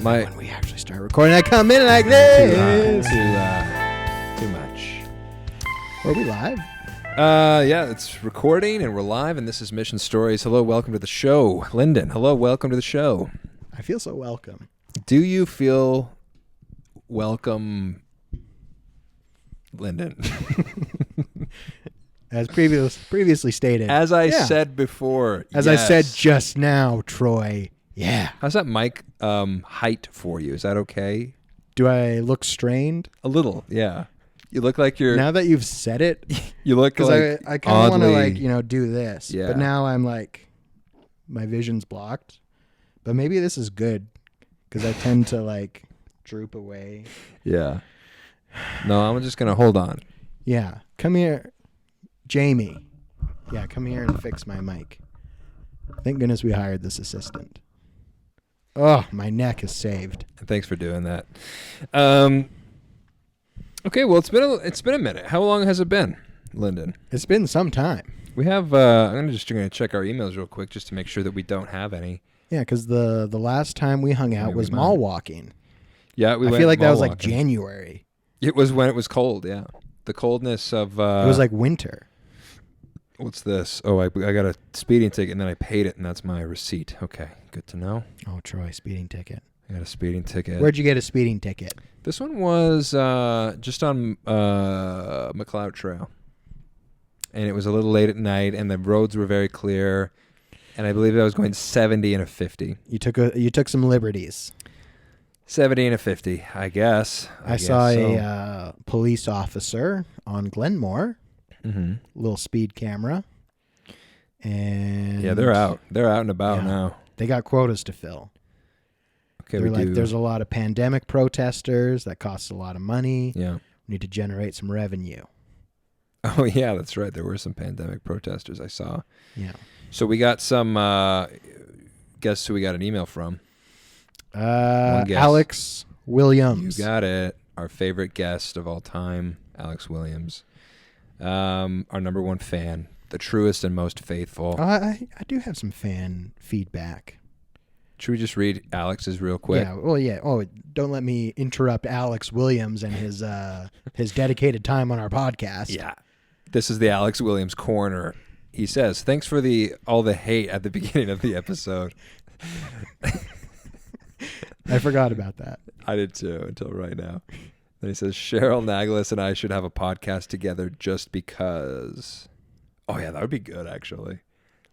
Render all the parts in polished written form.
when we actually start recording, I come in like this. Too much. Are we live? Yeah, it's recording and we're live, and this is Mission Stories. Hello, welcome to the show. Lyndon, hello, welcome to the show. I feel so welcome. Do you feel welcome, Lyndon? As previously stated. As I said before. As I said just now, Troy. Yeah. How's that mic height for you? Is that okay? Do I look strained? A little, yeah. You look like you're... Now that you've said it. You look like Because I kind of want to do this. Yeah. But now I'm like, my vision's blocked. But maybe this is good. Because I tend to droop away. Yeah. No, I'm just going to hold on. Yeah. Come here. Jamie. Yeah, come here and fix my mic. Thank goodness we hired this assistant. Oh, my neck is saved. Thanks for doing that. Okay, well, it's been a minute. How long has it been, Lyndon? It's been some time. We have. I'm just going to check our emails real quick just to make sure that we don't have any. Yeah, because the last time we hung out was mall walking. Yeah, I feel like that was like January. It was when it was cold. Yeah, the coldness of. It was like winter. What's this? Oh, I got a speeding ticket and then I paid it, and that's my receipt. Okay, good to know. Oh, Troy, speeding ticket. I got a speeding ticket. Where'd you get a speeding ticket? This one was just on McLeod Trail, and it was a little late at night, and the roads were very clear, and I believe I was going 70 and a 50. You took some liberties. 70 and a 50, I guess. I saw a police officer on Glenmore. Mm-hmm. Little speed camera. And yeah, they're out. They're out and about now. They got quotas to fill. Okay, they're there's a lot of pandemic protesters. That costs a lot of money. Yeah. We need to generate some revenue. Oh, yeah, that's right. There were some pandemic protesters I saw. Yeah. So we got some, guess who we got an email from? Alex Williams. You got it. Our favorite guest of all time, Alex Williams. Our number one fan, the truest and most faithful. I do have some fan feedback. Should we just read Alex's real quick? Yeah. Well, yeah. Oh, don't let me interrupt Alex Williams and his dedicated time on our podcast. Yeah. This is the Alex Williams corner. He says, "Thanks for all the hate at the beginning of the episode." I forgot about that. I did too until right now. Then he says, Cheryl Naglis and I should have a podcast together just because. Oh, yeah, that would be good, actually.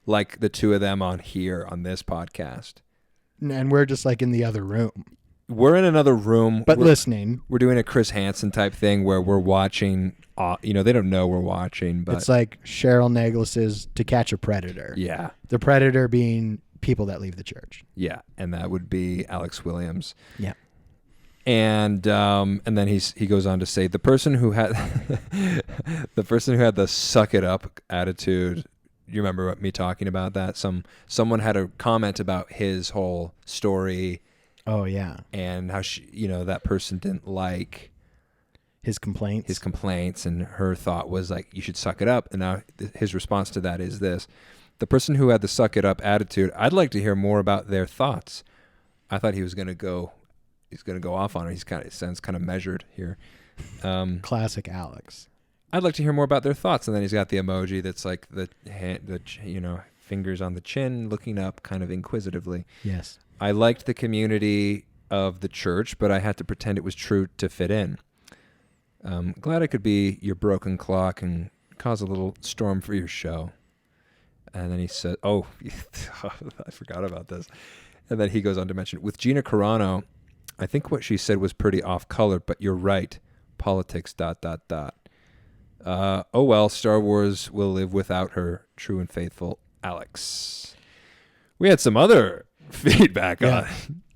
Like the two of them on here on this podcast. And we're just like in the other room. We're in another room. But listening. We're doing a Chris Hansen type thing where we're watching. They don't know we're watching. But it's like Cheryl Naglis's To Catch a Predator. Yeah. The predator being people that leave the church. Yeah, and that would be Alex Williams. Yeah. And then he goes on to say the person who had the suck it up attitude. You remember me talking about that? Someone had a comment about his whole story. Oh yeah. And how that person didn't like his complaints, and her thought was like, you should suck it up. And now his response to that is this: the person who had the suck it up attitude, I'd like to hear more about their thoughts. I thought he was going to go. He's going to go off on it. It sounds kind of measured here. Classic Alex. I'd like to hear more about their thoughts. And then he's got the emoji that's like the fingers on the chin, looking up kind of inquisitively. Yes. I liked the community of the church, but I had to pretend it was true to fit in. Glad I could be your broken clock and cause a little storm for your show. And then he said, oh, I forgot about this. And then he goes on to mention, with Gina Carano, I think what she said was pretty off color, but you're right. Politics, ... Oh, well, Star Wars will live without her. True and faithful, Alex. We had some other feedback on.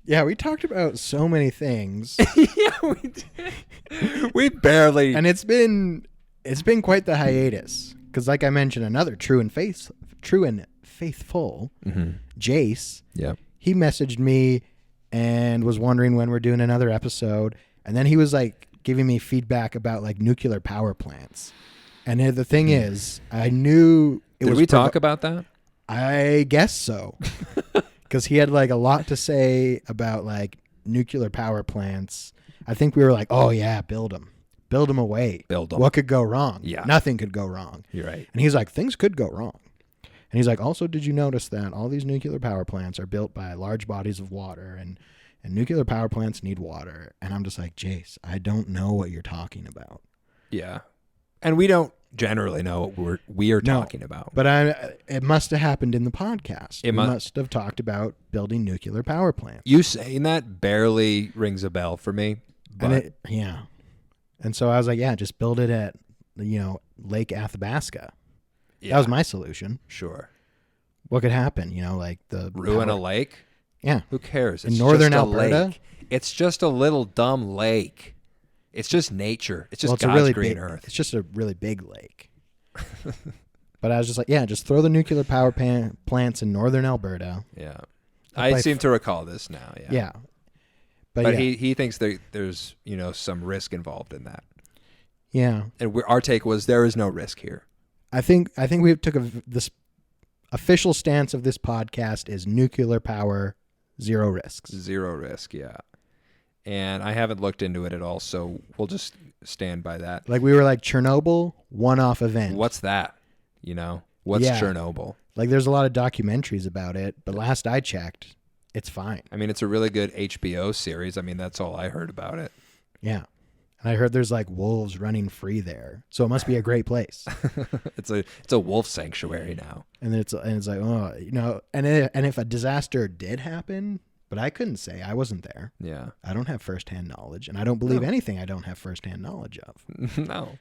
Yeah, we talked about so many things. Yeah, we did. We barely. And it's been quite the hiatus. Because like I mentioned, another true and faithful, mm-hmm. Jace, yeah, he messaged me and was wondering when we're doing another episode. And then he was like giving me feedback about like nuclear power plants. And the thing is, I knew Did we talk about that? I guess so. Because he had like a lot to say about like nuclear power plants, I think we were like, oh yeah, build them away. Build 'em. What could go wrong? Yeah. Nothing could go wrong. You're right. And he's like, things could go wrong. And he's like, also, did you notice that all these nuclear power plants are built by large bodies of water, and nuclear power plants need water? And I'm just like, Jace, I don't know what you're talking about. Yeah. And we don't generally know what we are talking about. But it must have happened in the podcast. It we must have talked about building nuclear power plants. You saying that barely rings a bell for me. But And so I was like, yeah, just build it at, Lake Athabasca. yeah, That was my solution. sure. What could happen? Like the Ruin a lake? Yeah. Who cares? In northern just a Alberta? lake. It's just a little dumb lake. It's just nature. It's just It's God's a really green big, earth. It's just a really big lake. But I was just like, yeah, just throw the nuclear power plants in northern Alberta. Yeah. Up I by seem to recall this now. Yeah. Yeah. But yeah. he thinks there's, some risk involved in that. Yeah. And our take was there is no risk here. I think we took this official stance of this podcast is nuclear power, zero risks. Zero risk, yeah. And I haven't looked into it at all, so we'll just stand by that. Like we were like Chernobyl, one-off event. What's that? What's Yeah. Chernobyl? Like there's a lot of documentaries about it, but last I checked, it's fine. I mean, it's a really good HBO series. I mean, that's all I heard about it. Yeah. And I heard there's like wolves running free there. So it must be a great place. It's a wolf sanctuary now. And it's like, oh, and if a disaster did happen, but I couldn't say, I wasn't there. Yeah. I don't have firsthand knowledge, and I don't believe anything I don't have firsthand knowledge of. No.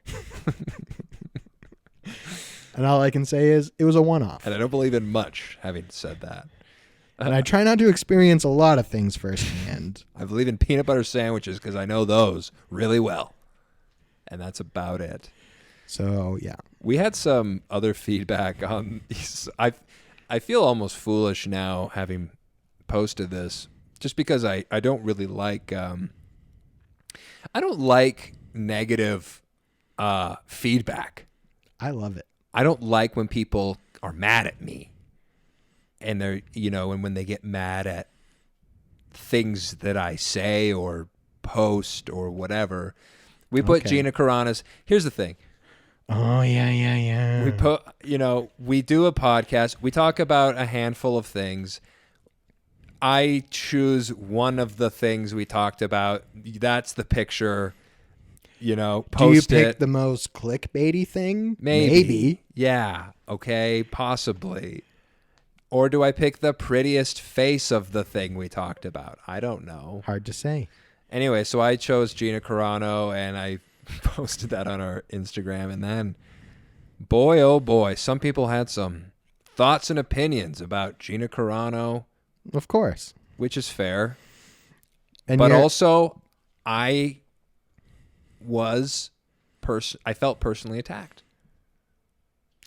And all I can say is it was a one-off. And I don't believe in much, having said that. And I try not to experience a lot of things firsthand. I believe in peanut butter sandwiches because I know those really well. And that's about it. So, yeah. We had some other feedback on these. I feel almost foolish now having posted this just because I don't really like I don't like negative feedback. I love it. I don't like when people are mad at me. And they're, and when they get mad at things that I say or post or whatever. We put Okay. Gina Carano's. Here's the thing. Oh, yeah. We do a podcast. We talk about a handful of things. I choose one of the things we talked about. That's the picture. Post Do you pick it. the most clickbaity thing? Maybe. Yeah. Okay. Possibly. Or do I pick the prettiest face of the thing we talked about? I don't know. Hard to say. Anyway, so I chose Gina Carano, and I posted that on our Instagram. And then, boy, oh boy, some people had some thoughts and opinions about Gina Carano, Of course. which is fair. And But yet- also, I felt personally attacked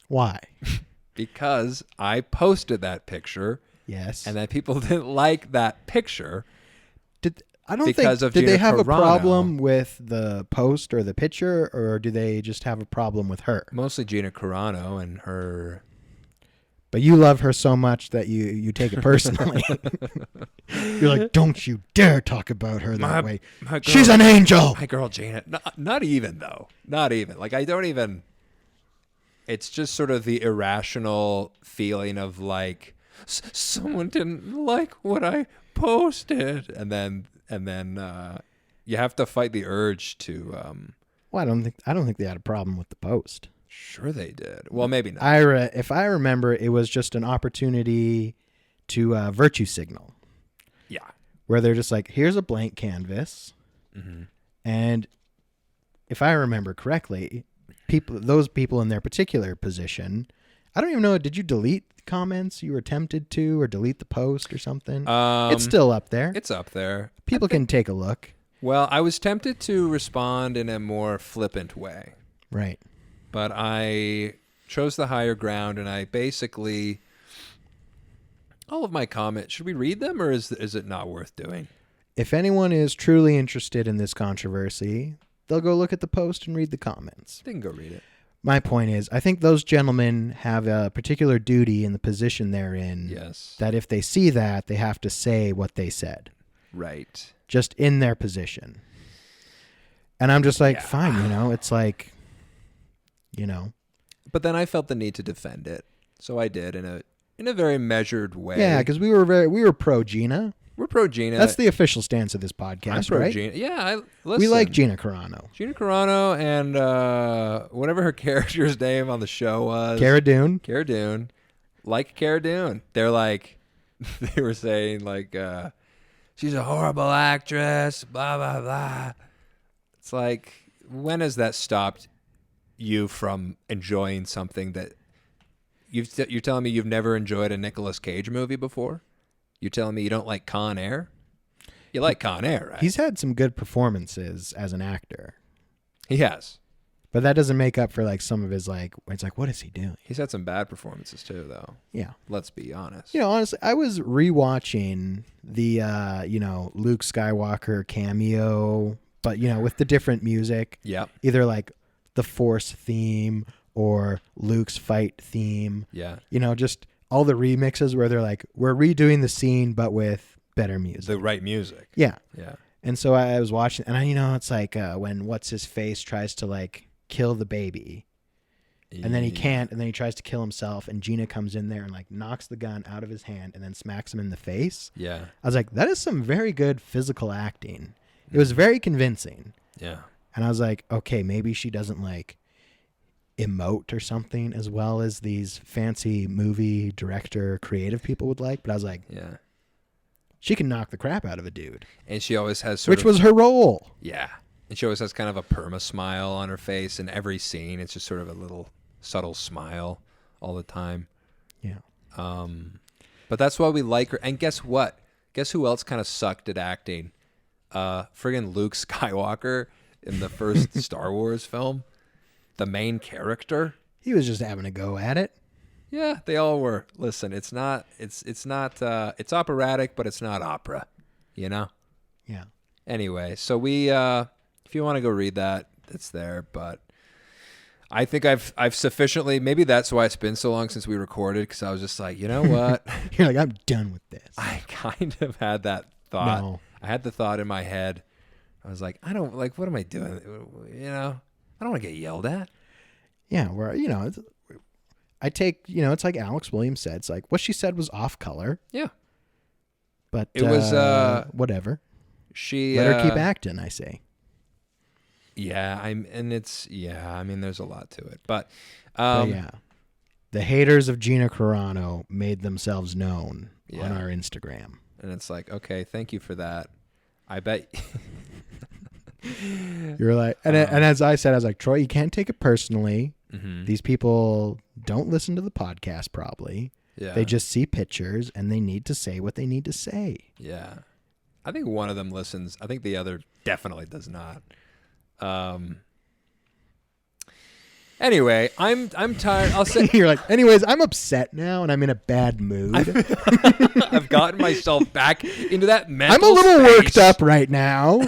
Why? because I posted that picture, Yes. and that people didn't like that picture. I don't because think, of did they Gina have a Carano. problem with the post or the picture, or do they just have a problem with her? Mostly Gina Carano and her. But you love her so much that you take it personally. You're like, don't you dare talk about her that way. My girl, She's an angel. My girl Gina. Not even, though. Not even. Like, I don't even. It's just sort of the irrational feeling of like, someone didn't like what I posted. And then you have to fight the urge to. Well, I don't think they had a problem with the post. Sure they did. Well, maybe not. If I remember, it was just an opportunity to virtue signal. Yeah. Where they're just like, here's a blank canvas. Mm-hmm. And if I remember correctly, those people in their particular position, I don't even know, did you delete comments you were tempted to, or delete the post or something? It's still up there. It's up there. People can take a look. Well, I was tempted to respond in a more flippant way. Right. But I chose the higher ground, and I basically, all of my comments, should we read them, or is it not worth doing? If anyone is truly interested in this controversy, they'll go look at the post and read the comments. They can go read it. My point is, I think those gentlemen have a particular duty in the position they're in. Yes. That if they see that, they have to say what they said. Right. just in their position. And I'm just like, fine, it's like, But then I felt the need to defend it. So I did in a very measured way. Yeah, because we were pro Gina. We're pro Gina. That's the official stance of this podcast, I'm pro right? Gina. Yeah, listen. We like Gina Carano. Gina Carano and whatever her character's name on the show was. Cara Dune. Cara Dune. Like Cara Dune. They're like, they were saying like, she's a horrible actress, blah, blah, blah. It's like, when has that stopped you from enjoying something that you're telling me you've never enjoyed a Nicolas Cage movie before? You're telling me you don't like Con Air? You like Con Air, right? He's had some good performances as an actor. He has. But that doesn't make up for like some of his like, it's like, what is he doing? He's had some bad performances too, though. Yeah. Let's be honest. Honestly, I was rewatching the, Luke Skywalker cameo, but, with the different music. Yeah. Either like the Force theme or Luke's fight theme. Yeah. Just all the remixes where they're like, we're redoing the scene, but with better music. The right music. Yeah. Yeah. And so I was watching, and it's like when What's-His-Face tries to like kill the baby, and then he can't, and then he tries to kill himself, and Gina comes in there and like knocks the gun out of his hand and then smacks him in the face. Yeah. I was like, that is some very good physical acting. It was very convincing. Yeah. And I was like, okay, maybe she doesn't like emote or something as well as these fancy movie director creative people would like. But I was like, yeah, she can knock the crap out of a dude. And she always has which was her role. Yeah. And she always has kind of a perma smile on her face in every scene. It's just sort of a little subtle smile all the time. Yeah. But that's why we like her. And guess what? Guess who else kind of sucked at acting? Friggin' Luke Skywalker in the first Star Wars film. The main character. He was just having a go at it. Yeah, they all were. Listen, it's operatic, but it's not opera, Yeah. Anyway, so we, if you want to go read that, it's there, but I think I've sufficiently, maybe that's why it's been so long since we recorded, because I was just like, you know what? You're like, I'm done with this. I kind of had that thought. No. I had the thought in my head. I was like, what am I doing? I don't want to get yelled at. Yeah, where, I take, it's like Alex Williams said. It's like, what she said was off color. Yeah. But it was whatever. She let her keep acting, I say. Yeah, there's a lot to it. But yeah. The haters of Gina Carano made themselves known on our Instagram. And it's like, okay, thank you for that. I bet you're like, and as I said, I was like, Troy, you can't take it personally. Mm-hmm. These people don't listen to the podcast probably. Yeah. They just see pictures and they need to say what they need to say. Yeah. I think one of them listens. I think the other definitely does not. Anyway, I'm tired. I'll say you're like, anyways, I'm upset now and I'm in a bad mood. I've gotten myself back into that mental I'm a little space. worked up right now.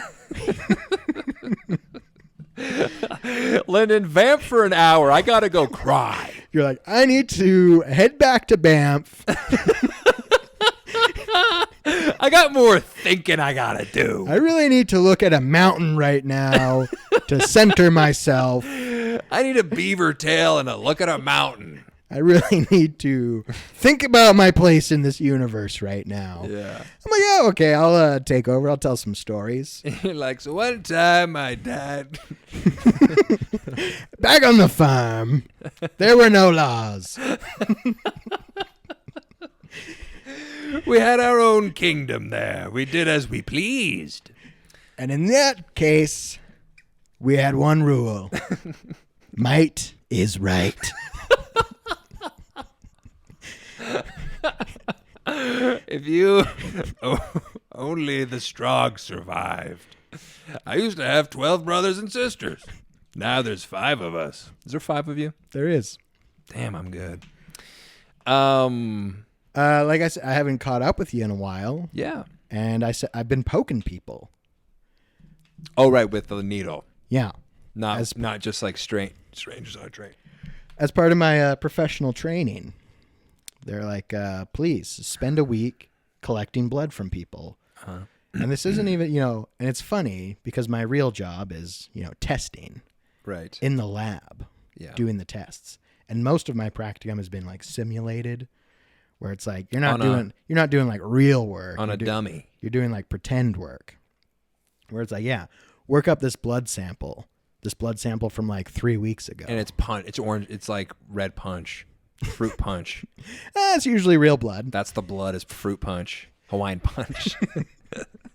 Lyndon, vamp for an hour. I gotta go cry. You're like, I need to head back to Banff. I got more thinking I gotta do. I really need to look at a mountain right now to center myself. I need a beaver tail and a look at a mountain. I really need to think about my place in this universe right now. Yeah. I'm like, yeah, okay, I'll take over. I'll tell some stories. Like, so one time my dad... Back on the farm, there were no laws. We had our own kingdom there. We did as we pleased. And in that case, we had one rule. Might is right. If you... only the strong survived. I used to have 12 brothers and sisters. Now there's 5 of us. Is there 5 of you? There is. Damn, I'm good. Like I said, I haven't caught up with you in a while. Yeah. And I said I've been poking people. Oh, right, with the needle. Yeah. Not just like strangers on a train. As part of my professional training, they're like, please spend a week collecting blood from people. Uh-huh. And this isn't even, and it's funny because my real job is, testing Right. in the lab, doing the tests. And most of my practicum has been like simulated, where it's like you're not doing like real work on a dummy. You're doing like pretend work, where it's like, work up this blood sample from like 3 weeks ago. And it's orange. It's like red punch, fruit punch. It's usually real blood. That's the blood is fruit punch, Hawaiian punch.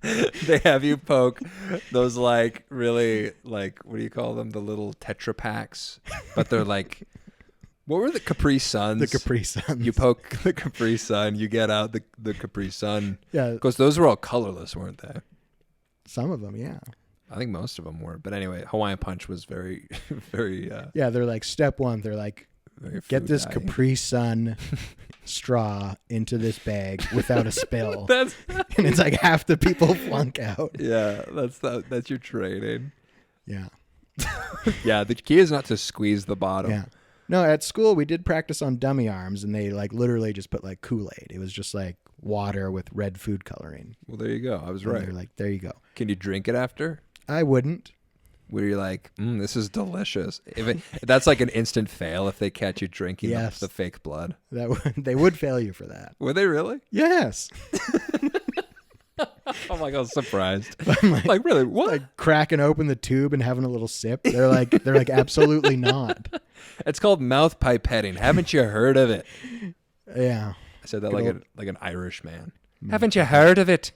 They have you poke those like really like, what do you call them? The little Tetra Packs, but they're like, what were the Capri Suns? The Capri Suns. You poke the Capri Sun, you get out the Capri Sun. Yeah. Because those were all colorless, weren't they? Some of them, yeah. I think most of them were. But anyway, Hawaiian Punch was very, very... yeah, they're like step one. They're like, get this Capri Sun straw into this bag without a spill. And it's like half the people flunk out. Yeah, that's your training. Yeah. Yeah, the key is not to squeeze the bottom. Yeah. No, at school we did practice on dummy arms, and they like literally just put like Kool-Aid. It was just like water with red food coloring. Well, there you go. I was And right. they're like, there you go. Can you drink it after? I wouldn't. Where you're like, this is delicious. That's like an instant fail if they catch you drinking the fake blood. They would fail you for that. Were they really? Yes. I'm like, I was surprised. like really? What? Like cracking open the tube and having a little sip. They're like absolutely not. It's called mouth pipetting. Haven't you heard of it? Yeah. I said that like an Irish man. Haven't you heard of it?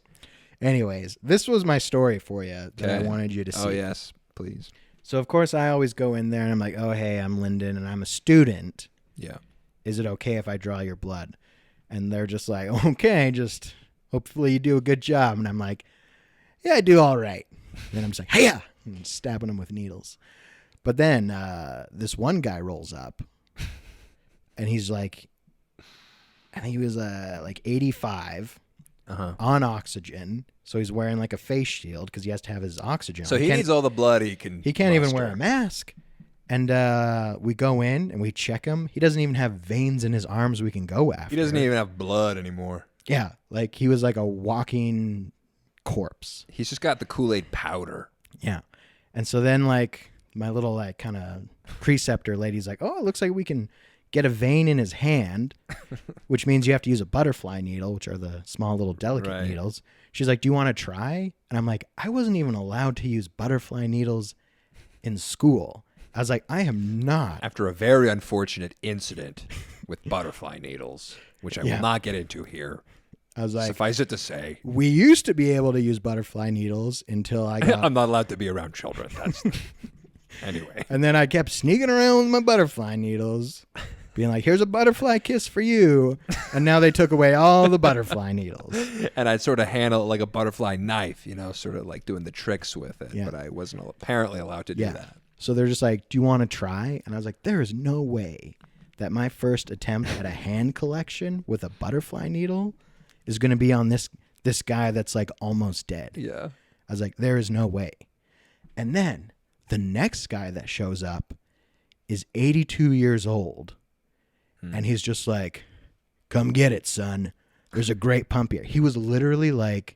Anyways, this was my story for you that I wanted you to see. Oh, yes, please. So, of course, I always go in there and I'm like, oh, hey, I'm Lyndon and I'm a student. Yeah. Is it okay if I draw your blood? And they're just like, okay, just hopefully you do a good job. And I'm like, yeah, I do all right. Then I'm just like, hey-ya, and stabbing them with needles. But then this one guy rolls up and he's like, I think he was like 85. On oxygen, so he's wearing like a face shield because he has to have his oxygen. So he needs all the blood he can. He can't even wear a mask. And we go in and we check him. He doesn't even have veins in his arms we can go after. He doesn't even have blood anymore. Yeah, like he was like a walking corpse. He's just got the Kool-Aid powder. Yeah, and so then like my little like kind of preceptor lady's like, oh, it looks like we can get a vein in his hand, which means you have to use a butterfly needle, which are the small little delicate needles. She's like, do you want to try? And I'm like, I wasn't even allowed to use butterfly needles in school. I was like, I am not. After a very unfortunate incident with butterfly needles, which I will not get into here. I was like, suffice it to say, we used to be able to use butterfly needles until I got... I'm not allowed to be around children. That's... Anyway. And then I kept sneaking around with my butterfly needles, being like, here's a butterfly kiss for you. And now they took away all the butterfly needles. And I'd sort of handle it like a butterfly knife, sort of like doing the tricks with it. Yeah. But I wasn't apparently allowed to do that. So they're just like, do you want to try? And I was like, there is no way that my first attempt at a hand collection with a butterfly needle is going to be on this guy that's like almost dead. Yeah. I was like, there is no way. And then the next guy that shows up is 82 years old. And he's just like, come get it, son. There's a great pump here. He was literally like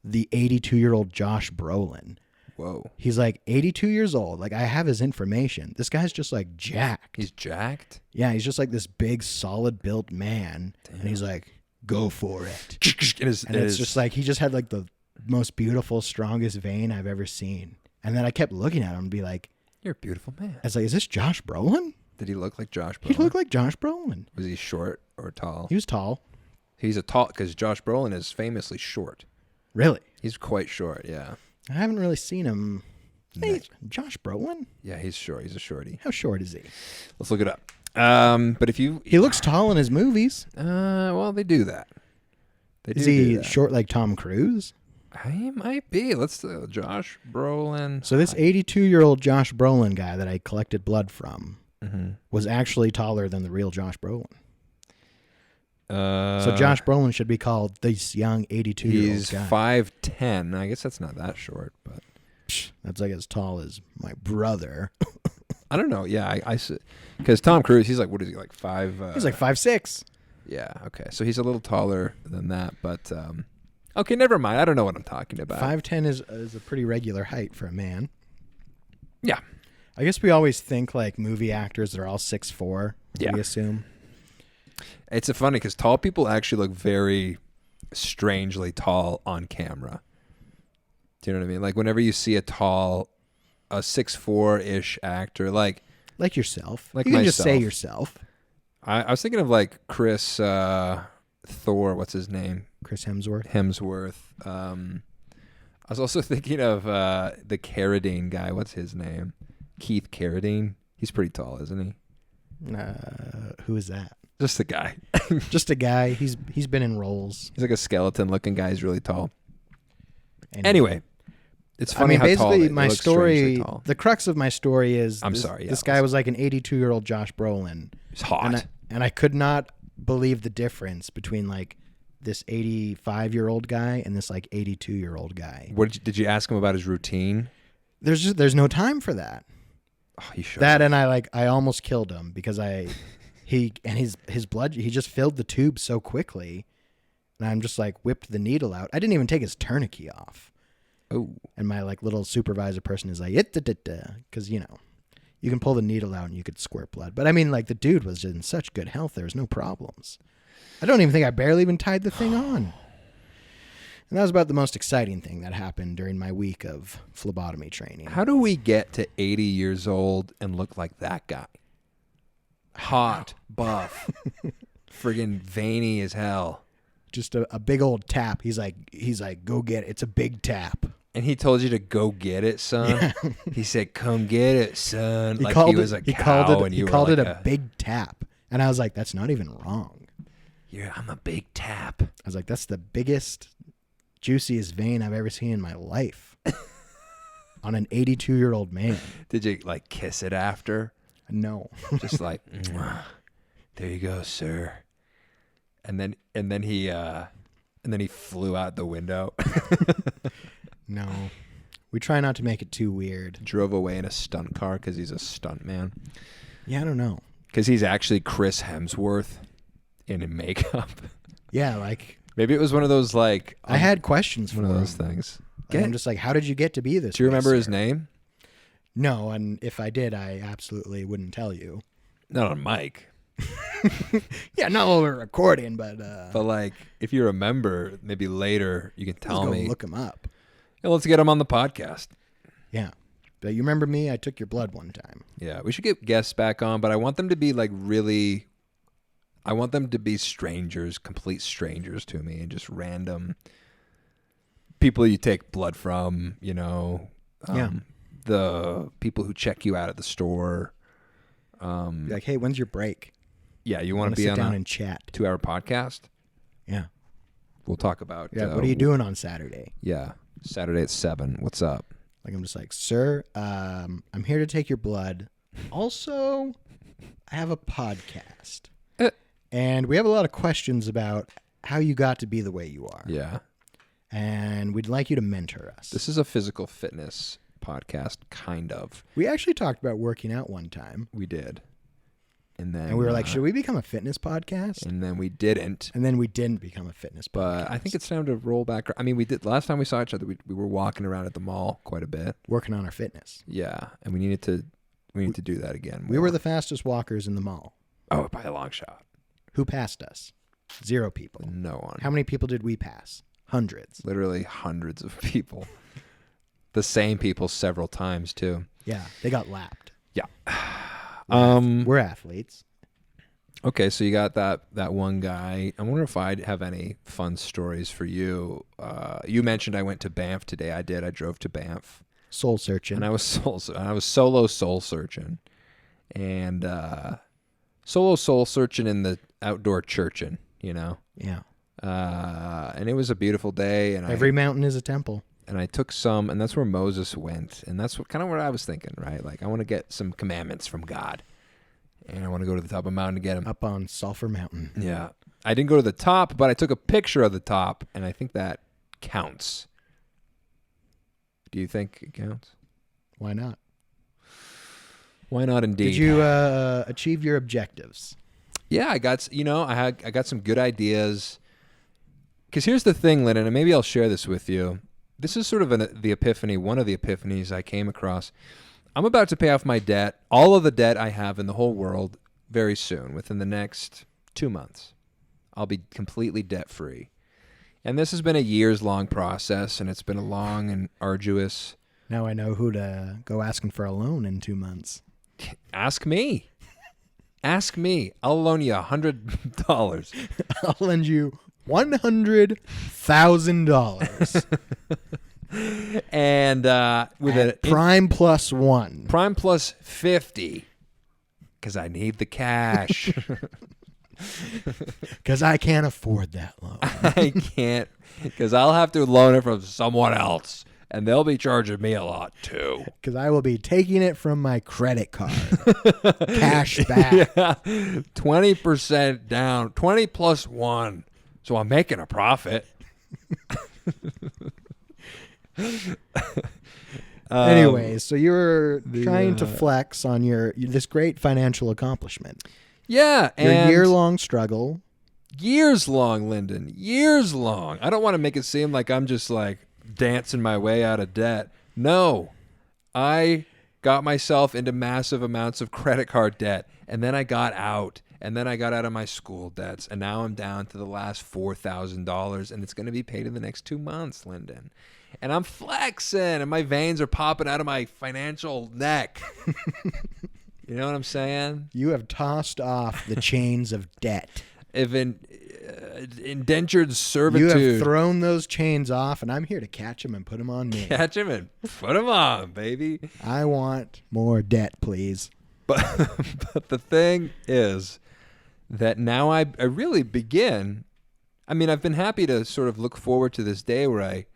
the 82-year-old Josh Brolin. Whoa. He's like 82 years old. Like, I have his information. This guy's just like jacked. He's jacked? Yeah, he's just like this big, solid built man. Damn. And he's like, go for it. And it's just like, he just had like the most beautiful, strongest vein I've ever seen. And then I kept looking at him and be like, you're a beautiful man. I was like, is this Josh Brolin? Did he look like Josh Brolin? He looked like Josh Brolin. Was he short or tall? He was tall. He's a tall, because Josh Brolin is famously short. Really? He's quite short, yeah. I haven't really seen him. Hey, Josh Brolin? Yeah, he's short. He's a shorty. How short is he? Let's look it up. But if you... He looks tall in his movies. Well, they do that. Is he short like Tom Cruise? He might be. Let's Josh Brolin. So this 82-year-old Josh Brolin guy that I collected blood from was actually taller than the real Josh Brolin. So Josh Brolin should be called this young 82-year-old guy. He's 5'10". I guess that's not that short, but that's like as tall as my brother. I don't know. Yeah, I because Tom Cruise, he's like, what is he, like 5? He's like 5'6". Yeah. Okay. So he's a little taller than that, but Okay, never mind. I don't know what I'm talking about. 5'10" is a pretty regular height for a man. Yeah. I guess we always think like movie actors are all 6'4", Yeah. we assume. It's funny because tall people actually look very strangely tall on camera. Do you know what I mean? Like whenever you see a 6'4"-ish actor, like yourself. Like you can just say myself. yourself. I was thinking of like Chris Thor, what's his name? Chris Hemsworth. I was also thinking of the Carradine guy. What's his name? Keith Carradine. He's pretty tall, isn't he? Who is that? Just a guy. Just a guy. He's been in roles. He's like a skeleton-looking guy. He's really tall. Anyway, it's funny how tall basically they my look story, strangely tall. the crux of my story is this guy was like an 82-year-old Josh Brolin. He's hot. And I could not believe the difference between like this 85-year-old guy and this like 82-year-old guy. Did you ask him about his routine? There's no time for that. Oh, you should. That and I almost killed him because his blood, he just filled the tube so quickly, and I'm just like whipped the needle out. I didn't even take his tourniquet off. Oh. And my like little supervisor person is like, because you can pull the needle out and you could squirt blood. But I mean, like the dude was in such good health, there was no problems. I don't even think I barely even tied the thing on. And that was about the most exciting thing that happened during my week of phlebotomy training. How do we get to 80 years old and look like that guy? Hot, buff, friggin' veiny as hell. Just a big old tap. He's like, go get it. It's a big tap. And he told you to go get it, son. Yeah. He said, "Come get it, son." He was a cow, and you called it a big tap. And I was like, "That's not even wrong." I'm a big tap. I was like, "That's the biggest, juiciest vein I've ever seen in my life." On an 82-year-old man. Did you like kiss it after? No. Just like, there you go, sir. And then he flew out the window. No. We try not to make it too weird. Drove away in a stunt car because he's a stunt man. Yeah, I don't know. Because he's actually Chris Hemsworth in makeup. Yeah, like... Maybe it was one of those, like... I had questions for one him. of those things. Like, I'm just like, how did you get to be this? Do you remember his name? No, and if I did, I absolutely wouldn't tell you. Not on mic. Yeah, not while we're recording, but... But, like, if you remember, maybe later you can tell me. Look him up. Yeah, let's get him on the podcast. Yeah. But you remember me? I took your blood one time. Yeah, we should get guests back on, but I want them to be, like, really... I want them to be strangers, complete strangers to me, and just random people you take blood from, the people who check you out at the store. Like, hey, when's your break? Yeah, you want to be sit on down a and chat 2-hour podcast? Yeah. We'll talk about... Yeah, what are you doing on Saturday? Yeah, Saturday at 7. What's up? Like, I'm just like, sir, I'm here to take your blood. Also, I have a podcast. And we have a lot of questions about how you got to be the way you are. Yeah. And we'd like you to mentor us. This is a physical fitness podcast, kind of. We actually talked about working out one time. We did. And we were like, should we become a fitness podcast? And then we didn't. And then we didn't become a fitness podcast. But I think it's time to roll back. I mean, we did. Last time we saw each other, we were walking around at the mall quite a bit. Working on our fitness. Yeah. And we need to do that again. We were the fastest walkers in the mall. Oh, by a long shot. Who passed us? 0 people. No one. How many people did we pass? Hundreds. Literally hundreds of people. The same people several times, too. Yeah, they got lapped. Yeah. We're athletes. Okay, so you got that one guy. I wonder if I'd have any fun stories for you. You mentioned I went to Banff today. I did. I drove to Banff. Soul searching. And I was solo soul searching. And solo soul searching in the outdoor churching, Yeah. And it was a beautiful day. And every mountain is a temple. And I took some, and that's where Moses went. And that's what I was thinking, right? Like, I want to get some commandments from God. And I want to go to the top of a mountain to get them. Up on Sulphur Mountain. Yeah. I didn't go to the top, but I took a picture of the top, and I think that counts. Do you think it counts? Why not? Why not indeed? Did you achieve your objectives? Yeah, I got some good ideas. Because here's the thing, Lyndon, and maybe I'll share this with you. This is sort of the epiphany, one of the epiphanies I came across. I'm about to pay off my debt, all of the debt I have in the whole world, very soon, within the next 2 months. I'll be completely debt-free. And this has been a years-long process, and it's been a long and arduous... Now I know who to go asking for a loan in 2 months. Ask me. Ask me. I'll loan you $100. I'll lend you $100,000. And with a prime plus 1. Prime plus 50. Because I need the cash. Because I can't afford that loan. I can't. Because I'll have to loan it from someone else. And they'll be charging me a lot, too. Because I will be taking it from my credit card. Cash back. Yeah. 20% down. 20 plus 1. So I'm making a profit. Anyways, so you're trying to flex on this great financial accomplishment. Yeah. Your and year-long struggle. Years long, Lyndon. Years long. I don't want to make it seem like I'm just like dancing my way out of debt. No. I got myself into massive amounts of credit card debt, and then I got out, and then I got out of my school debts, and now I'm down to the last $4,000, and it's going to be paid in the next 2 months, Lyndon. And I'm flexing, and my veins are popping out of my financial neck. You know what I'm saying? You have tossed off the chains of debt. Indentured servitude. You have thrown those chains off, and I'm here to catch them and put them on me. Catch them and put them on, baby. I want more debt, please. But the thing is that now I really begin. I mean, I've been happy to sort of look forward to this day where I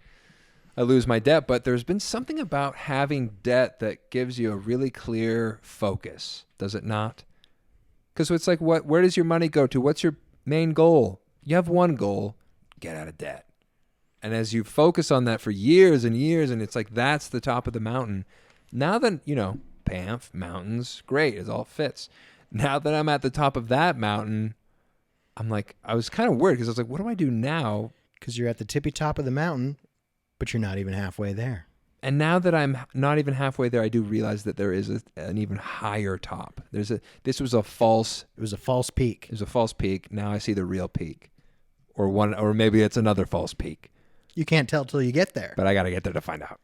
lose my debt, but there's been something about having debt that gives you a really clear focus, does it not? Because it's like, where does your money go to? What's your main goal? You have one goal: get out of debt. And as you focus on that for years and years, and it's like that's the top of the mountain. Now that, Banff, mountains, great, it all fits. Now that I'm at the top of that mountain, I'm like, I was kind of worried because I was like, what do I do now? Because you're at the tippy top of the mountain, but you're not even halfway there. And now that I'm not even halfway there, I do realize that there is an even higher top. It was a false peak. It was a false peak. Now I see the real peak, or maybe it's another false peak. You can't tell till you get there. But I got to get there to find out.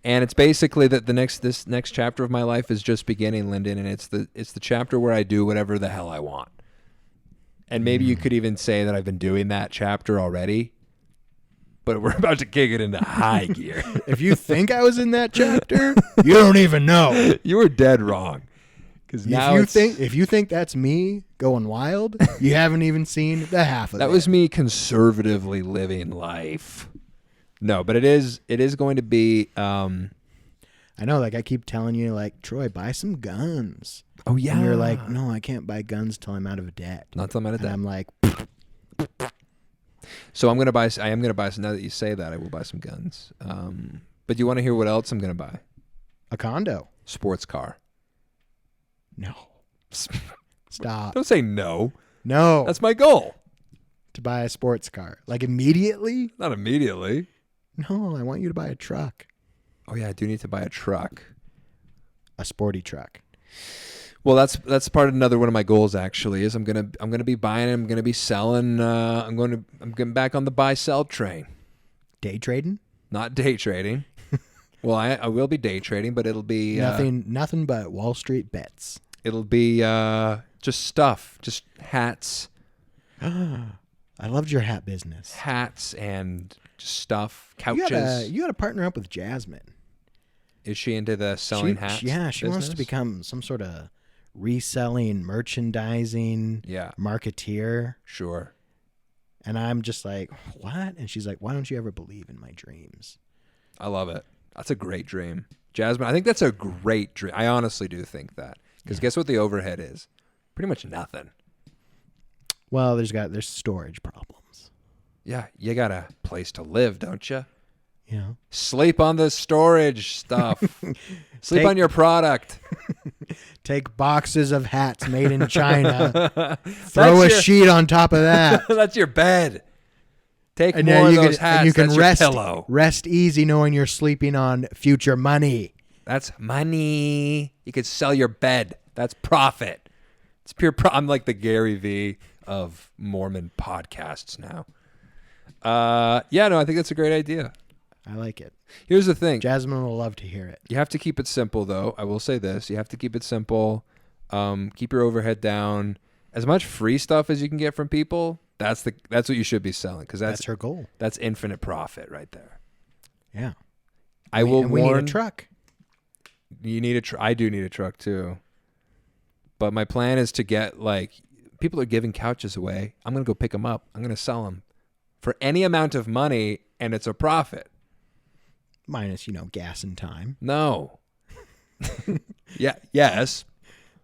And it's basically that this next chapter of my life is just beginning, Lyndon, and it's the chapter where I do whatever the hell I want. And maybe you could even say that I've been doing that chapter already. But we're about to kick it into high gear. If you think I was in that chapter, you don't even know. You were dead wrong. Because now if you think that's me going wild, you haven't even seen the half of it. That was me conservatively living life. No, but it is going to be. I know, like I keep telling you, like, Troy, buy some guns. Oh yeah. And you're like, no, I can't buy guns till I'm out of debt. Not till I'm out of debt. I'm like. So I am gonna buy. Now that you say that, I will buy some guns. But you want to hear what else I'm gonna buy? A condo. Sports car. No. Stop. Don't say no. No. That's my goal. To buy a sports car. Like immediately? Not immediately. No, I want you to buy a truck. Oh yeah, I do need to buy a truck. A sporty truck. Well, that's part of another one of my goals. Actually, is I'm gonna be buying. I'm gonna be selling. I'm getting back on the buy sell train. Day trading? Not day trading. Well, I will be day trading, but it'll be nothing but Wall Street bets. It'll be just stuff, just hats. I loved your hat business. Hats and just stuff, couches. You got to partner up with Jasmine. Is she into the selling hats? Yeah, she wants to become some sort of reselling, merchandising, marketeer. Sure. And I'm just like, what? And she's like, why don't you ever believe in my dreams? I love it. That's a great dream. Jasmine, I think that's a great dream. I honestly do think that. Because guess what the overhead is? Pretty much nothing. Well, there's storage problems. Yeah, you got a place to live, don't you? Yeah. Sleep on the storage stuff. Sleep on your product. Take boxes of hats made in China. Throw a sheet on top of that. That's your bed. Take And more now of you those can, hats. and you can That's your pillow. rest easy knowing you're sleeping on future money. That's money. You could sell your bed. That's profit. It's pure I'm like the Gary V of Mormon podcasts now. Yeah, no, I think that's a great idea. I like it. Here's the thing. Jasmine will love to hear it. You have to keep it simple, though. I will say this. You have to keep it simple. Keep your overhead down. As much free stuff as you can get from people, that's what you should be selling, because That's her goal. That's infinite profit right there. Yeah. We need a truck. You need I do need a truck, too. But my plan is to get, like, people are giving couches away. I'm going to go pick them up. I'm going to sell them for any amount of money, and it's a profit. Minus, gas and time. No. Yeah. Yes.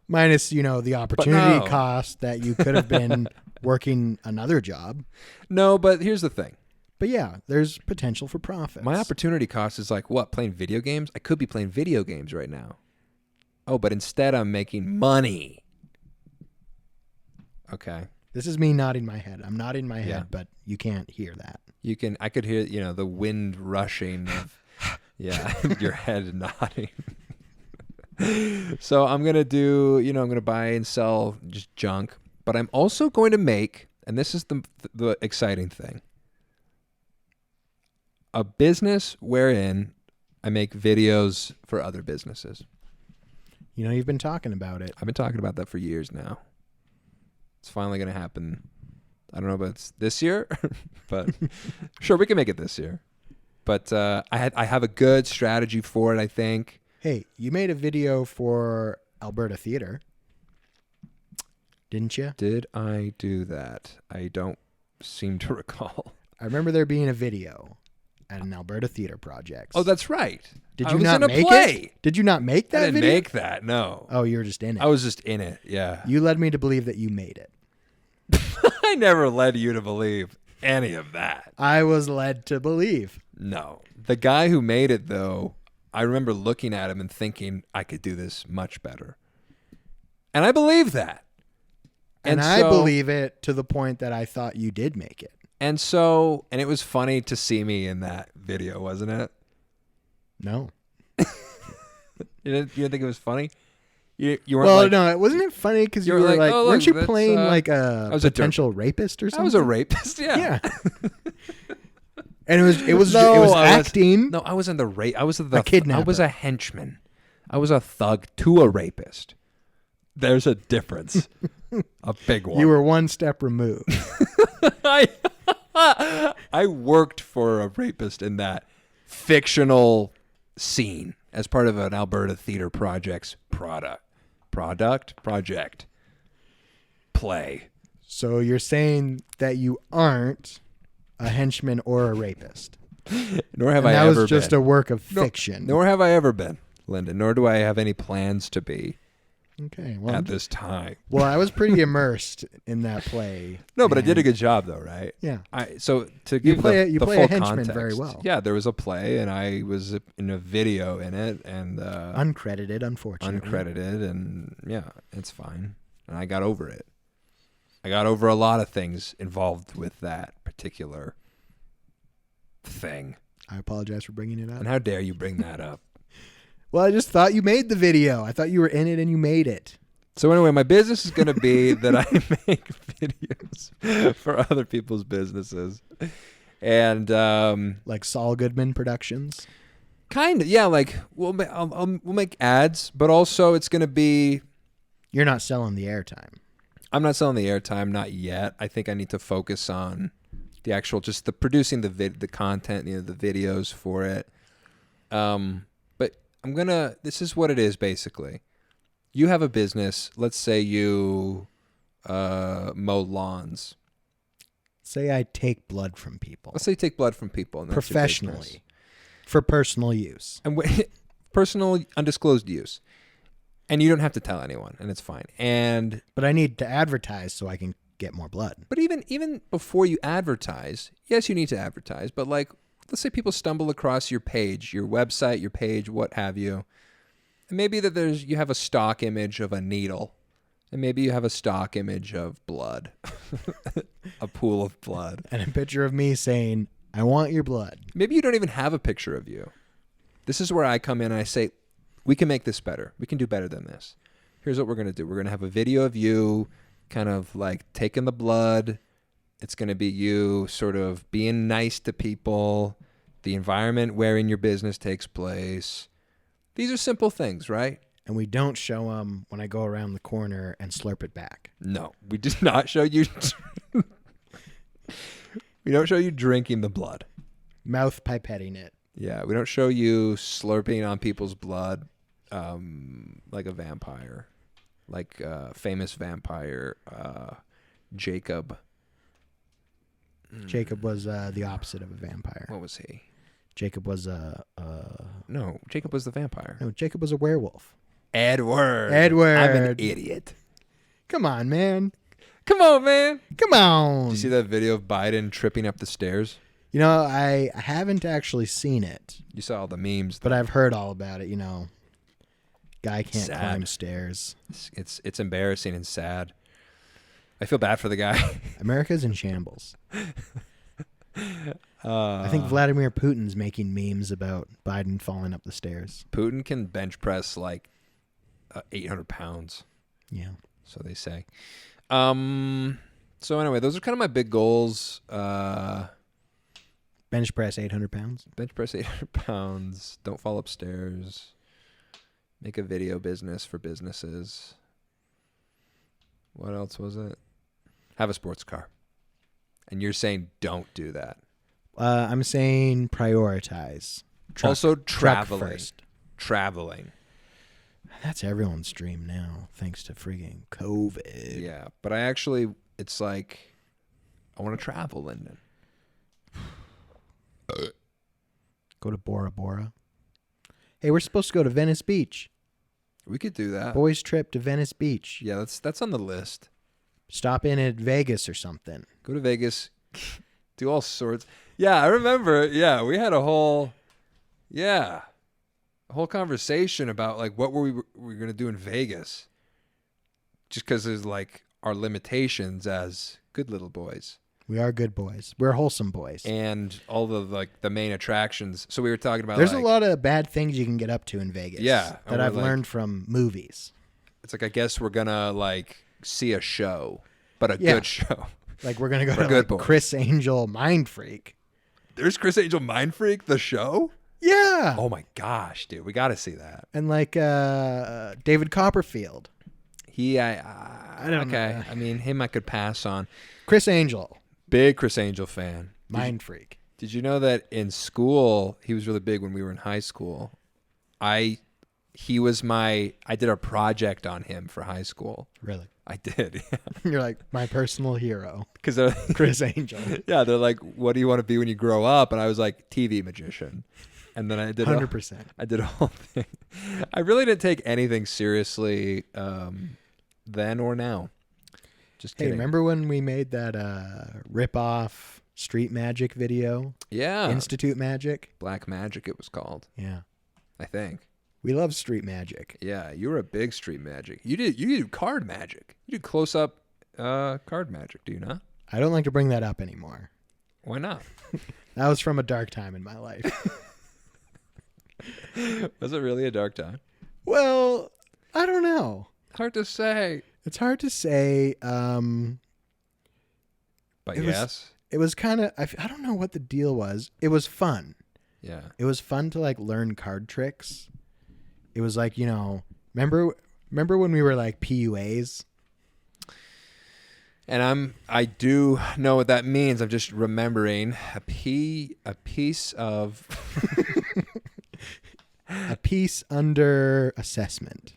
Minus, the opportunity no. cost that you could have been working another job. No, but here's the thing. But yeah, there's potential for profits. My opportunity cost is like, what, playing video games? I could be playing video games right now. Oh, but instead I'm making money. Okay. This is me nodding my head. I'm nodding my head, Yeah. but you can't hear that. I could hear, the wind rushing of, your head nodding. So I'm going to do, I'm going to buy and sell just junk, but I'm also going to make, and this is the exciting thing, a business wherein I make videos for other businesses. You've been talking about it. I've been talking about that for years now. It's finally going to happen. I don't know if it's this year, but sure, we can make it this year. But I have a good strategy for it, I think. Hey, you made a video for Alberta Theatre, didn't you? Did I do that? I don't seem to recall. I remember there being a video at an Alberta Theatre project. Oh, that's right. Did I you was not in a make play. it? Did you not make that I didn't video? make that, no. Oh, you were just in it. I was just in it, yeah. You led me to believe that you made it. I never led you to believe any of that. I was led to believe. No. The guy who made it, though, I remember looking at him and thinking, I could do this much better. And I believe that. And I believe it to the point that I thought you did make it. And it was funny to see me in that video, wasn't it? No. You didn't think it was funny? You weren't well, like, no, wasn't it funny because you were like, oh, weren't look, you playing like I a was potential rapist or something? I was a rapist, yeah. Yeah. And it was acting. No, I wasn't the rape. I was a kidnapper. I was a henchman. I was a thug to a rapist. There's a difference. A big one. You were one step removed. I worked for a rapist in that fictional scene as part of an Alberta Theatre Project's project play. So you're saying that you aren't a henchman or a rapist. Nor have I ever been. That was just a work of fiction. Nor have I ever been, Lyndon. Nor do I have any plans to be. Okay, well, at this time. Well, I was pretty immersed in that play. No, but I did a good job, though, right? Yeah. So to give you the play full a henchman context, very well. Yeah, there was a play, and I was in a video in it, and uncredited, unfortunately. Uncredited, and yeah, it's fine. And I got over it. I got over a lot of things involved with that particular thing. I apologize for bringing it up. And how dare you bring that up? Well, I just thought you made the video. I thought you were in it and you made it. So anyway, my business is going to be that I make videos for other people's businesses. And like Saul Goodman Productions? Kind of, yeah. Like we'll make ads, but also it's going to be... You're not selling the airtime. I'm not selling the airtime, not yet. I think I need to focus on the actual, just the producing the content, the videos for it. But I'm going to... This is what it is, basically. You have a business. Let's say you mow lawns. Say I take blood from people. Let's say you take blood from people. And that's your professionally. business. For personal use. And personal, undisclosed use. And you don't have to tell anyone, and it's fine. But I need to advertise so I can get more blood. But even before you advertise, yes, you need to advertise. But like, let's say people stumble across your page, your website, your page, what have you. And maybe that you have a stock image of a needle, and maybe you have a stock image of blood, a pool of blood. And a picture of me saying, I want your blood. Maybe you don't even have a picture of you. This is where I come in and I say, we can make this better. We can do better than this. Here's what we're going to do. We're going to have a video of you kind of like taking the blood. It's going to be you sort of being nice to people, the environment wherein your business takes place. These are simple things, right? And we don't show them when I go around the corner and slurp it back. No, we did not show you. We don't show you drinking the blood. Mouth pipetting it. Yeah, we don't show you slurping on people's blood like a vampire, like famous vampire Jacob. Jacob was the opposite of a vampire. What was he? Jacob was No, Jacob was the vampire. No, Jacob was a werewolf. Edward. I'm an idiot. Come on, man. Come on, man. Come on. Did you see that video of Biden tripping up the stairs? You know, I haven't actually seen it. You saw all the memes. But I've heard all about it, you know. Guy can't Sad. climb stairs. It's embarrassing and sad. I feel bad for the guy. America's in shambles. I think Vladimir Putin's making memes about Biden falling up the stairs. Putin can bench press like 800 pounds. Yeah. So they say. So anyway, those are kind of my big goals. Bench press 800 pounds. Bench press 800 pounds. Don't fall upstairs. Make a video business for businesses. What else was it? Have a sports car. And you're saying don't do that. I'm saying prioritize. Also traveling. Truck first. Traveling. That's everyone's dream now, thanks to freaking COVID. Yeah, but it's like, I want to travel, Lyndon. Go to Bora Bora. Hey, we're supposed to go to Venice Beach. We could do that. Boys trip to Venice Beach. Yeah, that's on the list. Stop in at Vegas or something. Go to Vegas. Do all sorts. Yeah, I remember. Yeah, we had a whole conversation about like what we were going to do in Vegas. Just because there's like our limitations as good little boys. We are good boys. We're wholesome boys. And all the like the main attractions. So we were talking about there's a lot of bad things you can get up to in Vegas. Yeah. That I've learned from movies. It's like, I guess we're going to like see a show, but a good show. Like we're going to go to like Chris Angel Mind Freak. There's Chris Angel Mind Freak, the show? Yeah. Oh my gosh, dude. We got to see that. And like David Copperfield. I don't know. I mean, him I could pass on. Chris Angel. Big Chris Angel fan. Mind Freak. Did you know that in school, he was really big when we were in high school? I did a project on him for high school. Really? I did. Yeah. You're like my personal hero. Because Chris Angel. Yeah, they're like, what do you want to be when you grow up? And I was like, TV magician. And then I did 100%. I did a whole thing. I really didn't take anything seriously then or now. Just kidding. Hey, remember when we made that rip-off street magic video? Yeah. Institute Magic? Black Magic it was called. Yeah. I think. We love street magic. Yeah, you were a big street magic. You did card magic. You did close-up card magic, do you not? I don't like to bring that up anymore. Why not? That was from a dark time in my life. Was it really a dark time? Well, I don't know. Hard to say. It's hard to say. But yes. It was kind of, I don't know what the deal was. It was fun. Yeah. It was fun to like learn card tricks. It was like, you know, remember when we were like PUAs? And I do know what that means. I'm just remembering a piece of a piece under assessment.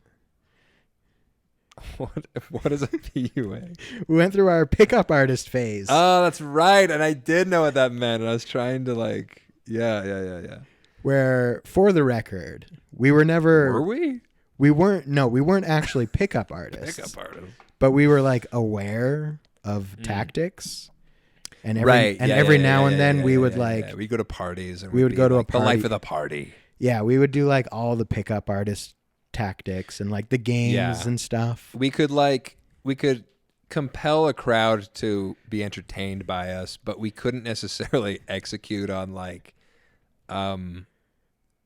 What is a PUA? We went through our pickup artist phase. Oh, that's right. And I did know what that meant. And I was trying to like, yeah. Where, for the record, we were never... Were we? We weren't actually pickup artists. Pickup artists. But we were like aware of tactics. And every now and then we would we go to parties and we would go to like a party. The life of the party. Yeah, we would do like all the pickup artist tactics and like the games and stuff. We could compel a crowd to be entertained by us, but we couldn't necessarily execute on like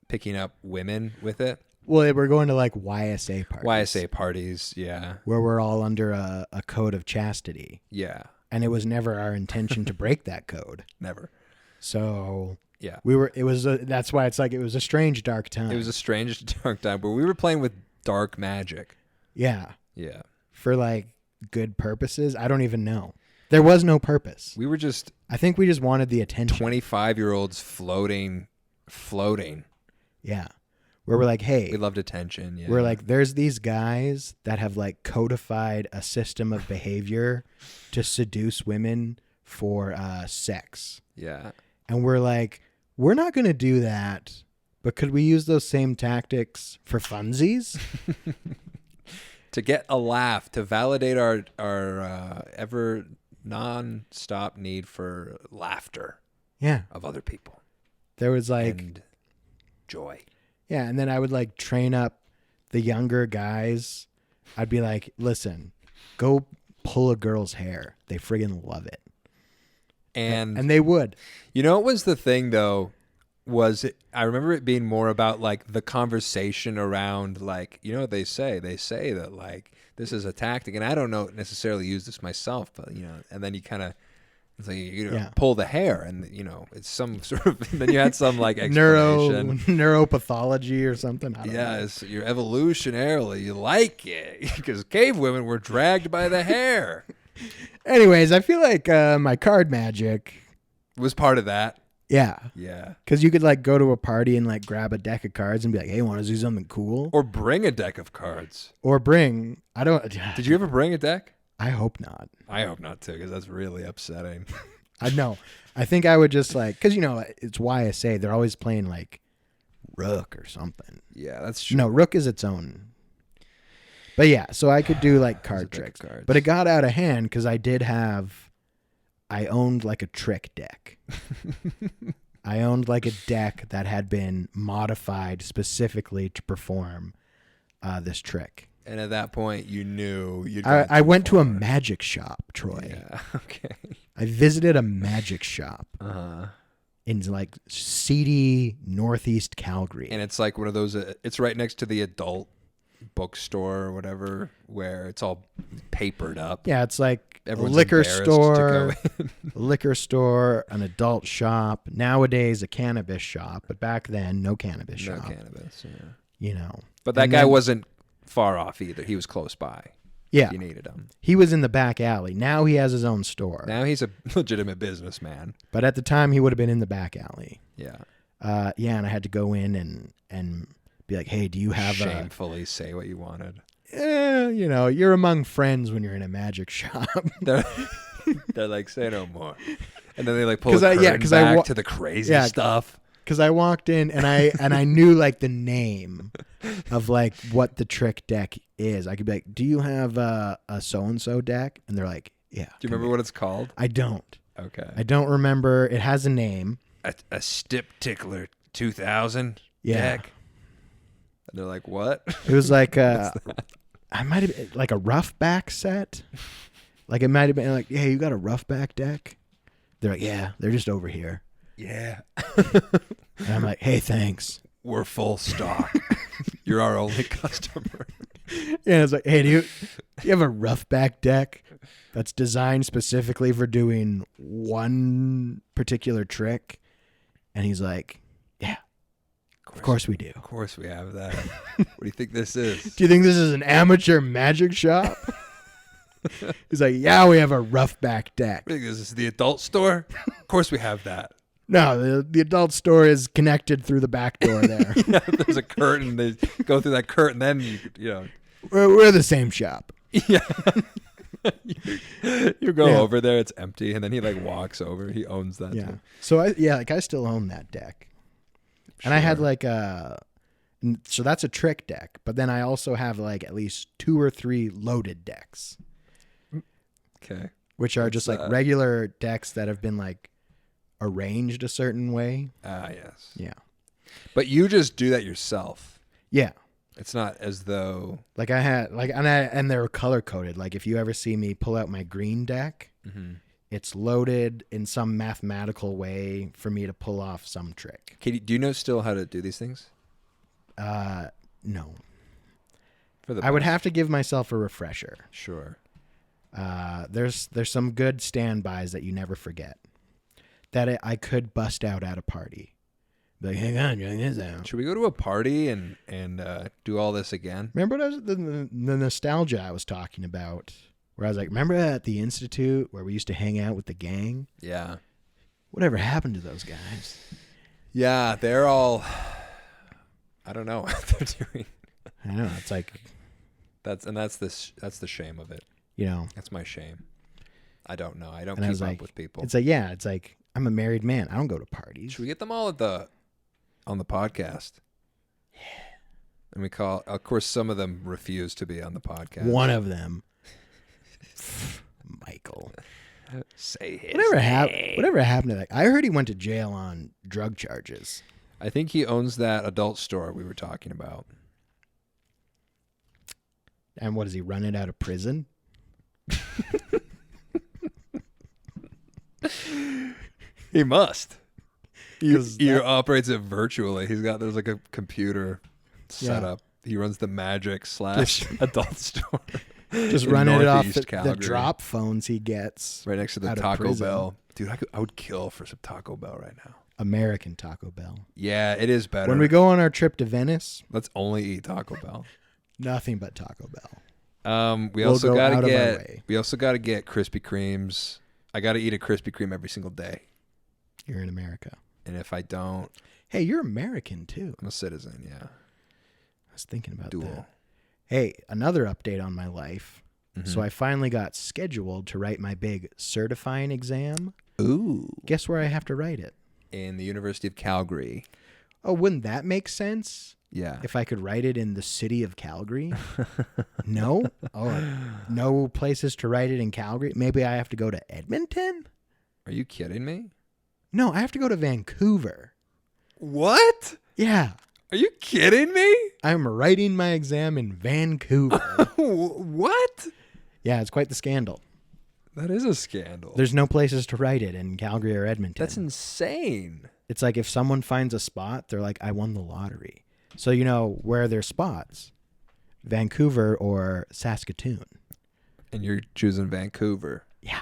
picking up women with it. Well, we're going to like YSA parties. YSA parties, yeah. Where we're all under a code of chastity. Yeah. And it was never our intention to break that code. Never. So yeah, that's why it's like it was a strange dark time. It was a strange dark time, but we were playing with dark magic. Yeah. Yeah. For like good purposes. I don't even know. There was no purpose. We were just I think we just wanted the attention. 25-year-olds floating. Yeah. Where we're like, hey, we loved attention. Yeah. We're like, there's these guys that have like codified a system of behavior to seduce women for sex. Yeah. And we're like, we're not going to do that, but could we use those same tactics for funsies? To get a laugh, to validate our ever non-stop need for laughter. Yeah. Of other people. There was like and joy. Yeah, and then I would like train up the younger guys. I'd be like, listen, go pull a girl's hair. They friggin' love it. And they would. You know what was the thing though? I remember it being more about like the conversation around like, you know what they say? They say that like this is a tactic, and I don't know necessarily use this myself, but you know, and then you kind of it's like pull the hair, and you know it's some sort of. Then you had some like explanation, neuropathology or something. I don't know. It's you're evolutionarily you like it because cave women were dragged by the hair. Anyways, I feel like my card magic was part of that. Yeah. Yeah. Because you could like go to a party and like grab a deck of cards and be like, hey, want to do something cool? Or bring a deck of cards. Did you ever bring a deck? I hope not. I hope not too, because that's really upsetting. I know. I think I would just like, because you know, it's YSA. They're always playing like Rook or something. Yeah, that's true. No, Rook is its own. But yeah, so I could do like card tricks. But it got out of hand because I owned like a trick deck. I owned like a deck that had been modified specifically to perform this trick. And at that point, you knew you'd. I went to a magic shop, Troy. Yeah. Okay. I visited a magic shop. In like seedy Northeast Calgary. And it's like one of those. It's right next to the adult bookstore or whatever, where it's all papered up. Yeah, it's like everyone's a liquor store, an adult shop. Nowadays, a cannabis shop, but back then, no cannabis shop. No cannabis. Yeah. You know. But that guy wasn't far off either. He was close by. Yeah. If you needed him. He was in the back alley. Now he has his own store. Now he's a legitimate businessman. But at the time, he would have been in the back alley. Yeah. And I had to go in and be like, hey, do you have shamefully say what you wanted. You know, you're among friends when you're in a magic shop. They're like, say no more. And then they like pull the curtain back to the crazy stuff. Because I walked in and I knew like the name of like what the trick deck is. I could be like, do you have a so-and-so deck? And they're like, yeah. Do you remember what it's called? I don't. Okay. I don't remember. It has a name. A Stip Tickler 2000 deck. And they're like, what? It was like I might have been like a rough back set. Like it might have been like, hey, you got a rough back deck? They're like, yeah, they're just over here. Yeah. And I'm like, hey, thanks. We're full stock. You're our only customer. Yeah, it's like, hey, do you have a rough back deck that's designed specifically for doing one particular trick? And he's like, yeah, of course we do. Of course we have that. What do you think this is? Do you think this is an amateur magic shop? He's like, yeah, we have a rough back deck. What do you think this is the adult store? Of course we have that. No, the adult store is connected through the back door there. Yeah, there's a curtain. They go through that curtain, then you know. We're the same shop. Yeah. You go over there, it's empty, and then he like walks over. He owns that. Yeah. Too. So I still own that deck. Sure. And I had like so that's a trick deck, but then I also have like at least 2 or 3 loaded decks. Okay. Which are just like regular decks that have been like arranged a certain way. Yes. Yeah. But you just do that yourself. Yeah. It's not as though Like I had like and they're color coded. Like if you ever see me pull out my green deck, it's loaded in some mathematical way for me to pull off some trick. Katie, do you know still how to do these things? No. For the I would best. have to give myself a refresher. Sure. There's some good standbys that you never forget. That I could bust out at a party. Be like, hang on, check this out. Should we go to a party and do all this again? Remember the nostalgia I was talking about? Where I was like, remember at the Institute where we used to hang out with the gang? Yeah. Whatever happened to those guys? Yeah, they're all. I don't know what they're doing. I know. It's like That's the shame of it. you know. That's my shame. I don't know. I don't And I keep was up like, with people. It's like it's like I'm a married man. I don't go to parties. Should we get them all on the podcast? Yeah. And we call. Of course, some of them refuse to be on the podcast. One of them, Michael. Say his Whatever happened to that? I heard he went to jail on drug charges. I think he owns that adult store we were talking about. And what, does he run it out of prison? He must. He 'Cause operates it virtually. There's like a computer set up. He runs the Magic / adult store. Just in running it off Northeast the Calgary. drop phones he gets. Right next to the out of Taco prison. Bell. Dude, I would kill for some Taco Bell right now. American Taco Bell. Yeah, it is better. When we go on our trip to Venice, Let's only eat Taco Bell. nothing but Taco Bell. We We'll also go gotta out of our get way. Krispy Kremes. I gotta eat a Krispy Kreme every single day. You're in America. And if I don't, Hey, you're American too. I'm a citizen, yeah. I was thinking about Dual. that. Hey, another update on my life. Mm-hmm. So I finally got scheduled to write my big certifying exam. Ooh. Guess where I have to write it? In the University of Calgary. Oh, wouldn't that make sense? Yeah. If I could write it in the city of Calgary? No? Oh, no places to write it in Calgary? Maybe I have to go to Edmonton? Are you kidding me? No, I have to go to Vancouver. What? Yeah. Are you kidding me? I'm writing my exam in Vancouver. What? Yeah, it's quite the scandal. That is a scandal. There's no places to write it in Calgary or Edmonton. That's insane. It's like if someone finds a spot, they're like, I won the lottery. So, you know, where are their spots? Vancouver or Saskatoon. And you're choosing Vancouver. Yeah.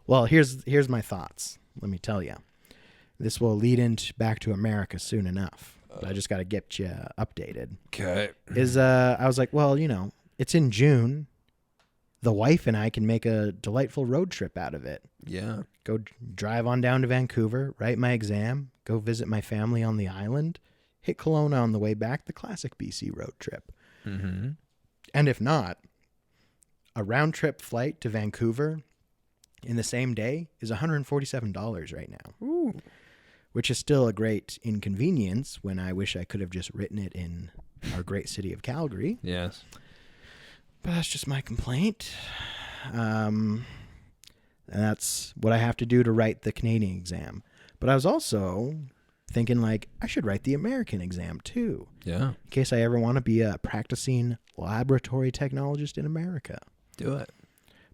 Well, here's my thoughts. Let me tell you. This will lead back to America soon enough. But I just got to get you updated. Okay. I was like, well, you know, it's in June. The wife and I can make a delightful road trip out of it. Yeah. Go drive on down to Vancouver, write my exam, go visit my family on the island, hit Kelowna on the way back, the classic BC road trip. Mm-hmm. And if not, a round trip flight to Vancouver in the same day is $147 right now. Ooh. Which is still a great inconvenience when I wish I could have just written it in our great city of Calgary. Yes. But that's just my complaint. And that's what I have to do to write the Canadian exam. But I was also thinking, like, I should write the American exam too. Yeah. In case I ever want to be a practicing laboratory technologist in America. Do it.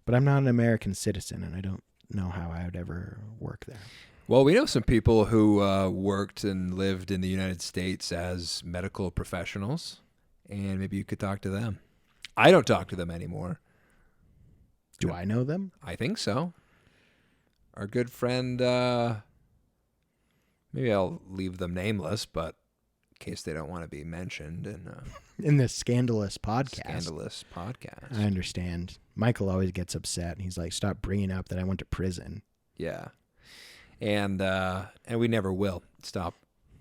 But I'm not an American citizen, and I don't know how I would ever work there. Well, we know some people who worked and lived in the United States as medical professionals, and maybe you could talk to them. I don't talk to them anymore. Do I know them? I think so. Our good friend, maybe I'll leave them nameless, but in case they don't want to be mentioned In this scandalous podcast. scandalous podcast. I understand. Michael always gets upset, and he's like, stop bringing up that I went to prison. Yeah. And we never will stop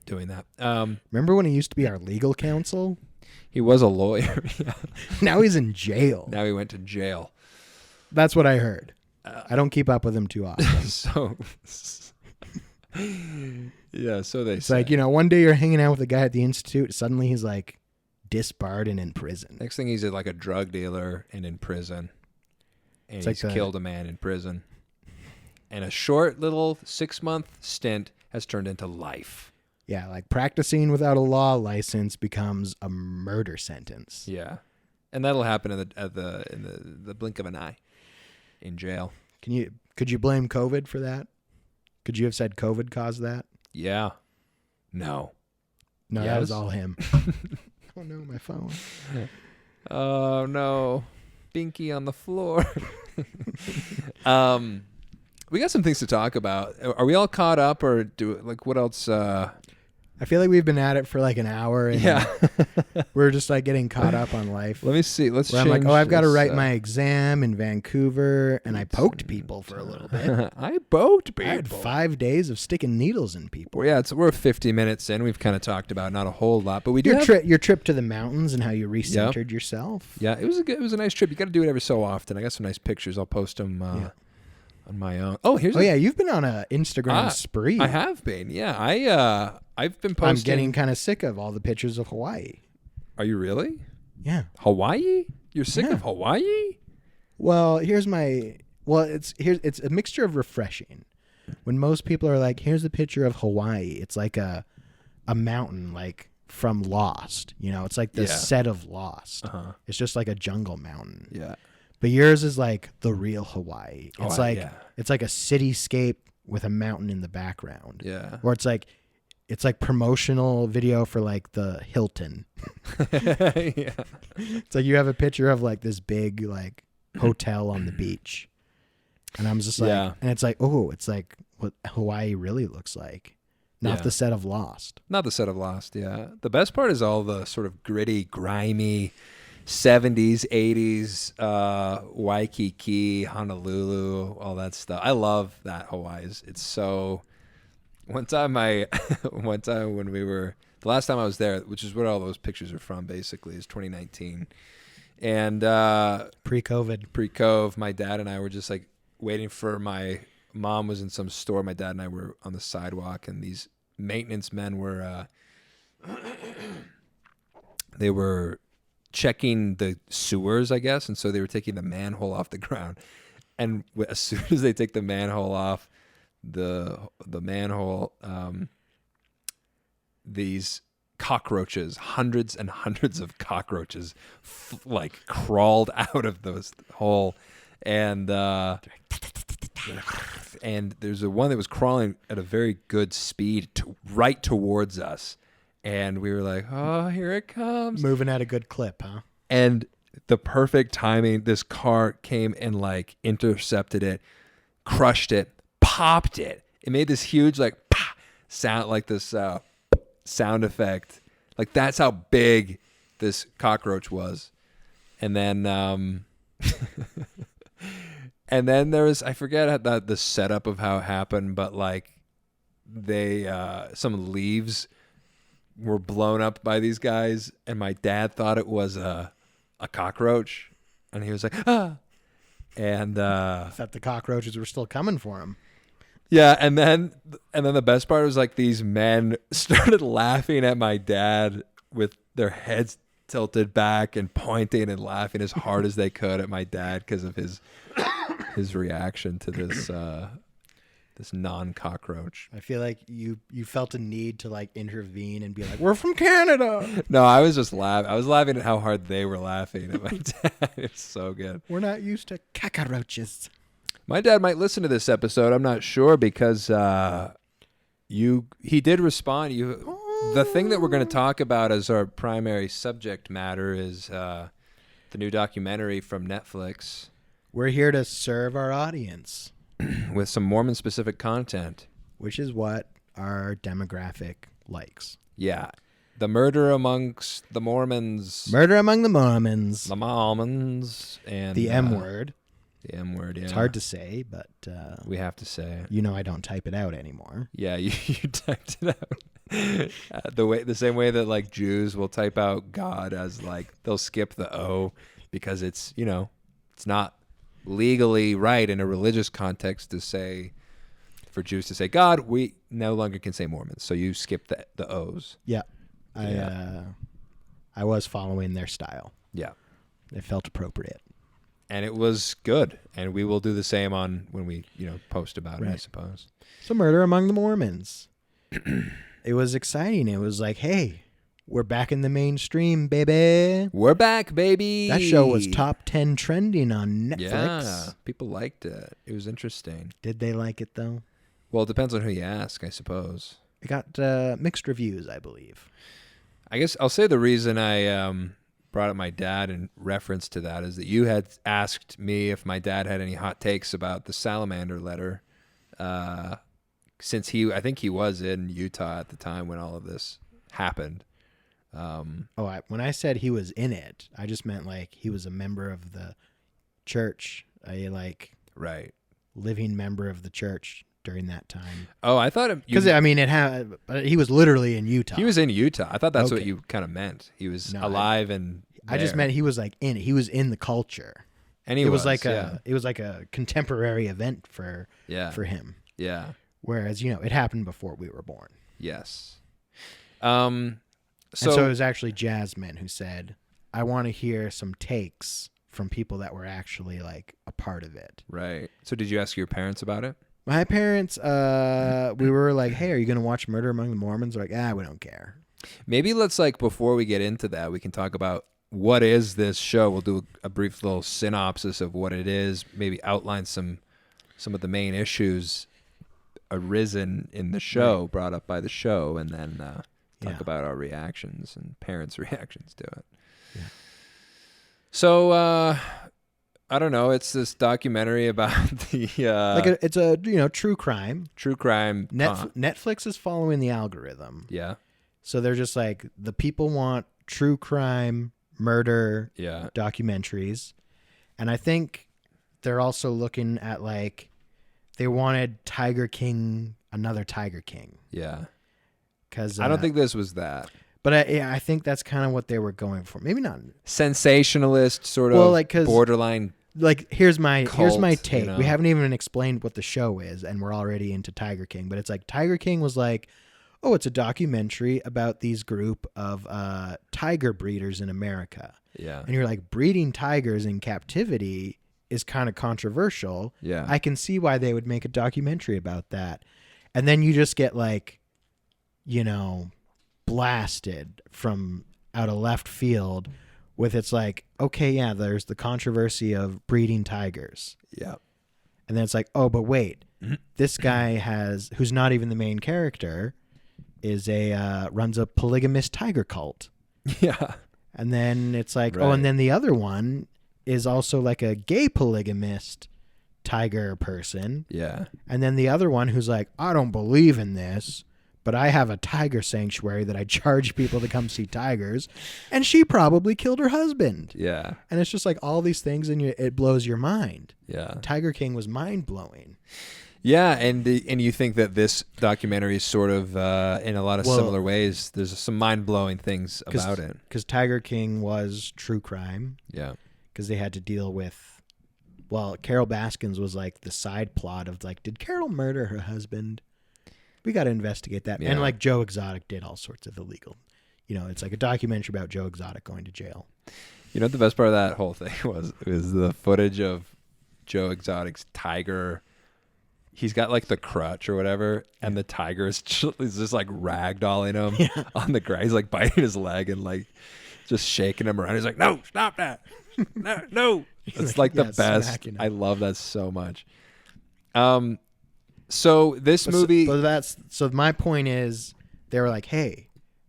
doing that. Remember when he used to be our legal counsel? He was a lawyer. Yeah. Now he's in jail. Now he went to jail. That's what I heard. I don't keep up with him too often. So, yeah, so they It's say. like, you know, one day you're hanging out with a guy at the Institute. Suddenly he's like disbarred and in prison. Next thing he's like a drug dealer and in prison. And It's he's like killed a man in prison. And a short little 6-month stint has turned into life. Yeah, like practicing without a law license becomes a murder sentence. Yeah, and that'll happen in the blink of an eye in jail. Could you blame COVID for that? Could you have said COVID caused that? Yeah. No. No, Yes? that was all him. Oh no, my phone. Oh no, Binky on the floor. We got some things to talk about. Are we all caught up, or what else? I feel like we've been at it for like an hour, and Yeah, we're just like getting caught up on life. let me see. Let's. Where I'm like, I've got to this, write my exam in Vancouver, and I poked people for a little bit. I poked people. I had 5 days of sticking needles in people. Well, yeah, we're 50 minutes in. We've kind of talked about not a whole lot, but we do your trip to the mountains and how you recentered yourself. Yeah, it was a nice trip. You got to do it every so often. I got some nice pictures. I'll post them on my own. Oh, yeah, you've been on a Instagram spree. I have been. Yeah, I've been posting. I'm getting kind of sick of all the pictures of Hawaii. Are you really? Yeah. Hawaii? You're sick of Hawaii? Well, it's a mixture of refreshing. When most people are like, here's a picture of Hawaii, it's like a mountain like from Lost. You know, it's like the set of Lost. Uh-huh. It's just like a jungle mountain. Yeah. But yours is like the real Hawaii. It's it's like a cityscape with a mountain in the background. Yeah. Or it's like promotional video for like the Hilton. Yeah. It's like you have a picture of like this big like hotel on the beach. And I'm just like, and it's like, oh, it's like what Hawaii really looks like. Not the set of Lost. Not the set of Lost, yeah. The best part is all the sort of gritty, grimy 70s, 80s, Waikiki, Honolulu, all that stuff. I love that Hawaii. It's so... One time when we were... The last time I was there, which is where all those pictures are from, basically, is 2019. And... Pre-COVID. My dad and I were just, like, waiting for my... Mom was in some store. My dad and I were on the sidewalk, and these maintenance men were... they were checking the sewers, I guess, and so they were taking the manhole off the ground. And as soon as they take the manhole off, the manhole, these cockroaches, hundreds and hundreds of cockroaches, like crawled out of those hole, and there's one that was crawling at a very good speed right towards us. And we were like, oh, here it comes. Moving at a good clip, huh? And the perfect timing, this car came and like intercepted it, crushed it, popped it. It made this huge like pah, sound, like this sound effect. Like that's how big this cockroach was. And then and then there was, I forget the setup of how it happened, but like some leaves were blown up by these guys, and my dad thought it was a cockroach, and he was like, ah. And thought the cockroaches were still coming for him. Yeah, and then the best part was like these men started laughing at my dad with their heads tilted back and pointing and laughing as hard as they could at my dad because of his reaction to this this non-cockroach. I feel like you felt a need to like intervene and be like, we're from Canada. No, I was just laughing. I was laughing at how hard they were laughing at my dad. It's so good. We're not used to cockroaches. My dad might listen to this episode. I'm not sure because he did respond. The thing that we're going to talk about as our primary subject matter is the new documentary from Netflix. We're here to serve our audience. With some Mormon-specific content. Which is what our demographic likes. Yeah. The Murder Amongst the Mormons. Murder Among the Mormons. The Mormons. And the M word. The M word, yeah. It's hard to say, but... we have to say it. You know I don't type it out anymore. Yeah, you typed it out. The same way that, like, Jews will type out God as, like, they'll skip the O because it's, you know, it's not legally right in a religious context to say, for Jews to say God, we no longer can say Mormons. So you skip the O's. Yeah. I was following their style. Yeah. It felt appropriate. And it was good. And we will do the same when we, post about it, I suppose. So Murder Among the Mormons. it was exciting. It was like, hey, we're back in the mainstream, baby. We're back, baby. That show was top 10 trending on Netflix. Yeah, people liked it. It was interesting. Did they like it, though? Well, it depends on who you ask, I suppose. It got mixed reviews, I believe. I guess I'll say the reason I brought up my dad in reference to that is that you had asked me if my dad had any hot takes about the salamander letter, since I think he was in Utah at the time when all of this happened. When I said he was in it, I just meant like he was a member of the church, right, living member of the church during that time. Oh, I thought because but he was literally in Utah. He was in Utah. I thought that's what you kind of meant. He was alive and there. I just meant he was like in it. He was in the culture, and it was like a contemporary event for him. Yeah. Whereas it happened before we were born. Yes. So it was actually Jasmine who said, I want to hear some takes from people that were actually like a part of it. Right. So did you ask your parents about it? My parents, we were like, hey, are you going to watch Murder Among the Mormons? They're like, we don't care. Maybe let's before we get into that, we can talk about what is this show. We'll do a brief little synopsis of what it is, maybe outline some of the main issues arisen in the show, brought up by the show, and then talk about our reactions and parents' reactions to it. Yeah. So, I don't know. It's this documentary about the it's a true crime. True crime. Netflix is following the algorithm. Yeah. So they're just like, the people want true crime, murder documentaries, and I think they're also looking at they wanted another Tiger King. Yeah. Because I don't think this was that. But I think that's kind of what they were going for. Maybe not sensationalist, sort of borderline. Here's my take. You know? We haven't even explained what the show is, and we're already into Tiger King. But it's like Tiger King was like, oh, it's a documentary about these group of tiger breeders in America. Yeah. And you're like, breeding tigers in captivity is kind of controversial. Yeah. I can see why they would make a documentary about that. And then you just get blasted from out of left field with there's the controversy of breeding tigers. Yeah. And then it's like, oh, but wait, this guy who's not even the main character is runs a polygamous tiger cult. Yeah. And then it's like, oh, and then the other one is also like a gay polygamist tiger person. Yeah. And then the other one who's like, I don't believe in this, but I have a tiger sanctuary that I charge people to come see tigers, and she probably killed her husband. Yeah. And it's just like all these things, and it blows your mind. Yeah. Tiger King was mind-blowing. Yeah, and you think that this documentary is sort of, in a lot of similar ways, there's some mind-blowing things about it. Because Tiger King was true crime. Yeah. Because they had to deal with, Carol Baskins was like the side plot of did Carol murder her husband? We got to investigate that. Yeah. And Joe Exotic did all sorts of illegal. It's like a documentary about Joe Exotic going to jail. You know what the best part of that whole thing was the footage of Joe Exotic's tiger. He's got the crutch or whatever, and the tiger is just ragdolling him on the ground. He's biting his leg and just shaking him around. He's like, no, stop that. No. It's the best. I love that so much. So this movie. So my point is, they were like, hey,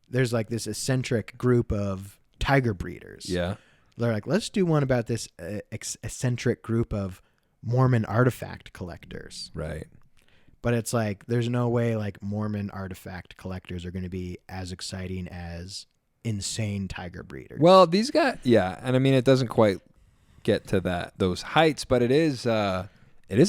there's this eccentric group of tiger breeders. Yeah. They're like, let's do one about this eccentric group of Mormon artifact collectors. Right. But it's there's no way Mormon artifact collectors are going to be as exciting as insane tiger breeders. Well, these guys, and I mean, it doesn't quite get to those heights, but it is a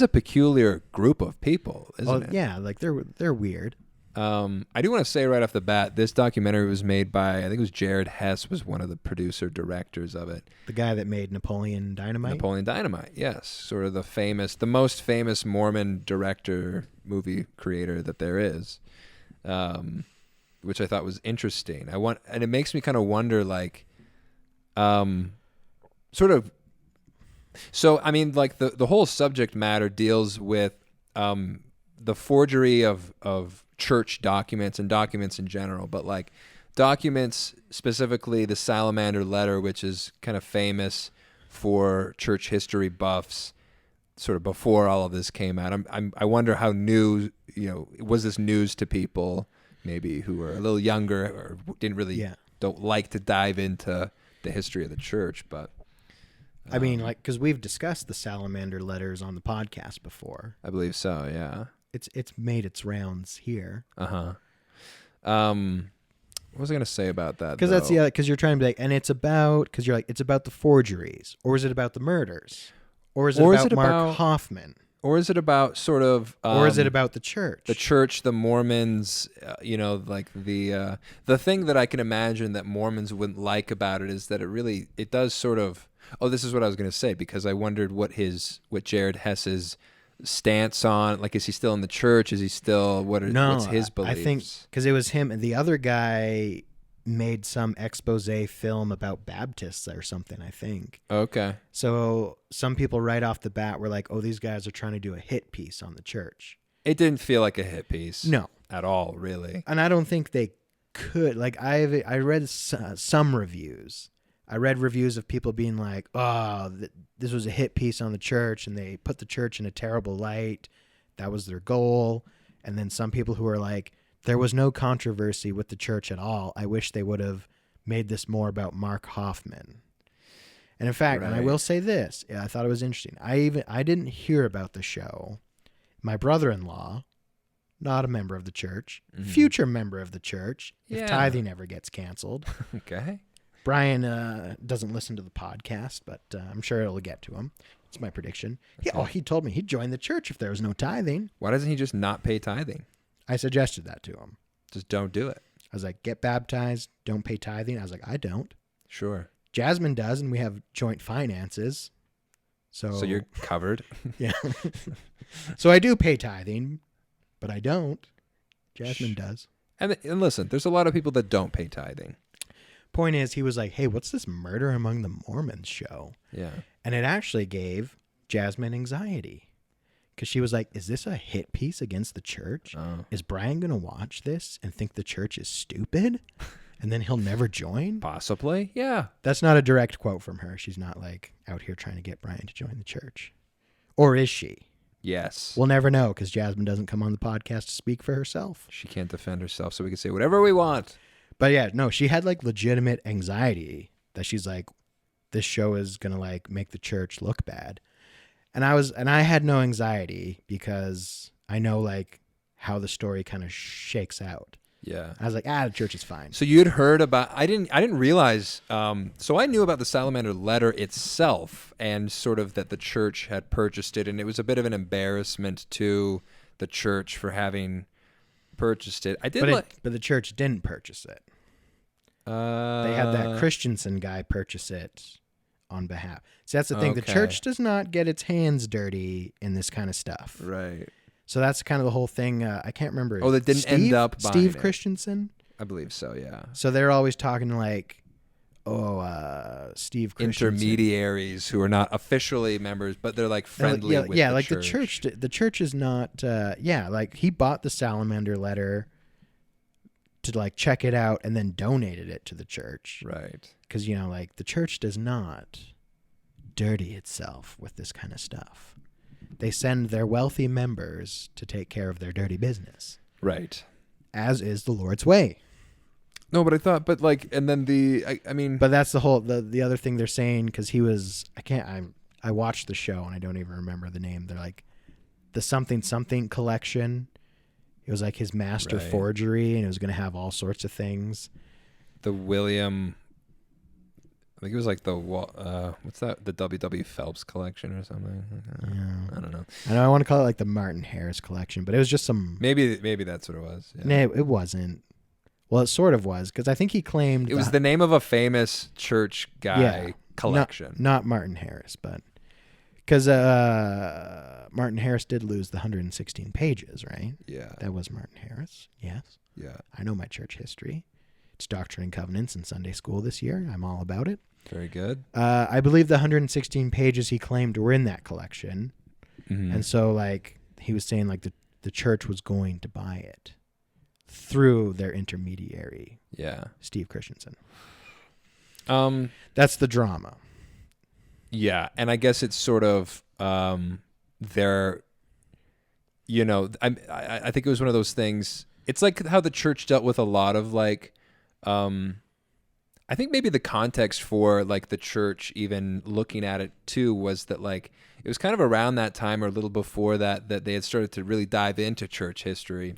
peculiar group of people, isn't it? Yeah, they're weird. I do want to say right off the bat, this documentary was made by, I think it was Jared Hess was one of the producer-directors of it. The guy that made Napoleon Dynamite? Napoleon Dynamite, yes. Sort of the most famous Mormon director, movie creator that there is, which I thought was interesting. And it makes me kind of wonder, sort of, so, I mean, the whole subject matter deals with the forgery of church documents and documents in general, but like documents, specifically the Salamander letter, which is kind of famous for church history buffs, sort of before all of this came out. I wonder how new, was this news to people maybe who were a little younger or didn't really don't like to dive into the history of the church, but I mean, like, because we've discussed the Salamander letters on the podcast before. I believe so, yeah. It's made its rounds here. Uh-huh. What was I going to say about that? Because that's because you're trying to be like, and it's about it's about the forgeries, or is it about the murders, or is it about Mark Hoffman, or is it about sort of, or is it about the church? The church, the Mormons, like the thing that I can imagine that Mormons wouldn't like about it is that it does sort of. Oh, this is what I was going to say, because I wondered what Jared Hess's stance on, like, is he still in the church? Is he still, what's his beliefs? I think because it was him and the other guy made some expose film about Baptists or something, I think. Okay. So some people right off the bat were like, oh, these guys are trying to do a hit piece on the church. It didn't feel like a hit piece. No. At all, really. And I don't think they could. Like, I read some reviews. I read reviews of people being like, oh, this was a hit piece on the church, and they put the church in a terrible light. That was their goal. And then some people who are like, there was no controversy with the church at all. I wish they would have made this more about Mark Hoffman. And in fact, and I will say this, I thought it was interesting. I didn't hear about the show. My brother-in-law, not a member of the church, future member of the church, if tithing ever gets canceled. Okay. Brian doesn't listen to the podcast, but I'm sure it'll get to him. It's my prediction. He told me he'd join the church if there was no tithing. Why doesn't he just not pay tithing? I suggested that to him. Just don't do it. I was like, get baptized, don't pay tithing. I was like, I don't. Sure. Jasmine does, and we have joint finances. So you're covered. Yeah. So I do pay tithing, but I don't. Jasmine does. And listen, there's a lot of people that don't pay tithing. Point is, he was like, hey, what's this Murder Among the Mormons show? Yeah. And it actually gave Jasmine anxiety. Because she was like, is this a hit piece against the church? Oh. Is Brian going to watch this and think the church is stupid? And then he'll never join? Possibly, yeah. That's not a direct quote from her. She's not like out here trying to get Brian to join the church. Or is she? Yes. We'll never know because Jasmine doesn't come on the podcast to speak for herself. She can't defend herself, so we can say whatever we want. But yeah, no, she had like legitimate anxiety that she's like, this show is going to like make the church look bad. And I had no anxiety because I know like how the story kind of shakes out. Yeah. I was like, the church is fine. So you'd heard about, I didn't realize, so I knew about the Salamander letter itself and sort of that the church had purchased it, and it was a bit of an embarrassment to the church for having purchased it. But the church didn't purchase it. They had that Christensen guy purchase it on behalf. See, that's the thing. Okay. The church does not get its hands dirty in this kind of stuff. Right. So that's kind of the whole thing. I can't remember. Oh, that didn't end up buying Steve it. Christensen? I believe so, yeah. So they're always talking like, Steve Christensen. Intermediaries who are not officially members, but they're like friendly with the church. Yeah, like the church is not, like he bought the Salamander letter to like check it out and then donated it to the church. Right. Because, like the church does not dirty itself with this kind of stuff. They send their wealthy members to take care of their dirty business. Right. As is the Lord's way. No, but I thought, and then I mean. But that's the whole, the other thing they're saying, because he was, I watched the show and I don't even remember the name. They're like, the something collection. It was like his master forgery, and it was going to have all sorts of things. The William, I think it was like the, what's that? The W.W. Phelps collection or something? Yeah. I don't know. I know I want to call it like the Martin Harris collection, but it was just some. Maybe that's what it was. Yeah. No, it wasn't. Well, it sort of was, because I think he claimed it was the name of a famous church guy collection. Not Martin Harris, but because Martin Harris did lose the 116 pages, right? Yeah. That was Martin Harris. Yes. Yeah. I know my church history. It's Doctrine and Covenants in Sunday school this year. I'm all about it. Very good. I believe the 116 pages he claimed were in that collection. Mm-hmm. And so, like, he was saying, like, the church was going to buy it through their intermediary, Yeah. Steve Christensen. That's That's the drama. Yeah, and I guess it's sort of their, I think it was one of those things. It's like how the church dealt with a lot of like, I think maybe the context for like the church even looking at it too was that like it was kind of around that time or a little before that they had started to really dive into church history.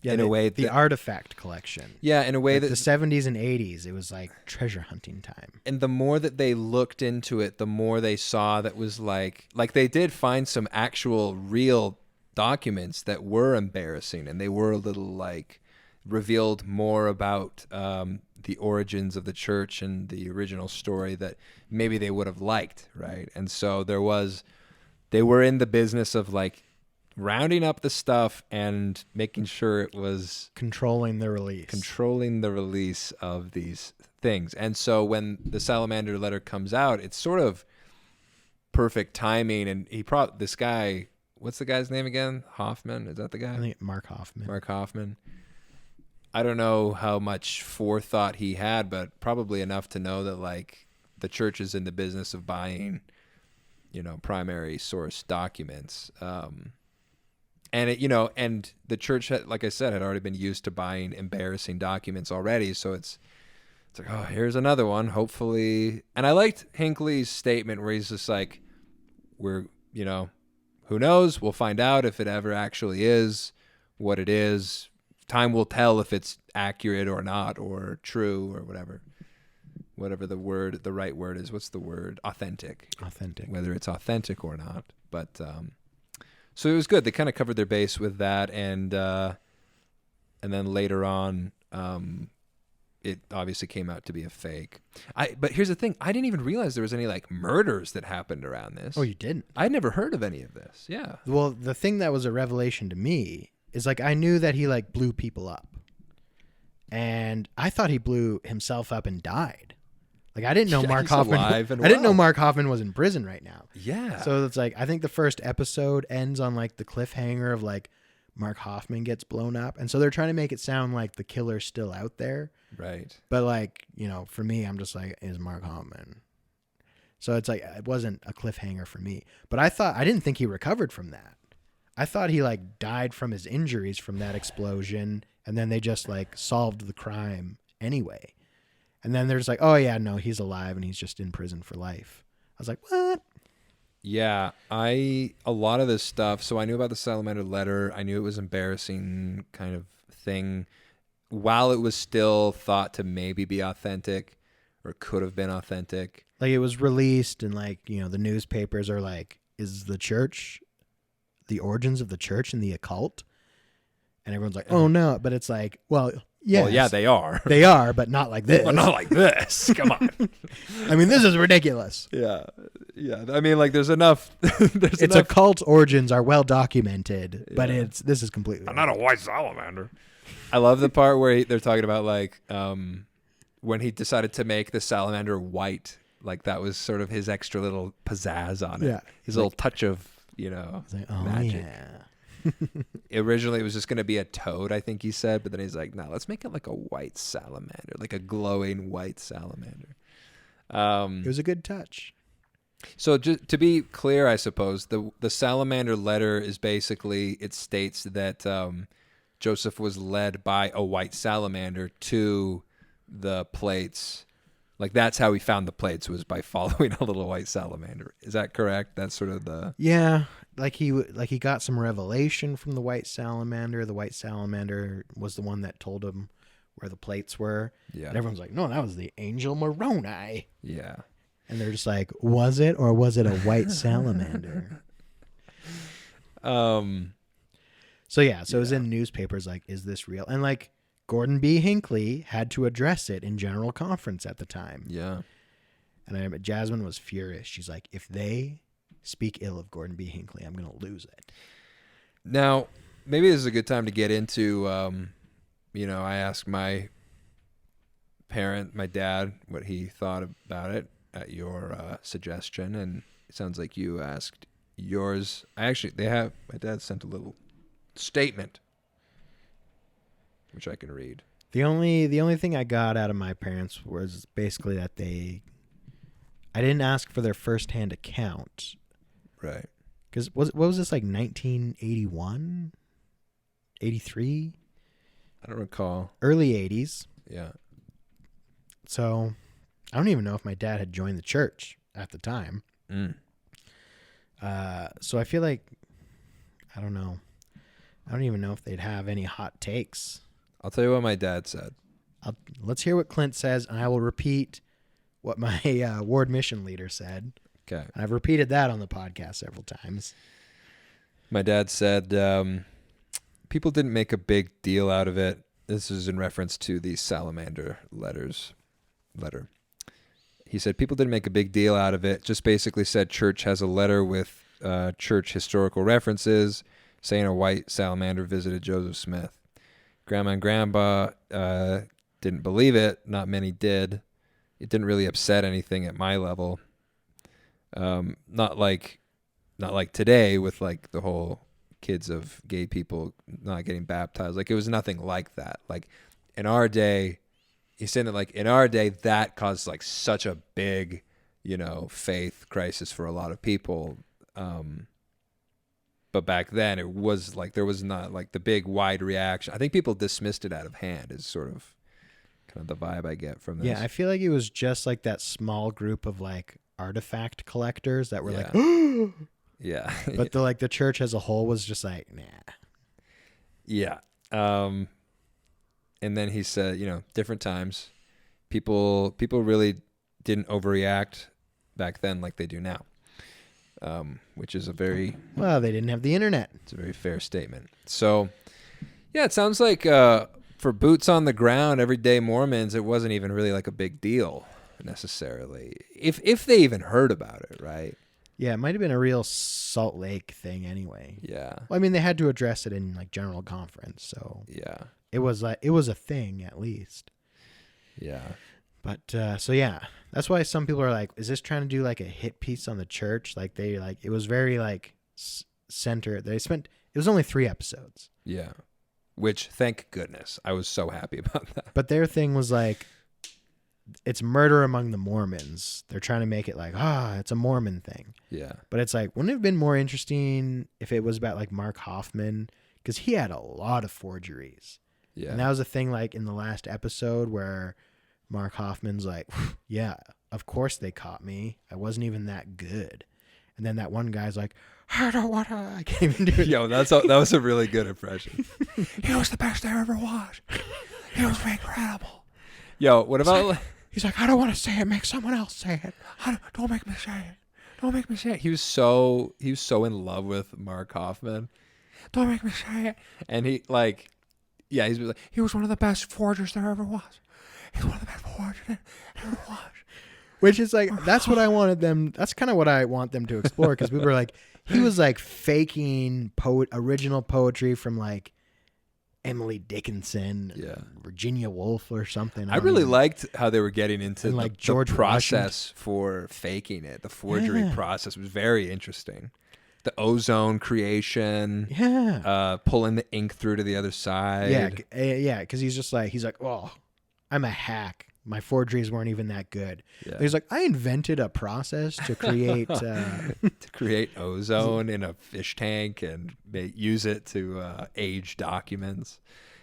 Yeah, in a way the that, artifact collection. Yeah, in a way like that the 70s and 80s, it was like treasure hunting time. And the more that they looked into it, the more they saw that was like they did find some actual real documents that were embarrassing, and they were a little like revealed more about the origins of the church and the original story that maybe they would have liked, right? And so they were in the business of like rounding up the stuff and making sure it was controlling the release of these things. And so when the Salamander letter comes out, it's sort of perfect timing. And this guy, what's the guy's name again? Hoffman? Is that the guy? I think Mark Hoffman. I don't know how much forethought he had, but probably enough to know that like the church is in the business of buying, primary source documents. And and the church had, like I said, had already been used to buying embarrassing documents already. So it's like, oh, here's another one. Hopefully, and I liked Hinckley's statement where he's just like, we're, who knows? We'll find out if it ever actually is what it is. Time will tell if it's accurate or not, or true, or whatever the right word is. What's the word? Authentic. Whether it's authentic or not, but. So it was good. They kind of covered their base with that, and then later on, it obviously came out to be a fake. But here's the thing: I didn't even realize there was any like murders that happened around this. Oh, you didn't? I'd never heard of any of this. Yeah. Well, the thing that was a revelation to me is like I knew that he like blew people up, and I thought he blew himself up and died. Like I didn't know Mark Hoffman. I didn't know Mark Hoffman was in prison right now. Yeah. So it's like I think the first episode ends on like the cliffhanger of like Mark Hoffman gets blown up, and so they're trying to make it sound like the killer's still out there. Right. But like for me, I'm just like, is Mark Hoffman? So it's like it wasn't a cliffhanger for me. But I didn't think he recovered from that. I thought he like died from his injuries from that explosion, and then they just like solved the crime anyway. And then there's like, oh yeah, no, he's alive and he's just in prison for life. I was like, what? Yeah, a lot of this stuff. So I knew about the Salamander letter. I knew it was embarrassing kind of thing, while it was still thought to maybe be authentic, or could have been authentic. Like it was released, and like the newspapers are like, is the church, the origins of the church and the occult? And everyone's like, oh no, but it's like, well. Yes. Well, yeah, they are. They are, but not like this. But not like this. Come on. I mean, this is ridiculous. Yeah. I mean, like, there's enough. Its occult origins are well documented, but this is completely. I'm not a white salamander. I love the part where they're talking about like when he decided to make the salamander white. Like that was sort of his extra little pizzazz on it. Yeah, his little touch of like, oh, magic. Yeah. Originally, it was just going to be a toad, I think he said, but then he's like, "No, let's make it like a white salamander, like a glowing white salamander." It was a good touch. So, just to be clear, I suppose the salamander letter is basically, it states that Joseph was led by a white salamander to the plates. Like that's how he found the plates, was by following a little white salamander. Is that correct? That's sort of the Like he got some revelation from the white salamander. The white salamander was the one that told him where the plates were. Yeah. And everyone's like, no, that was the angel Moroni. Yeah. And they're just like, was it, or was it a white salamander? So it was in newspapers like, is this real? And like Gordon B. Hinckley had to address it in general conference at the time. Yeah. And Jasmine was furious. She's like, if they speak ill of Gordon B. Hinckley, I'm going to lose it. Now, maybe this is a good time to get into, I asked my dad, what he thought about it at your suggestion, and it sounds like you asked yours. My dad sent a little statement, which I can read. The only thing I got out of my parents was basically that I didn't ask for their firsthand account. Right. Because what was this, like 1981? 83? I don't recall. Early 80s. Yeah. So I don't even know if my dad had joined the church at the time. So I feel like, I don't know. I don't even know if they'd have any hot takes. I'll tell you what my dad said. Let's hear what Clint says, and I will repeat what my ward mission leader said. Okay. And I've repeated that on the podcast several times. My dad said people didn't make a big deal out of it. This is in reference to the salamander letter. He said people didn't make a big deal out of it. Just basically said church has a letter with church historical references saying a white salamander visited Joseph Smith. Grandma and Grandpa didn't believe it. Not many did. It didn't really upset anything at my level. Not like today with like the whole kids of gay people not getting baptized. Like it was nothing like that. Like in our day, he's saying that like in our day that caused like such a big, faith crisis for a lot of people. But back then it was like there was not like the big wide reaction. I think people dismissed it out of hand is sort of kind of the vibe I get from this. Yeah, I feel like it was just like that small group of like artifact collectors that were like, yeah. But the church as a whole was just like, nah. Yeah. And then he said, different times, people really didn't overreact back then like they do now. Which is they didn't have the internet. It's a very fair statement. So, yeah, it sounds like for boots on the ground, everyday Mormons, it wasn't even really like a big deal necessarily, if they even heard about it, right? Yeah, it might have been a real Salt Lake thing anyway. Yeah. Well, I mean, they had to address it in like general conference, so yeah, it was a thing at least. Yeah. But so yeah, that's why some people are like, is this trying to do like a hit piece on the church? Like it was very like centered. It was only 3 episodes. Yeah. Which, thank goodness, I was so happy about that. But their thing was like, it's Murder Among the Mormons. They're trying to make it like, it's a Mormon thing. Yeah. But it's like, wouldn't it have been more interesting if it was about like Mark Hoffman? Because he had a lot of forgeries. Yeah. And that was a thing like in the last episode where Mark Hoffman's like, yeah, of course they caught me. I wasn't even that good. And then that one guy's like, I don't want to. I can't even do it. Yo, that was a really good impression. He was the best I ever watched. He was incredible. Yo, what about... He's like, I don't want to say it. Make someone else say it. Don't make me say it. Don't make me say it. He was so in love with Mark Hoffman. Don't make me say it. And he like, yeah, he's like, he was one of the best forgers there ever was. He's one of the best forgers there ever was. Which is like, that's what I wanted them. That's kind of what I want them to explore. Because we were like, he was like faking original poetry from like Emily Dickinson, Virginia Woolf or something. I really liked how they were getting into like the process for faking it. The forgery process was very interesting. The ozone creation, pulling the ink through to the other side. Yeah, because he's like, oh, I'm a hack. My forgeries weren't even that good. Yeah. He's like, I invented a process to create ozone in a fish tank and use it to age documents.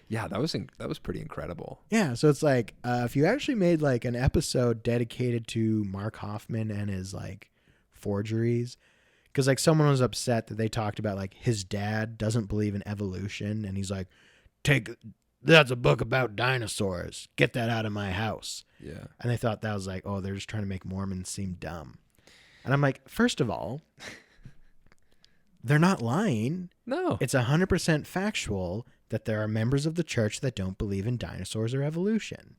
Yeah, that was pretty incredible. Yeah, so it's like if you actually made like an episode dedicated to Mark Hoffman and his like forgeries, because like someone was upset that they talked about like his dad doesn't believe in evolution, and he's like, that's a book about dinosaurs. Get that out of my house. Yeah. And they thought that was like, oh, they're just trying to make Mormons seem dumb. And I'm like, first of all, they're not lying. No. It's 100% factual that there are members of the church that don't believe in dinosaurs or evolution.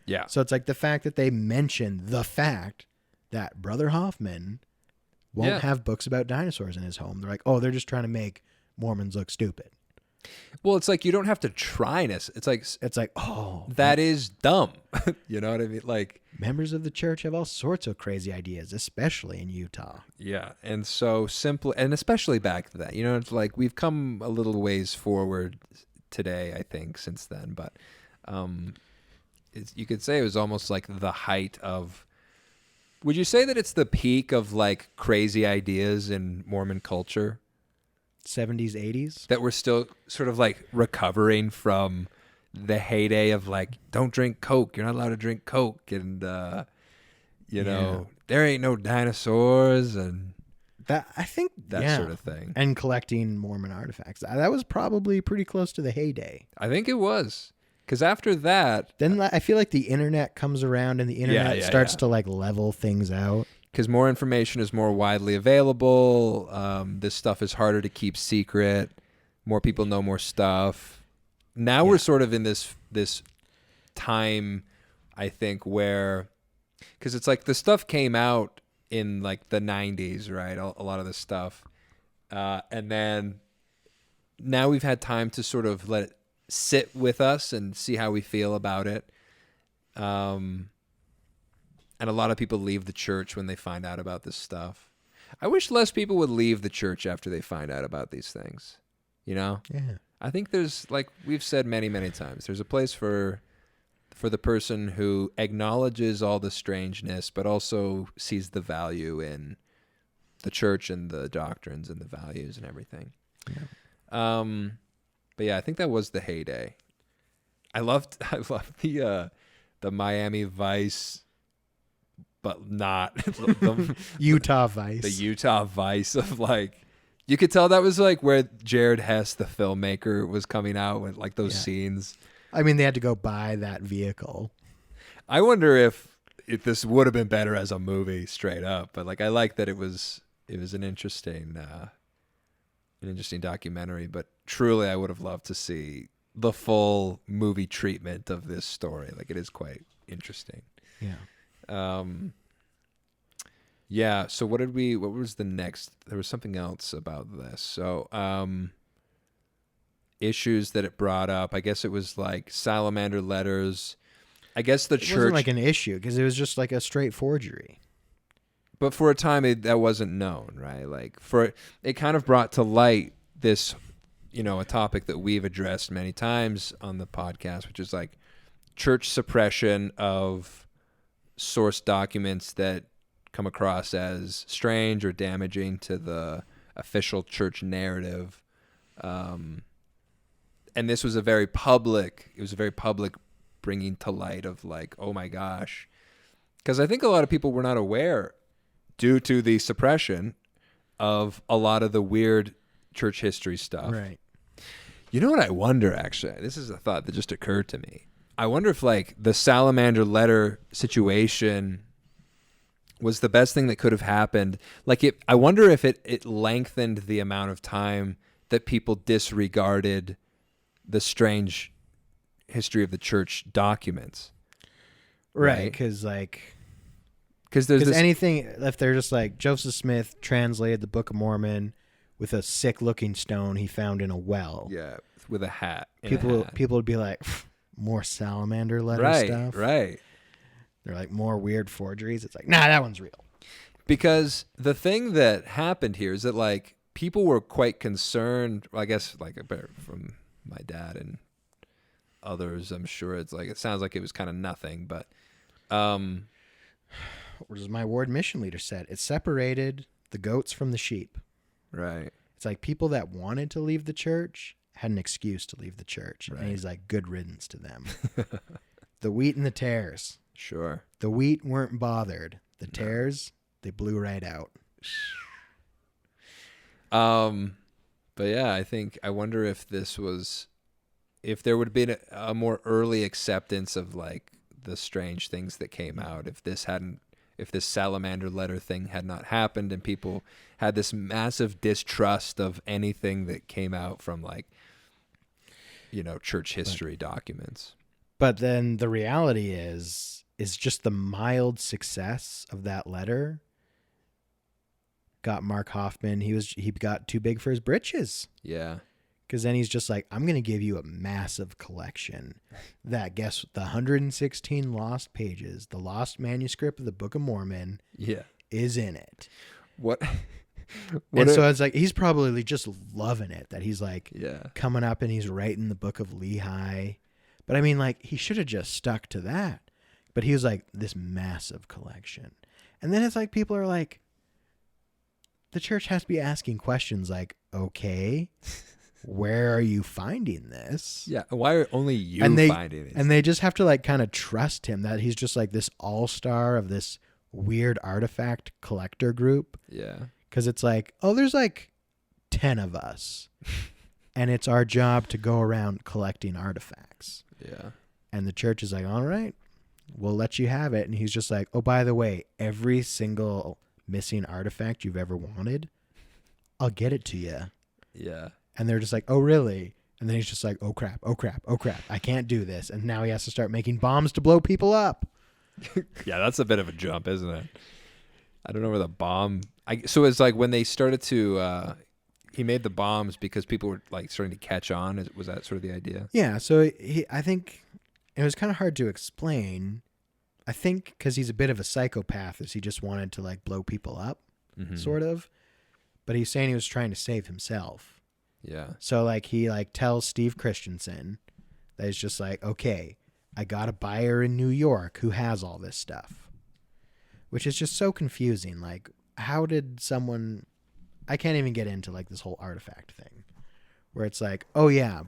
Yeah. So it's like the fact that they mention the fact that Brother Hoffman won't have books about dinosaurs in his home. They're like, oh, they're just trying to make Mormons look stupid. Well, it's like you don't have to try this. It's like, oh, that is dumb. You know what I mean? Like, members of the church have all sorts of crazy ideas, especially in Utah. yeah. And so simple, and especially back then, it's like we've come a little ways forward today, I think, since then. But you could say it was almost like the height of, would you say that it's the peak of like crazy ideas in Mormon culture? 70s, 80s? That we're still sort of like recovering from the heyday of like, don't drink Coke. You're not allowed to drink Coke. And, there ain't no dinosaurs and that, I think, that sort of thing. And collecting Mormon artifacts. That was probably pretty close to the heyday. I think it was. Because after that... Then I feel like the internet comes around and the internet starts to like level things out. Because more information is more widely available. This stuff is harder to keep secret. More people know more stuff. Now we're sort of in this time, I think, where... Because it's like the stuff came out in like the 90s, right? A lot of the stuff. And then now we've had time to sort of let it sit with us and see how we feel about it. And a lot of people leave the church when they find out about this stuff. I wish less people would leave the church after they find out about these things. Yeah. I think there's, like we've said many, many times, there's a place for the person who acknowledges all the strangeness, but also sees the value in the church and the doctrines and the values and everything. Yeah. But yeah, I think that was the heyday. I loved the Miami Vice, but not the Utah Vice. The Utah Vice of like, you could tell that was like where Jared Hess, the filmmaker, was coming out with like those scenes. I mean, they had to go buy that vehicle. I wonder if this would have been better as a movie, straight up. But like, I like that it was an interesting documentary. But truly, I would have loved to see the full movie treatment of this story. Like, it is quite interesting. Yeah. Yeah. So what was the next? There was something else about this. So, issues that it brought up. I guess it was like salamander letters. I guess the church... It wasn't like an issue because it was just like a straight forgery. But for a time, that wasn't known, right? Like, it kind of brought to light this, a topic that we've addressed many times on the podcast, which is like church suppression of source documents that come across as strange or damaging to the official church narrative. And this was a very public bringing to light of like, oh my gosh. Because I think a lot of people were not aware, due to the suppression of a lot of the weird church history stuff. Right. You know what I wonder, actually? This is a thought that just occurred to me. I wonder if like the salamander letter situation was the best thing that could have happened. Like I wonder if it lengthened the amount of time that people disregarded the strange history of the church documents. Right. Because there's anything, if they're just like, Joseph Smith translated the Book of Mormon with a sick looking stone he found in a well. Yeah. With a hat. People would be like, more salamander letter stuff. Right. They're like, more weird forgeries. It's like, nah, that one's real. Because the thing that happened here is that like people were quite concerned, I guess like from my dad and others, I'm sure it sounds like it was kind of nothing, but what does my ward mission leader said? It separated the goats from the sheep. Right. It's like people that wanted to leave the church had an excuse to leave the church. Right. And he's like, good riddance to them. The wheat and the tares. Sure. The wheat weren't bothered. The tares, they blew right out. But yeah, I wonder if there would have been a more early acceptance of like the strange things that came out, if this salamander letter thing had not happened and people had this massive distrust of anything that came out from like, church history documents. But then the reality is just the mild success of that letter got Mark Hoffman. He got too big for his britches. Yeah. Because then he's just like, I'm going to give you a massive collection that, guess, the 116 lost pages, the lost manuscript of the Book of Mormon is in it. What and so it's like, he's probably just loving it that he's like coming up and he's writing the Book of Lehi. But I mean, like, he should have just stuck to that. But he was like, this massive collection. And then it's like, people are like, the church has to be asking questions like, okay, where are you finding this? Yeah, why are only you finding it? And they just have to like kind of trust him that he's just like this all-star of this weird artifact collector group. Yeah. Because it's like, oh, there's like 10 of us. And it's our job to go around collecting artifacts. Yeah. And the church is like, all right, we'll let you have it. And he's just like, oh, by the way, every single missing artifact you've ever wanted, I'll get it to you. Yeah. And they're just like, oh, really? And then he's just like, oh, crap, oh, crap, oh, crap. I can't do this. And now he has to start making bombs to blow people up. Yeah, that's a bit of a jump, isn't it? I don't know where the bomb... So it's like when they started to... he made the bombs because people were like starting to catch on. Was that sort of the idea? Yeah, so I think it was kind of hard to explain. I think because he's a bit of a psychopath, is he just wanted to like blow people up, sort of. But he's saying he was trying to save himself. Yeah. So like he like tells Steve Christensen that he's just like, okay, I got a buyer in New York who has all this stuff, which is just so confusing. Like, how did someone... I can't even get into like this whole artifact thing where it's like, oh yeah,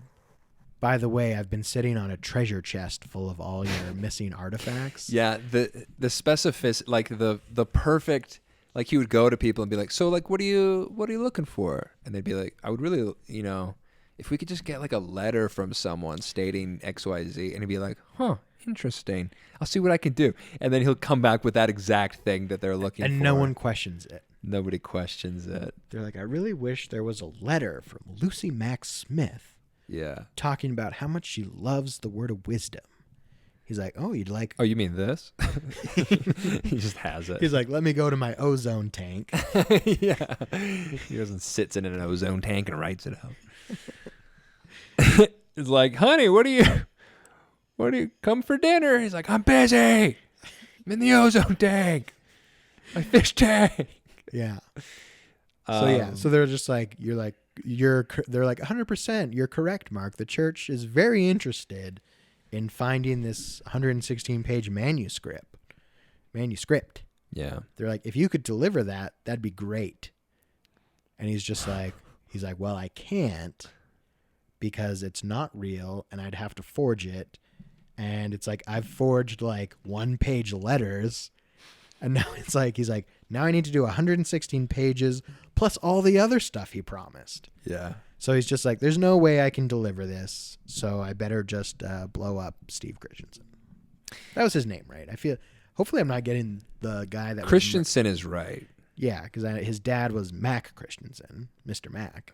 by the way, I've been sitting on a treasure chest full of all your missing artifacts. Yeah. The specificity, like the perfect, like he would go to people and be like, so like, what are you looking for? And they'd be like, I would really, if we could just get like a letter from someone stating XYZ, and he'd be like, huh, interesting. I'll see what I can do. And then he'll come back with that exact thing that they're looking for. And no one questions it. Nobody questions it. They're like, I really wish there was a letter from Lucy Mack Smith. Yeah. Talking about how much she loves the word of wisdom. He's like, oh, you'd like... Oh, you mean this? He just has it. He's like, let me go to my ozone tank. Yeah. He goes and sits in an ozone tank and writes it out. It's like, honey, what do you come for dinner? He's like, I'm busy. I'm in the ozone tank. My fish tank. Yeah. So they're just like, they're like 100%. You're correct, Mark. The church is very interested in finding this 116-page manuscript. Yeah. They're like, if you could deliver that, that'd be great. And he's like, well, I can't because it's not real and I'd have to forge it. And it's like, I've forged like 1-page letters. And now it's like, he's like, now I need to do 116 pages plus all the other stuff he promised. Yeah. So he's just like, there's no way I can deliver this. So I better just blow up Steve Christensen. That was his name, right? Hopefully I'm not getting the guy that Christensen is right. Yeah, because his dad was Mac Christensen, Mr. Mac.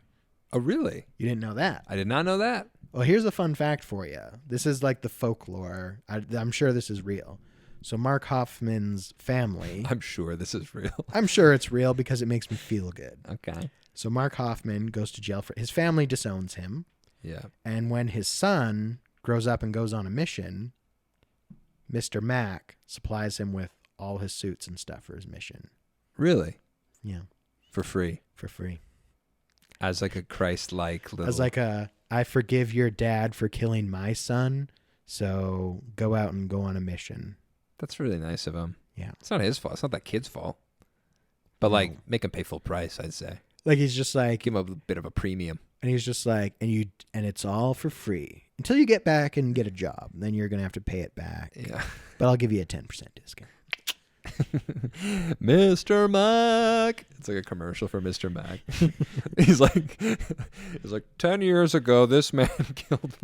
Oh, really? You didn't know that? I did not know that. Well, here's a fun fact for you. This is like the folklore. I'm sure this is real. So Mark Hoffman's family... I'm sure this is real. I'm sure it's real because it makes me feel good. Okay. So Mark Hoffman goes to jail for... His family disowns him. Yeah. And when his son grows up and goes on a mission, Mr. Mac supplies him with all his suits and stuff for his mission. Really? Yeah. For free? For free. As like a Christ-like little... As like I forgive your dad for killing my son, so go out and go on a mission. That's really nice of him. Yeah. It's not his fault. It's not that kid's fault. But like, make him pay full price, I'd say. Like, he's just like... Give him a bit of a premium. And he's just like, and it's all for free. Until you get back and get a job. Then you're going to have to pay it back. Yeah. But I'll give you a 10% discount. Mr. Mac. It's like a commercial for Mr. Mac. He's like 10 years ago, this man killed...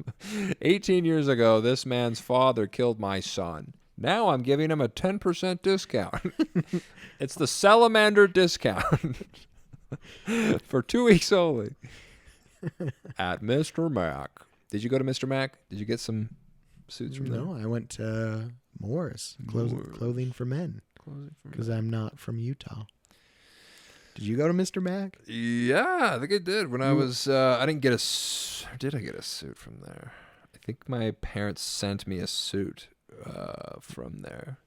18 years ago, this man's father killed my son. Now I'm giving him a 10% discount. It's the salamander discount. For 2 weeks only. At Mr. Mac. Did you go to Mr. Mac? Did you get some suits from there? No, I went to Moore's. Clothing for men. Because I'm not from Utah. Did you go to Mr. Mac? Yeah, I think I did. When I was, I didn't get did I get a suit from there? I think my parents sent me a suit from there.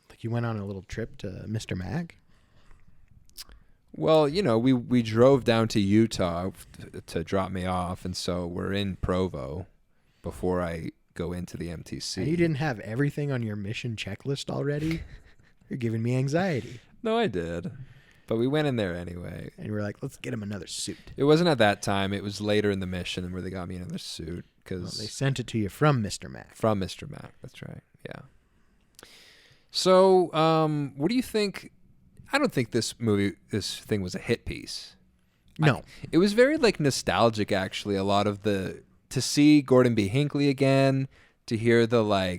Like you went on a little trip to Mr. Mac? Well, we drove down to Utah to drop me off, and so we're in Provo before I go into the MTC. And you didn't have everything on your mission checklist already? You're giving me anxiety. No, I did. But we went in there anyway. And we were like, let's get him another suit. It wasn't at that time. It was later in the mission where they got me another suit. Well, they sent it to you from Mr. Mac. From Mr. Mac, that's right. Yeah. So, what do you think? I don't think this thing was a hit piece. No. It was very nostalgic, actually. A lot of to see Gordon B. Hinckley again, to hear the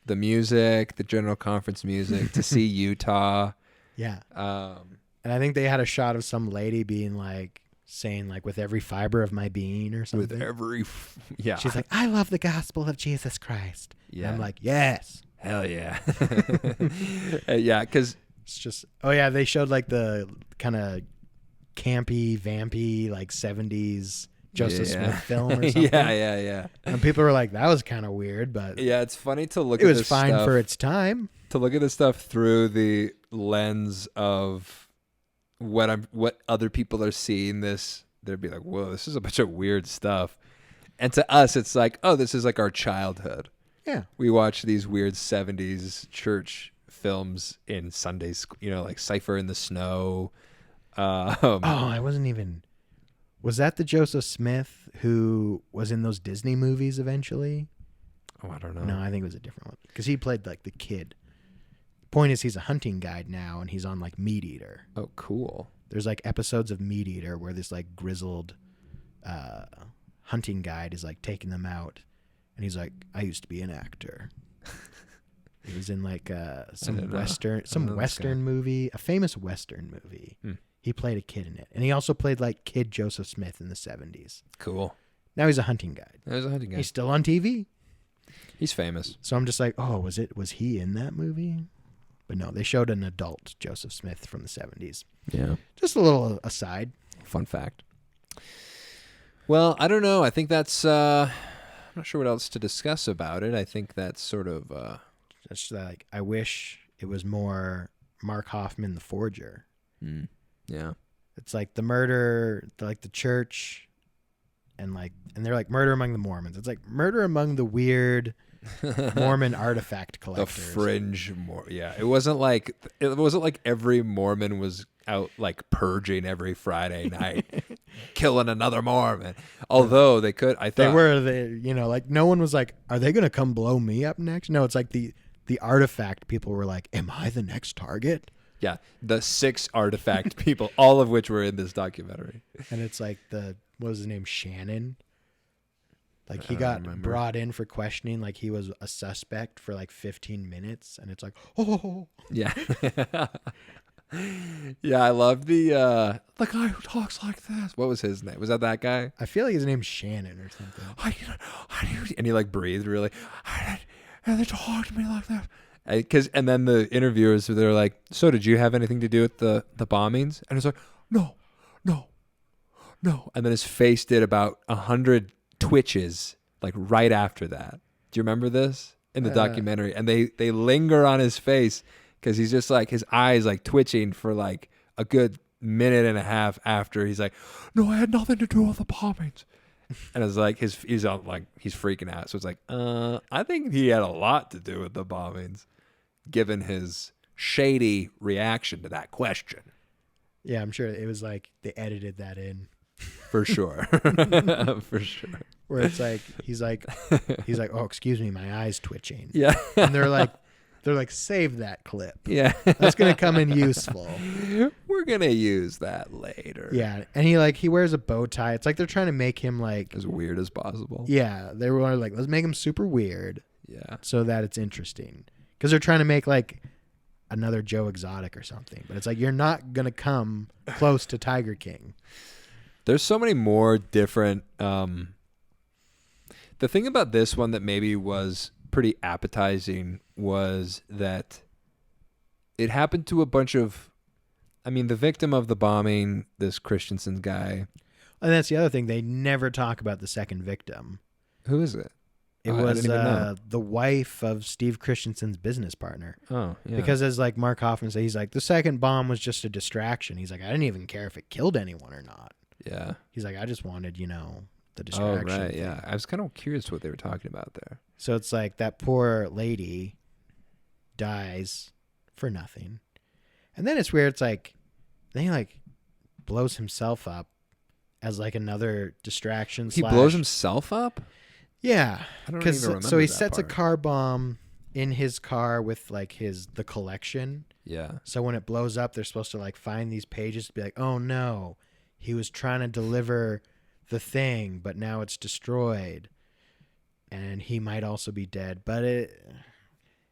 music, the General Conference music, to see Utah. Yeah. And I think they had a shot of some lady being saying with every fiber of my being or something. Yeah. She's like, I love the gospel of Jesus Christ. Yeah. And I'm like, yes. Hell yeah. Yeah, because it's just, they showed the kind of campy, vampy, 70s Joseph Smith film or something. Yeah. And people were like, that was kind of weird, but yeah, it's funny to look it at was this fine stuff, for its time. to look at this stuff through the lens of what other people are seeing this. They'd be like, whoa, this is a bunch of weird stuff. And to us, it's like, oh, this is our childhood. Yeah. We watch these weird 70s church films in Sunday school, like Cypher in the Snow. I wasn't even... Was that the Joseph Smith who was in those Disney movies eventually? Oh, I don't know. No, I think it was a different one. Because he played the kid. Point is, he's a hunting guide now, and he's on Meat Eater. Oh, cool. There's episodes of Meat Eater where this grizzled hunting guide is taking them out, and he's like, I used to be an actor. He was in some western movie, a famous western movie. He played a kid in it, and he also played Kid Joseph Smith in the 70s. Cool. Now he's a hunting guide. He's still on TV. He's famous. So I'm just like, oh, was he in that movie? But no, they showed an adult Joseph Smith from the 70s. Yeah. Just a little aside. Fun fact. Well, I don't know. I think that's, I'm not sure what else to discuss about it. I think that's sort of, just I wish it was more Mark Hoffman, the forger. Yeah. It's the murder, the church, and they're Murder Among the Mormons. It's murder among the weird Mormon artifact collectors. The fringe, yeah. It wasn't like every Mormon was out purging every Friday night, killing another Mormon. Although they could, I thought they were no one was are they gonna come blow me up next? No, it's the artifact people were am I the next target? Yeah, the 6 artifact people, all of which were in this documentary. And it's what was his name? Shannon. He got brought in for questioning he was a suspect for 15 minutes. And it's oh. Yeah. Yeah, I love the guy who talks like this. What was his name? Was that guy? I feel his name's Shannon or something. And he breathed really. And they talk to me like that. And then the interviewers, they're like, so did you have anything to do with the bombings? And it's no. And then his face did about 100 twitches right after that. Do you remember this in the documentary? And they linger on his face because he's just his eyes twitching for a good minute and a half after. He's no, I had nothing to do with the bombings. And it's he's freaking out. So it's I think he had a lot to do with the bombings, given his shady reaction to that question. Yeah, I'm sure it was they edited that in. For sure. For sure. Where it's he's like, oh, excuse me, my eye's twitching. Yeah. And they're save that clip. Yeah. That's going to come in useful. We're going to use that later. Yeah. And he wears a bow tie. It's they're trying to make him as weird as possible. Yeah. They were let's make him super weird. Yeah. So that it's interesting. Because they're trying to make another Joe Exotic or something. But it's you're not going to come close to Tiger King. There's so many more different... the thing about this one that maybe was pretty appetizing was that it happened to a bunch of I mean, the victim of the bombing, this Christensen guy. And that's the other thing. They never talk about the second victim. Who is it? It I was didn't even know. the wife of Steve Christensen's business partner. Oh, yeah. Because as like Mark Hoffman said, he's like, the second bomb was just a distraction. He's like, I didn't even care if it killed anyone or not. Yeah. He's like, I just wanted, the Oh, distraction. right. thing. Yeah. I was kind of curious what they were talking about there. So it's like that poor lady dies for nothing. And then it's weird. It's like, then he like blows himself up as like another distraction. He blows himself up? Yeah. I don't even Because remember so he that sets part. a car bomb in his car with like the collection. Yeah. So when it blows up, they're supposed to like find these pages to be like, oh no, he was trying to deliver the thing, but now it's destroyed, and he might also be dead. But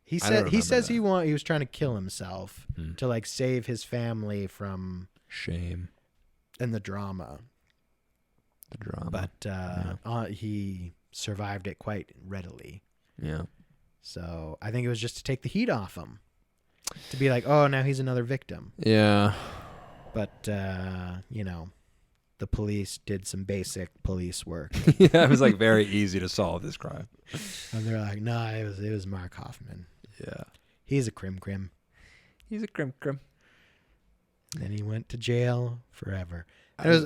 he says he was trying to kill himself to like save his family from shame and the drama. But he survived it quite readily. Yeah. So I think it was just to take the heat off him, to be like, oh, now he's another victim. Yeah. But, the police did some basic police work. Yeah, it was like very easy to solve this crime. And they're like, no, it was Mark Hoffman. Yeah. He's a crim. He's a crim. Then he went to jail forever.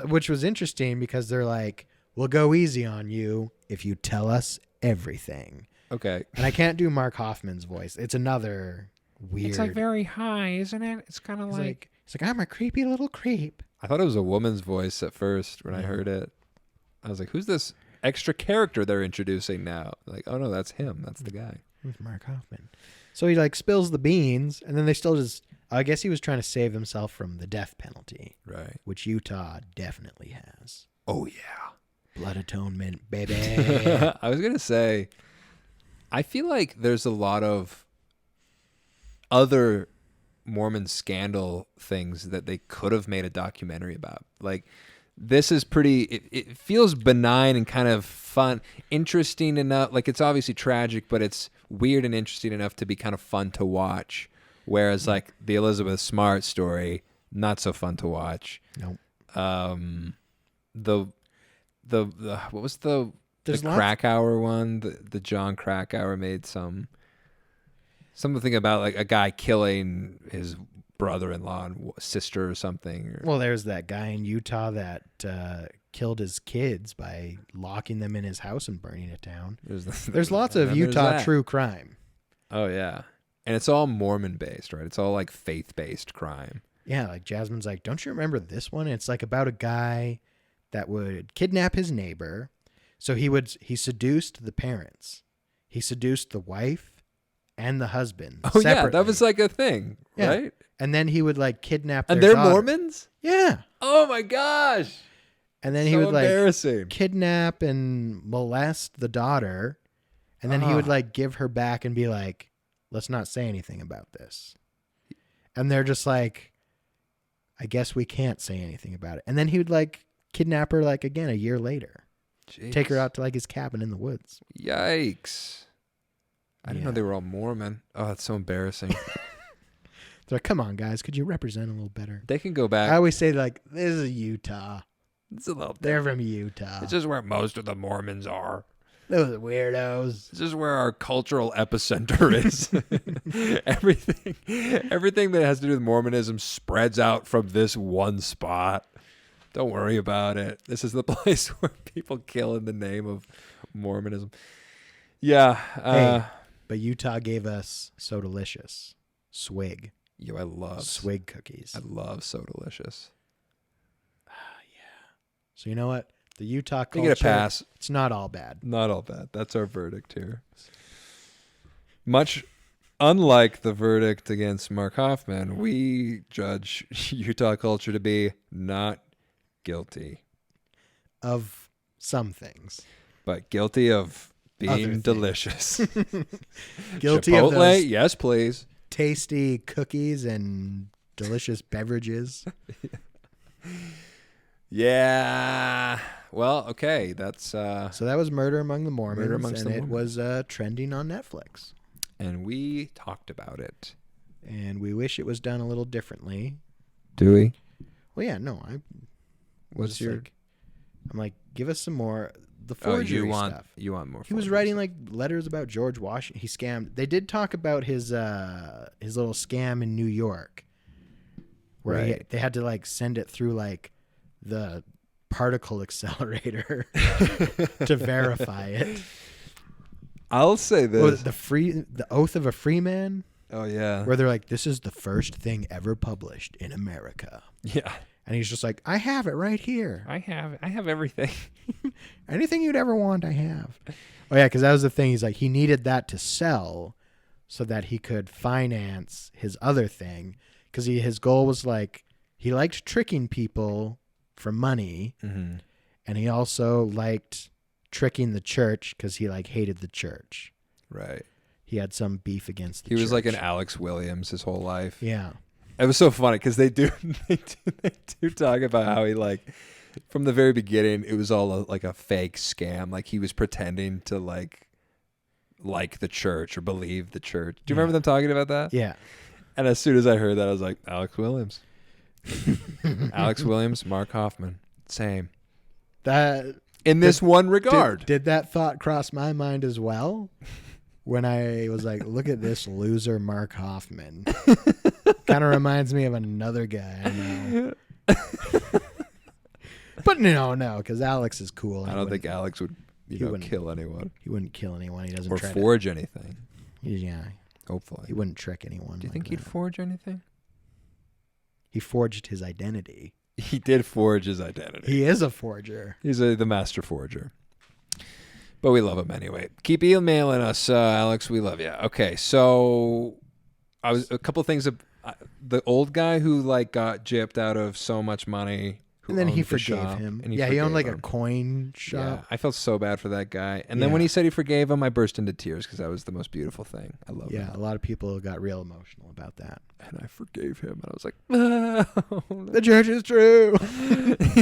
Which was interesting because they're like, we'll go easy on you if you tell us everything. Okay. And I can't do Mark Hoffman's voice. It's another weird. It's like very high, isn't it? It's kind of like... He's like, I'm a creepy little creep. I thought it was a woman's voice at first when I heard it. I was like, who's this extra character they're introducing now? Like, oh no, that's him. That's the guy. Who's Mark Hoffman? So he like spills the beans, and then they still just... I guess he was trying to save himself from the death penalty. Right. Which Utah definitely has. Oh, yeah. Blood atonement, baby. I was going to say, I feel like there's a lot of other Mormon scandal things that they could have made a documentary about. Like, this is pretty, it feels benign and kind of fun, interesting enough. Like, it's obviously tragic, but it's weird and interesting enough to be kind of fun to watch. Whereas, like, the Elizabeth Smart story, not so fun to watch. Nope. The what was the Krakauer one? The John Krakauer made something about like a guy killing his brother-in-law and sister or something. Well, there's that guy in Utah that killed his kids by locking them in his house and burning it down. There's lots of Utah true crime. Oh yeah. And it's all Mormon-based, right? It's all like faith-based crime. Yeah, like Jasmine's like, don't you remember this one? It's like about a guy that would kidnap his neighbor. So he seduced the parents. He seduced the wife and the husband. Oh, separately. Yeah, that was like a thing, yeah. Right? And then he would like kidnap their And they're daughter. Mormons? Yeah. Oh my gosh. And then he would like kidnap and molest the daughter. And then he would like give her back and be like, let's not say anything about this. And they're just like, I guess we can't say anything about it. And then he would like kidnap her like again a year later. Jeez. Take her out to like his cabin in the woods. Yikes. I didn't know they were all Mormon. Oh, that's so embarrassing. They're like, come on, guys. Could you represent a little better? They can go back. I always say like, this is Utah. It's a little They're from Utah. It's just where most of the Mormons are. Those weirdos. This is where our cultural epicenter is. Everything that has to do with Mormonism spreads out from this one spot. Don't worry about it. This is the place where people kill in the name of Mormonism. Yeah. Hey, but Utah gave us So Delicious. Swig. Yo, I love Swig cookies. I love So Delicious. Yeah. So you know what? The Utah culture. You get a pass. It's not all bad. Not all bad. That's our verdict here. Much unlike the verdict against Mark Hoffman, we judge Utah culture to be not guilty of some things, but guilty of being delicious. Guilty Chipotle, of those yes, please. Tasty cookies and delicious beverages. Yeah. Well, okay. That's so that was Murder Among the Mormons, Murder Amongst the Mormons. It was trending on Netflix. And we talked about it. And we wish it was done a little differently. Do we? Well, yeah, no. What's your? I'm like, give us some more the forgery stuff. You want more? He was writing like letters about George Washington. He scammed. They did talk about his little scam in New York, where they had to like send it through like the particle accelerator to verify it. I'll say this: the oath of a free man. Oh yeah, where they're like, this is the first thing ever published in America. Yeah, and he's just like, I have it right here. I have everything. Anything you'd ever want, I have. Oh yeah, because that was the thing. He's like, he needed that to sell, so that he could finance his other thing. Because his goal was like, he liked tricking people for money, and he also liked tricking the church because he like hated the church. Right. He had some beef against the church. He was like an Alex Williams his whole life. Yeah. It was so funny because they do talk about how he like from the very beginning it was all like a fake scam. Like he was pretending to like the church or believe the church. Do you remember them talking about that? Yeah. And as soon as I heard that, I was like, Alex Williams. Alex Williams, Mark Hoffman. Same. That in this one regard. Did that thought cross my mind as well? When I was like, look at this loser Mark Hoffman. Kind of reminds me of another guy I know. But no, because Alex is cool. I don't think Alex would kill anyone. He wouldn't kill anyone. He doesn't or try forge anything. Yeah. Hopefully. He wouldn't trick anyone. Do you think he'd forge anything? He forged his identity. He did forge his identity. He is a forger. He's the master forger. But we love him anyway. Keep emailing us, Alex. We love you. Okay, so a couple of things. The old guy who like got gypped out of so much money, and then he forgave him. And he owned like a coin shop. Yeah, I felt so bad for that guy. And then when he said he forgave him, I burst into tears because that was the most beautiful thing. I love it. Yeah, a lot of people got real emotional about that. And I forgave him, and I was like, oh, no. The church is true.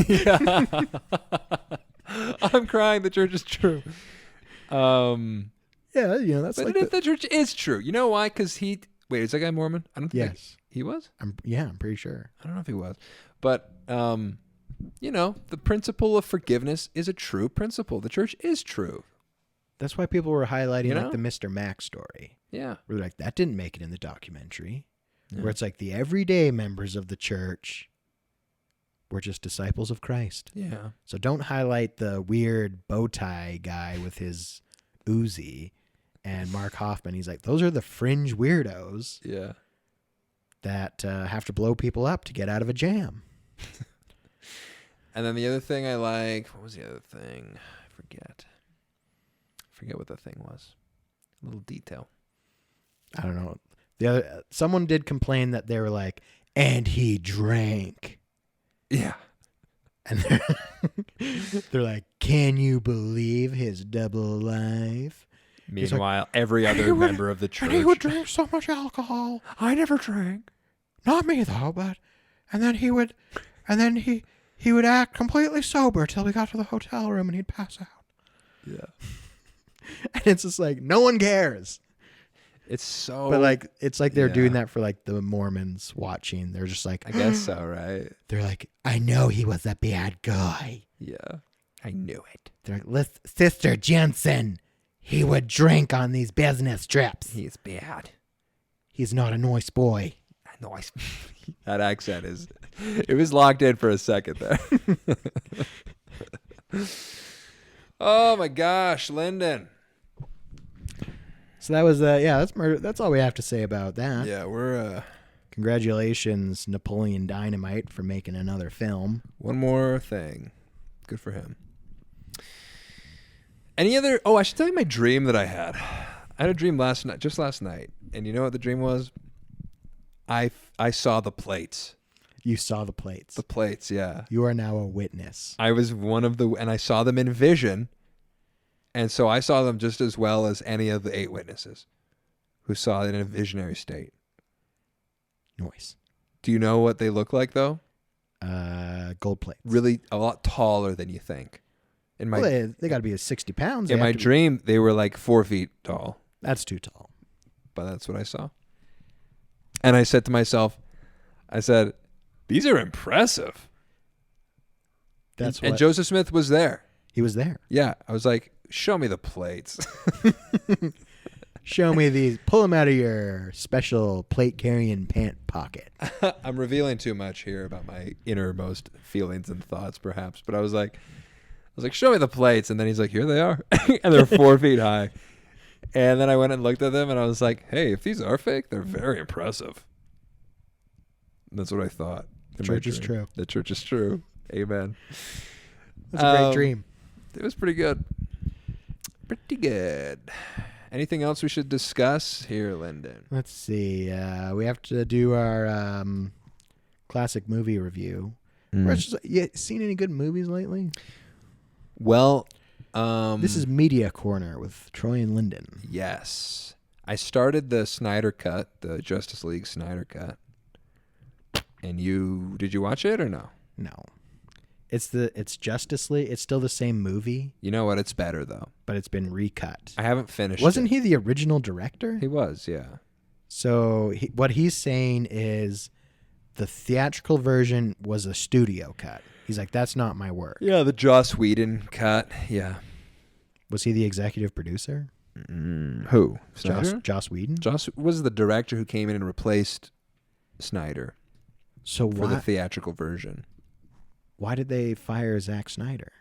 Yeah. I'm crying. The church is true. Yeah, that's but like the church is true. You know why? Because wait, is that guy Mormon? I don't think he was. I'm pretty sure. I don't know if he was, but the principle of forgiveness is a true principle. The church is true. That's why people were highlighting like the Mr. Mac story. Yeah, where they're like, that didn't make it in the documentary. Yeah. Where it's like the everyday members of the church were just disciples of Christ. Yeah. So don't highlight the weird bow tie guy with his Uzi and Mark Hoffman. He's like, those are the fringe weirdos. Yeah. That have to blow people up to get out of a jam. And then the other thing I like, what was the other thing? I forget what the thing was. A little detail. I don't know. Someone did complain that they were like, and he drank. Yeah. And they're like, can you believe his double life? Meanwhile, like, every other member of the church. And he would drink so much alcohol. I never drank. Not me though, but and then he would act completely sober till we got to the hotel room and he'd pass out. Yeah. And it's just like no one cares. It's so But like it's like they're doing that for like the Mormons watching. They're just like, I guess so, right? They're like, I know he was a bad guy. Yeah. I knew it. They're like, Sister Jensen, he would drink on these business trips. He's bad. He's not a nice boy. Nice. That accent it was locked in for a second there. Oh my gosh, Lyndon. So that was that's murder. That's all we have to say about that. Yeah, we're congratulations, Napoleon Dynamite, for making another film. One more thing. Good for him. Any other I should tell you my dream that I had. I had a dream just last night. And you know what the dream was? I saw the plates. You saw the plates. The plates, yeah. You are now a witness. I was and I saw them in vision. And so I saw them just as well as any of the 8 witnesses who saw it in a visionary state. Nice. Do you know what they look like, though? Gold plates. Really a lot taller than you think. They got to be 60 pounds. In my dream, they were like 4 feet tall. That's too tall. But that's what I saw. And I said to myself, these are impressive. And Joseph Smith was there. He was there. Yeah. I was like, show me the plates. Show me these. Pull them out of your special plate-carrying pant pocket. I'm revealing too much here about my innermost feelings and thoughts, perhaps. But I was like, show me the plates. And then he's like, here they are. And they're 4 feet high. And then I went and looked at them, and I was like, hey, if these are fake, they're very impressive. And that's what I thought. The church is true. The church is true. Amen. That's a great dream. It was pretty good. Pretty good. Anything else we should discuss here, Lyndon? Let's see. We have to do our classic movie review. You seen any good movies lately? Well, this is Media Corner with Troy and Lyndon. Yes. I started the Snyder Cut, the Justice League Snyder Cut. And did you watch it or no? No. It's Justice League. It's still the same movie. You know what? It's better though. But it's been recut. I haven't finished. Wasn't he the original director? He was, yeah. So what he's saying is the theatrical version was a studio cut. He's like, that's not my work. Yeah, the Joss Whedon cut. Yeah. Was he the executive producer? Who? Joss Whedon? Joss was the director who came in and replaced Snyder. So for the theatrical version. Why did they fire Zack Snyder?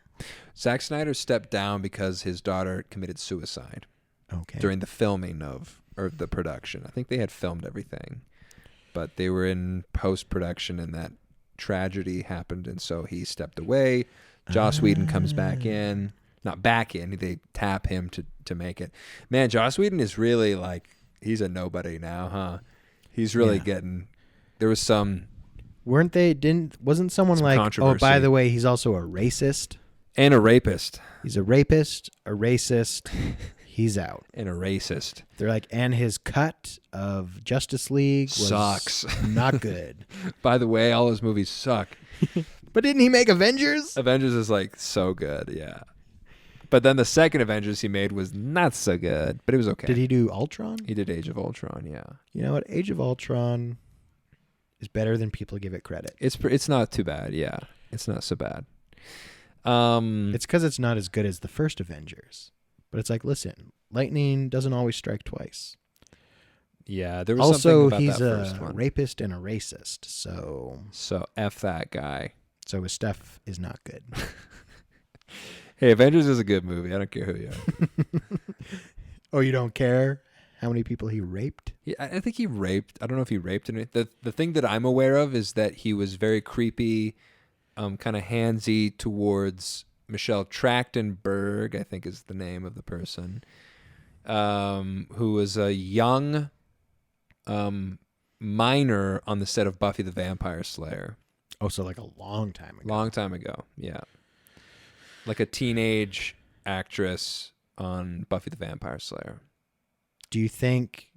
Zack Snyder stepped down because his daughter committed suicide. Okay. During the filming or the production. I think they had filmed everything, but they were in post-production and that tragedy happened, and so he stepped away. Joss Whedon comes back in. Not back in. They tap him to make it. Man, Joss Whedon is really he's a nobody now, huh? He's really getting... There was some... Wasn't someone like, oh, by the way, he's also a racist? And a rapist. He's a rapist, a racist. He's out. And a racist. They're like, and his cut of Justice League sucks. Not good. By the way, all his movies suck. But didn't he make Avengers? Avengers is so good, yeah. But then the second Avengers he made was not so good, but it was okay. Did he do Ultron? He did Age of Ultron, yeah. You know what? Age of Ultron is better than people give it credit. It's not too bad, yeah. It's not so bad. It's because it's not as good as the first Avengers. But it's like, listen, lightning doesn't always strike twice. Yeah, there was something about he's that first one. A rapist and a racist, so F that guy. So his stuff is not good. Hey, Avengers is a good movie. I don't care who you are. Oh, you don't care how many people he raped? Yeah, I think he raped. I don't know if he raped any. The thing that I'm aware of is that he was very creepy, kind of handsy towards Michelle Trachtenberg, I think is the name of the person, who was a young minor on the set of Buffy the Vampire Slayer. Oh, so like a long time ago. Long time ago, yeah. Like a teenage actress on Buffy the Vampire Slayer. Do you think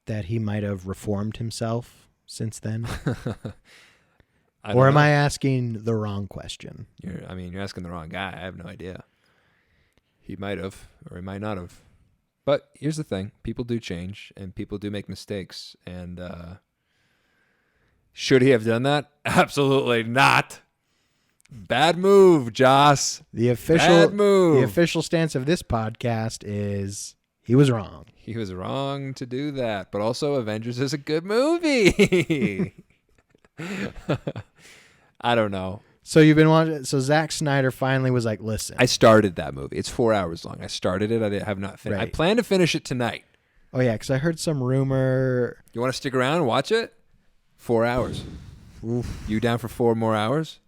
that he might have reformed himself since then? Or am I asking the wrong question? You're asking the wrong guy. I have no idea. He might have, or he might not have. But here's the thing. People do change, and people do make mistakes. And should he have done that? Absolutely not. Bad move, Joss. Bad move. The official stance of this podcast is he was wrong. He was wrong to do that. But also, Avengers is a good movie. I don't know. So you've been watching. So Zack Snyder finally was like, "Listen." I started that movie. It's 4 hours long. I started it. I have not finished. Right. I plan to finish it tonight. Oh yeah, because I heard some rumor. You want to stick around and watch it? 4 hours. Oof. You down for 4 more hours?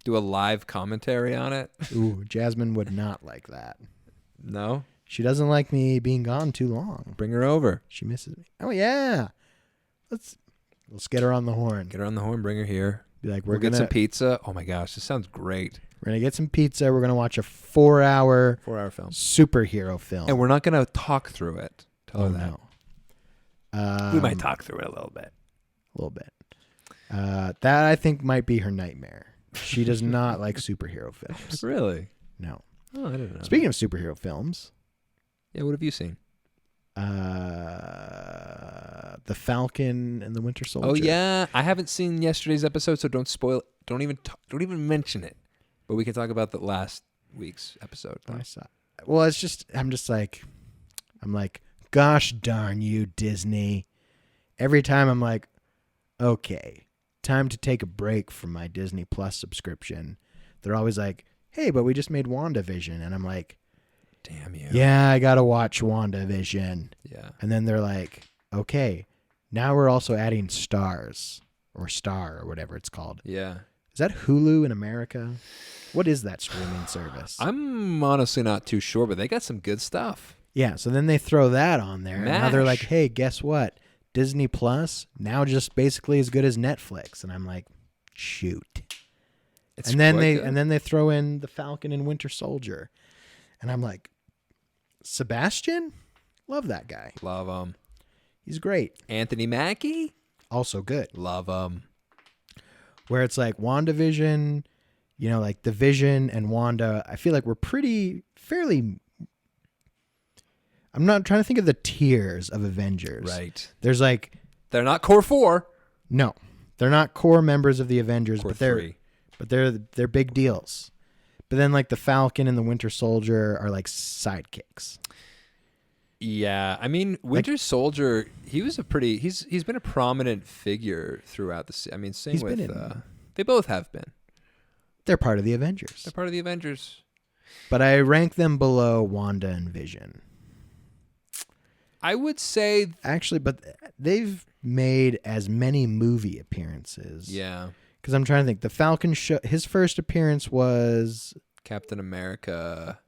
Do a live commentary on it? Ooh, Jasmine would not like that. No? She doesn't like me being gone too long. Bring her over. She misses me. Oh yeah. Let's get her on the horn. Get her on the horn. Bring her here. Be like, we'll get some pizza. Oh my gosh, this sounds great. We're gonna get some pizza. We're gonna watch a 4-hour film, superhero film, and we're not gonna talk through it. Tell her that. No. We might talk through it a little bit. That I think might be her nightmare. She does not like superhero films. Really? No. Oh, I didn't know. Speaking of superhero films. Yeah, what have you seen? The the Falcon and the Winter Soldier. Oh yeah, I haven't seen yesterday's episode, so don't spoil it. Don't even mention it. But we can talk about the last week's episode. I saw. Well, I'm like, gosh darn you, Disney. Every time I'm like, okay, time to take a break from my Disney Plus subscription. They're always like, hey, but we just made WandaVision. And I'm like, damn you. Yeah, I got to watch WandaVision. Yeah. And then they're like, okay, now we're also adding Stars or Star or whatever it's called. Yeah. Is that Hulu in America? What is that streaming service? I'm honestly not too sure, but they got some good stuff. Yeah, so then they throw that on there. And now they're like, MASH. hey, guess what? Disney Plus, now just basically as good as Netflix. And I'm like, shoot. It's And then quite they good. and then they throw in the Falcon and Winter Soldier. And I'm like, Sebastian? Love that guy. Love him. He's great. Anthony Mackie? Also good. Love him. Where it's like WandaVision, you know, like the Vision and Wanda, I feel like we're fairly. I'm not trying to think of the tiers of Avengers. Right. There's like, They're not core 4. no, they're not core members of the Avengers, Core but they're 3. but they're big deals. But then like the Falcon and the Winter Soldier are like sidekicks. Yeah, I mean, Winter Soldier, he's been a prominent figure throughout I mean, same He's with been in- they both have been. They're part of the Avengers. They're part of the Avengers. But I rank them below Wanda and Vision. I would say Actually, but they've made as many movie appearances. yeah. Because I'm trying to think. The Falcon show, his first appearance was Captain America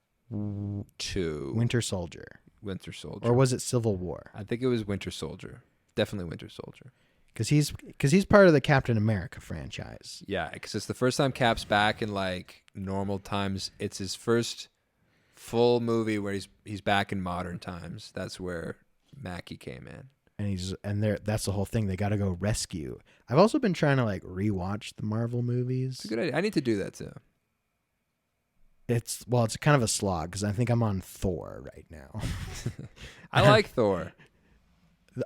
2. Winter Soldier. Winter Soldier. Or was it Civil War? I think it was Winter Soldier. Definitely Winter Soldier. Because he's part of the Captain America franchise. Yeah, because it's the first time Cap's back in like normal times. It's his first full movie where he's back in modern times. That's where Mackie came in. And that's the whole thing. They got to go rescue. I've also been trying to like rewatch the Marvel movies. It's a good idea. I need to do that too. It's kind of a slog because I think I'm on Thor right now. I like Thor.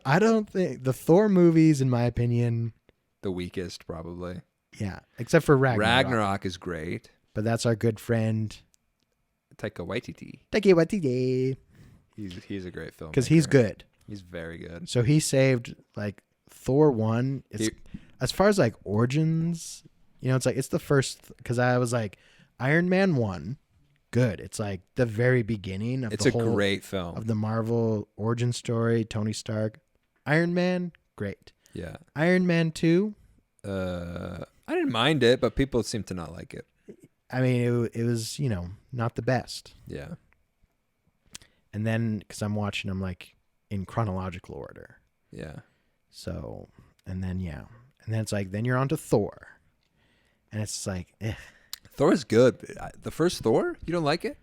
I don't think the Thor movies, in my opinion, The weakest, probably. yeah, except for Ragnarok. Ragnarok is great. But that's our good friend Taika Waititi. Taika Waititi, He's a great film. because he's good. He's very good. So he saved like Thor 1. It's as far as like origins, you know, it's like it's the first because I was like Iron Man 1, good. It's like the very beginning of It's the a whole great film. of the Marvel origin story. Tony Stark, Iron Man, great. Yeah. Iron Man 2. I didn't mind it, but people seem to not like it. I mean, it was, you know, not the best. Yeah. And then because I'm watching them like in chronological order. Yeah. So, and then it's like, then you're on to Thor. And it's like, Thor is good. The first Thor? You don't like it?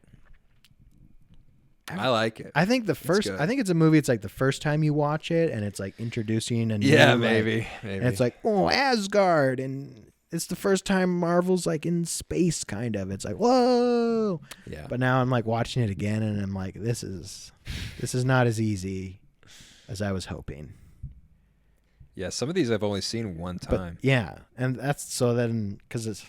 I like it. I think good. I think it's a movie. It's like the first time you watch it and it's like introducing a new, Yeah, like- maybe. and it's like, oh, Asgard. And it's the first time Marvel's like in space kind of. It's like, whoa. Yeah. But now I'm like watching it again and I'm like, this is not as easy as I was hoping. Yeah, some of these I've only seen one But time. yeah, and that's so then because it's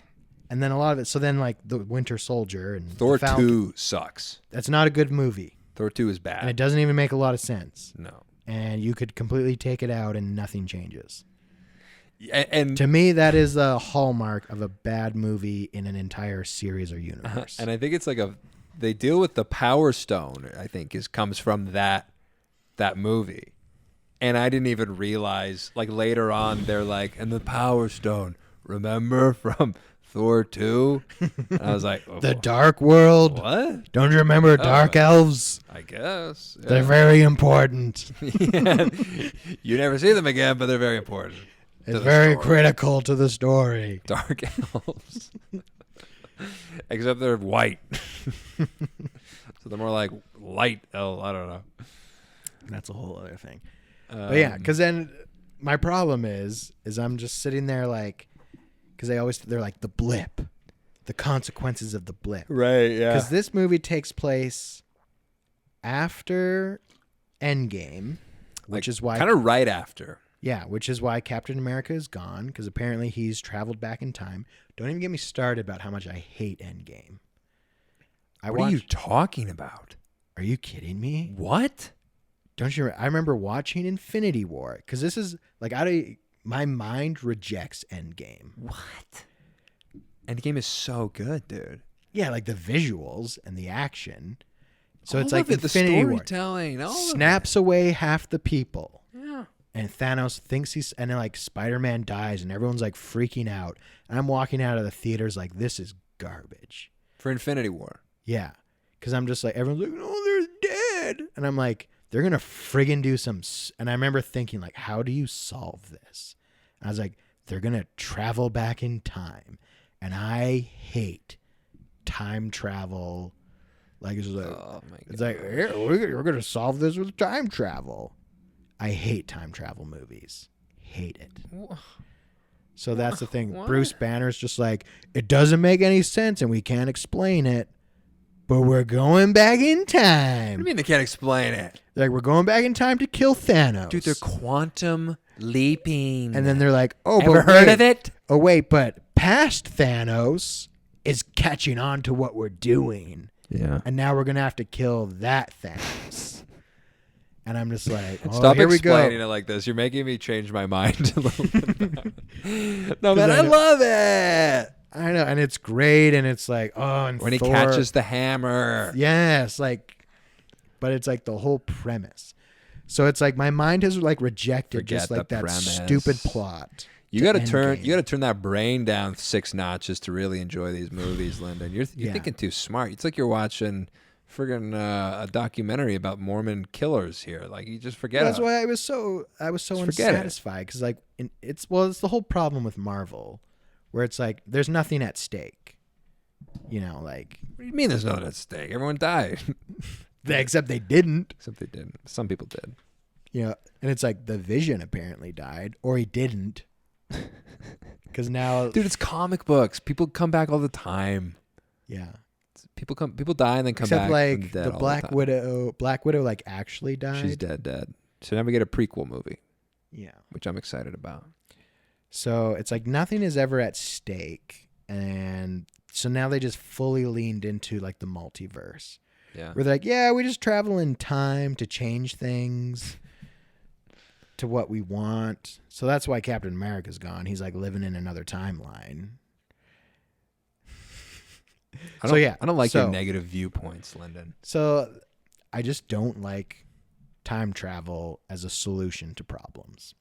and then a lot of it. So then like the Winter Soldier and Thor the Falcon, 2 sucks. that's not a good movie, Thor 2 is and bad. it doesn't even make a lot of sense. No. And you could completely take it out and nothing changes. And To me, that is the hallmark of a bad movie in an entire series or universe. and I think it's like they deal with the Power Stone, I think, comes from that movie. And I didn't even realize, like later on, they're like, and the Power Stone, remember from Thor 2? And I was like, oh, the Dark World. what? Don't you remember Dark Elves? I guess. They're very important. Yeah. You never see them again, but they're very important. to It's the very story. critical to the story. Dark elves. Except they're white. So they're more like light elf. I don't know. That's a whole other thing. But yeah, because then my problem is I'm just sitting there like, because they're like the blip, the consequences of the blip. Right, yeah. Because this movie takes place after Endgame. which is why kind of right after. Yeah, which is why Captain America is gone, because apparently he's traveled back in time. Don't even get me started about how much I hate Endgame. What are you talking about? Are you kidding me? What? Don't you? I remember watching Infinity War, because this is like my mind rejects Endgame. What? Endgame is so good, dude. Yeah, like the visuals and the action. So all it's like of it, Infinity the War storytelling, snaps away half the people. Yeah. And Thanos thinks and then like Spider-Man dies and everyone's like freaking out. And I'm walking out of the theaters like, this is garbage. For Infinity War. Yeah. Because I'm just like, everyone's like, no, they're dead. And I'm like, they're going to friggin' do some. And I remember thinking like, how do you solve this? And I was like, they're going to travel back in time. And I hate time travel. Like, it's like, Oh my God. it's like, yeah, we're going to solve this with time travel. I hate time travel movies. Hate it. So that's the thing. What? Bruce Banner's just like, it doesn't make any sense and we can't explain it, but we're going back in time. What do you mean they can't explain it? They're like, we're going back in time to kill Thanos. Dude, they're quantum leaping. And then they're like, oh, Ever but heard wait. of it? Oh, wait, but past Thanos is catching on to what we're doing. Yeah. And now we're going to have to kill that Thanos. And I'm just like, oh, Stop here we go. explaining it like this. You're making me change my mind a little bit. No, man, I love it. I know, and it's great, and it's like, oh, and When Thor, he catches the hammer. yes, like, but it's like the whole premise. So it's like my mind has like rejected Forget just like the that premise. stupid plot. You got to turn that brain down 6 notches to really enjoy these movies, Lyndon. You're thinking too smart. It's like you're watching friggin' a documentary about Mormon killers here. Like, you just forget. That's why I was so unsatisfied, because like it's the whole problem with Marvel, where it's like there's nothing at stake. You know, like, What do you mean there's nothing at stake? Everyone died. except they didn't. Except they didn't. Some people did. You know, and it's like the Vision apparently died, or he didn't. Because now, Dude, it's comic books. People come back all the time. yeah. People die and then come Except back. like from dead the all Black time. Widow. Black Widow like actually died. She's dead. So now we get a prequel movie, Yeah. which I'm excited about. So it's like nothing is ever at stake, and so now they just fully leaned into like the multiverse, Yeah. where they're like, yeah, we just travel in time to change things to what we want. So that's why Captain America's gone. He's like living in another timeline. I don't like your negative viewpoints, Lyndon. So I just don't like time travel as a solution to problems.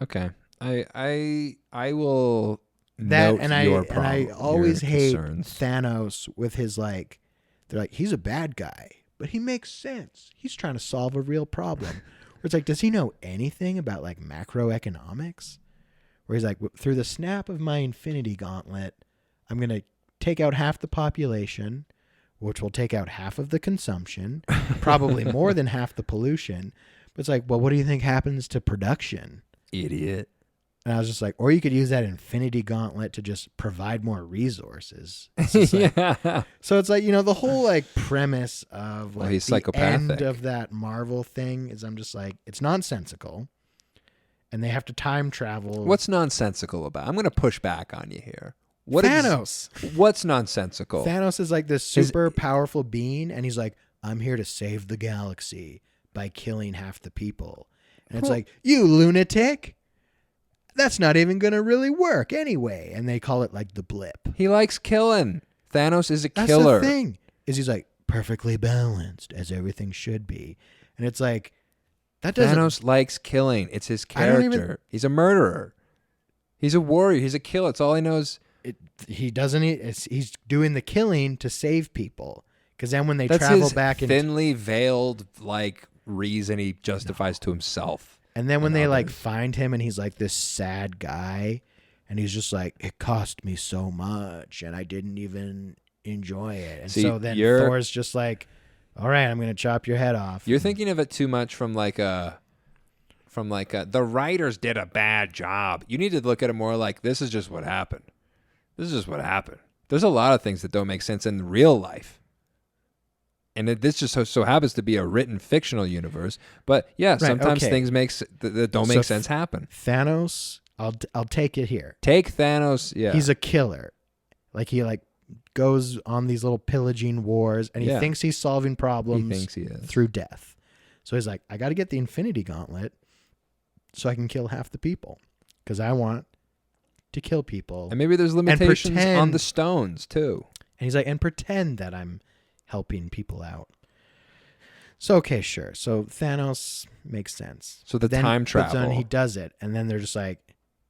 Okay. I will That note and your I always your hate concerns. Thanos with his like, they're like, he's a bad guy, but he makes sense. He's trying to solve a real problem. Where it's like, does he know anything about like macroeconomics? Where he's like, through the snap of my Infinity Gauntlet, I'm going to take out half the population, which will take out half of the consumption, probably more than half the pollution. But it's like, well, what do you think happens to production? Idiot. And I was just like, or you could use that Infinity Gauntlet to just provide more resources. It's just like, Yeah. so it's like, you know, the whole like premise of like he's the psychopathic. end of that Marvel thing is I'm just like, it's nonsensical. And they have to time travel. What's nonsensical about? I'm going to push back on you here. Thanos? What's nonsensical? Thanos is like this super powerful being, and he's like, I'm here to save the galaxy by killing half the people. And it's like, you lunatic. That's not even going to really work anyway. And they call it like the blip. He likes killing. Thanos is a That's killer. the thing. Is he's like perfectly balanced as everything should be. And it's like, that doesn't. Thanos likes killing. It's his I don't even- character. He's a murderer. He's a warrior. He's a killer. It's all he knows. He doesn't. He's doing the killing to save people. Because then when they That's travel his back and thinly veiled like reason he justifies to himself. and then when they like others. find him and he's like this sad guy, and he's just like, it cost me so much and I didn't even enjoy it. And See, so then Thor's just like, all right, I'm gonna chop your head off. You're thinking of it too much from like the writers did a bad job. You need to look at it more like this is just what happened. This is just what happened. There's a lot of things that don't make sense in real life. And this just so happens to be a written fictional universe. But yeah, sometimes things that don't make sense happen. Thanos, I'll take it here. Take Thanos. Yeah, he's a killer. Like he goes on these little pillaging wars, and he thinks he's solving problems. He thinks he is. Through death. So he's like, I got to get the Infinity Gauntlet so I can kill half the people because I want to kill people. And maybe there's limitations on the stones too. And he's like, and pretend that I'm helping people out. So, okay, sure. So Thanos makes sense. So time travel. He does it. And then they're just like,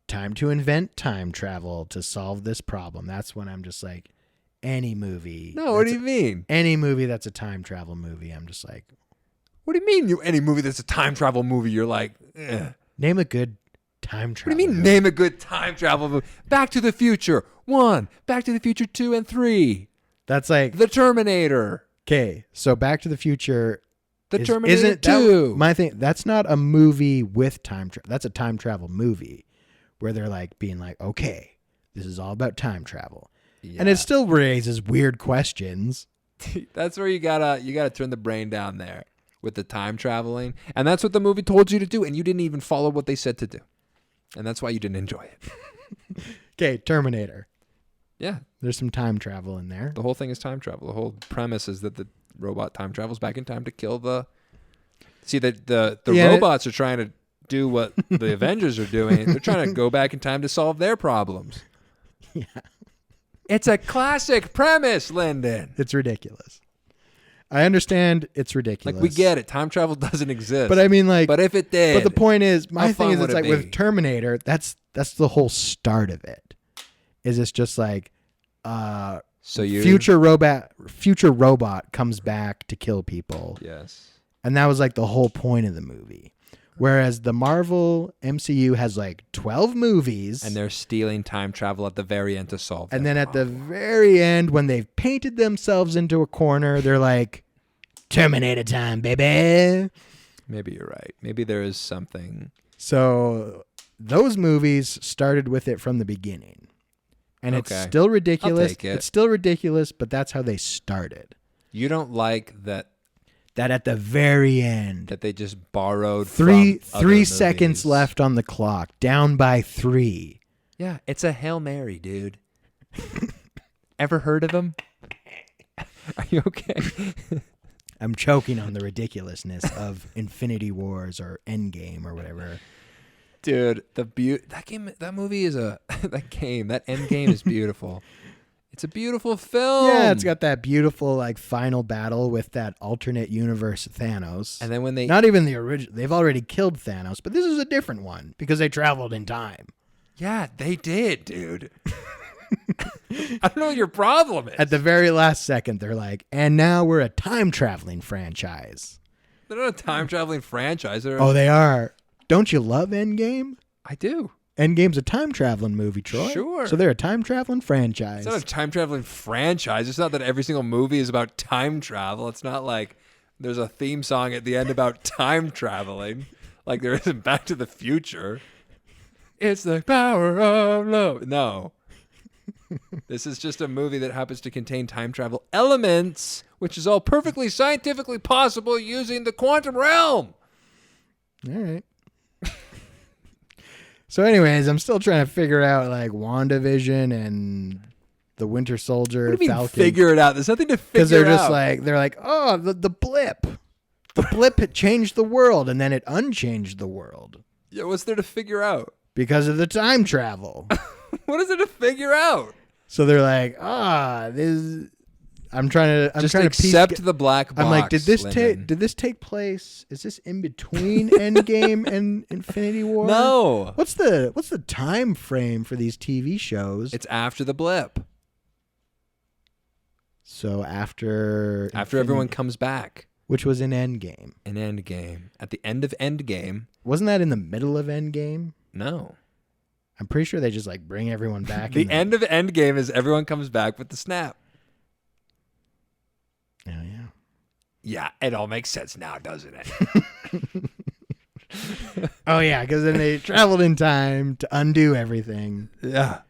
time to invent time travel to solve this problem. That's when I'm just like, any movie. No, what do you mean? Any movie that's a time travel movie, I'm just like. What do you mean any movie that's a time travel movie, you're like, eh. Name a good time travel What do you mean movie? Name a good time travel movie? Back to the Future 1, Back to the Future 2 and 3. That's like. The Terminator. Okay, so Back to the Future. Terminator 2. My thing, that's not a movie with time travel. That's a time travel movie where they're like being like, okay, this is all about time travel. Yeah. And it still raises weird questions. That's where you gotta turn the brain down there with the time traveling. And that's what the movie told you to do. And you didn't even follow what they said to do. And that's why you didn't enjoy it. Okay, Terminator. Yeah. There's some time travel in there. The whole thing is time travel. The whole premise is that the robot time travels back in time to kill the... See, the robots are trying to do what the Avengers are doing. They're trying to go back in time to solve their problems. Yeah. It's a classic premise, Lyndon. It's ridiculous. I understand it's ridiculous. Like, we get it. Time travel doesn't exist. But I mean, like... But if it did... But the point is, my thing is, it's like be? with Terminator, that's the whole start of it. Is it's just like... future robot comes back to kill people. Yes. And that was like the whole point of the movie. Whereas the Marvel MCU has like 12 movies. And they're stealing time travel at the very end to solve it. And then at the very end, when they've painted themselves into a corner, they're like, Terminator time, baby. Maybe you're right. Maybe there is something. So those movies started with it from the beginning. And it's still ridiculous. I'll take it. It's still ridiculous, but that's how they started. You don't like that at the very end that they just borrowed three from seconds movies. left on the clock, down by 3. Yeah, it's a Hail Mary, dude. Ever heard of them? Are you okay? I'm choking on the ridiculousness of Infinity Wars or Endgame or whatever. Dude, that Endgame is beautiful. It's a beautiful film. Yeah, it's got that beautiful like final battle with that alternate universe Thanos. And then when not even the original, they've already killed Thanos, but this is a different one because they traveled in time. Yeah, they did, dude. I don't know what your problem is. At the very last second, they're like, and now we're a time traveling franchise. They're not a time traveling franchise. Oh, they are. Don't you love Endgame? I do. Endgame's a time traveling movie, Troy. Sure. So they're a time traveling franchise. It's not a time traveling franchise. It's not that every single movie is about time travel. It's not like there's a theme song at the end about time traveling, like there is in Back to the Future. It's the power of love. No. This is just a movie that happens to contain time travel elements, which is all perfectly scientifically possible using the quantum realm. All right. So anyways, I'm still trying to figure out like WandaVision and the Winter Soldier. What do you mean Falcon. Figure it out? There's nothing to figure out. Because they're just like, oh, the blip. The blip had changed the world and then it unchanged the world. Yeah, what's there to figure out? Because of the time travel. What is there to figure out? So they're like, this... I'm trying to accept the black box. I'm like, did this take place? Is this in between Endgame and Infinity War? No. What's the time frame for these TV shows? It's after the blip. So after everyone comes back, which was in Endgame. In Endgame, at the end of Endgame, wasn't that in the middle of Endgame? No. I'm pretty sure they just like bring everyone back. The end of Endgame is everyone comes back with the snap. Oh, yeah. Yeah, it all makes sense now, doesn't it? Oh, yeah, because then they traveled in time to undo everything. Yeah,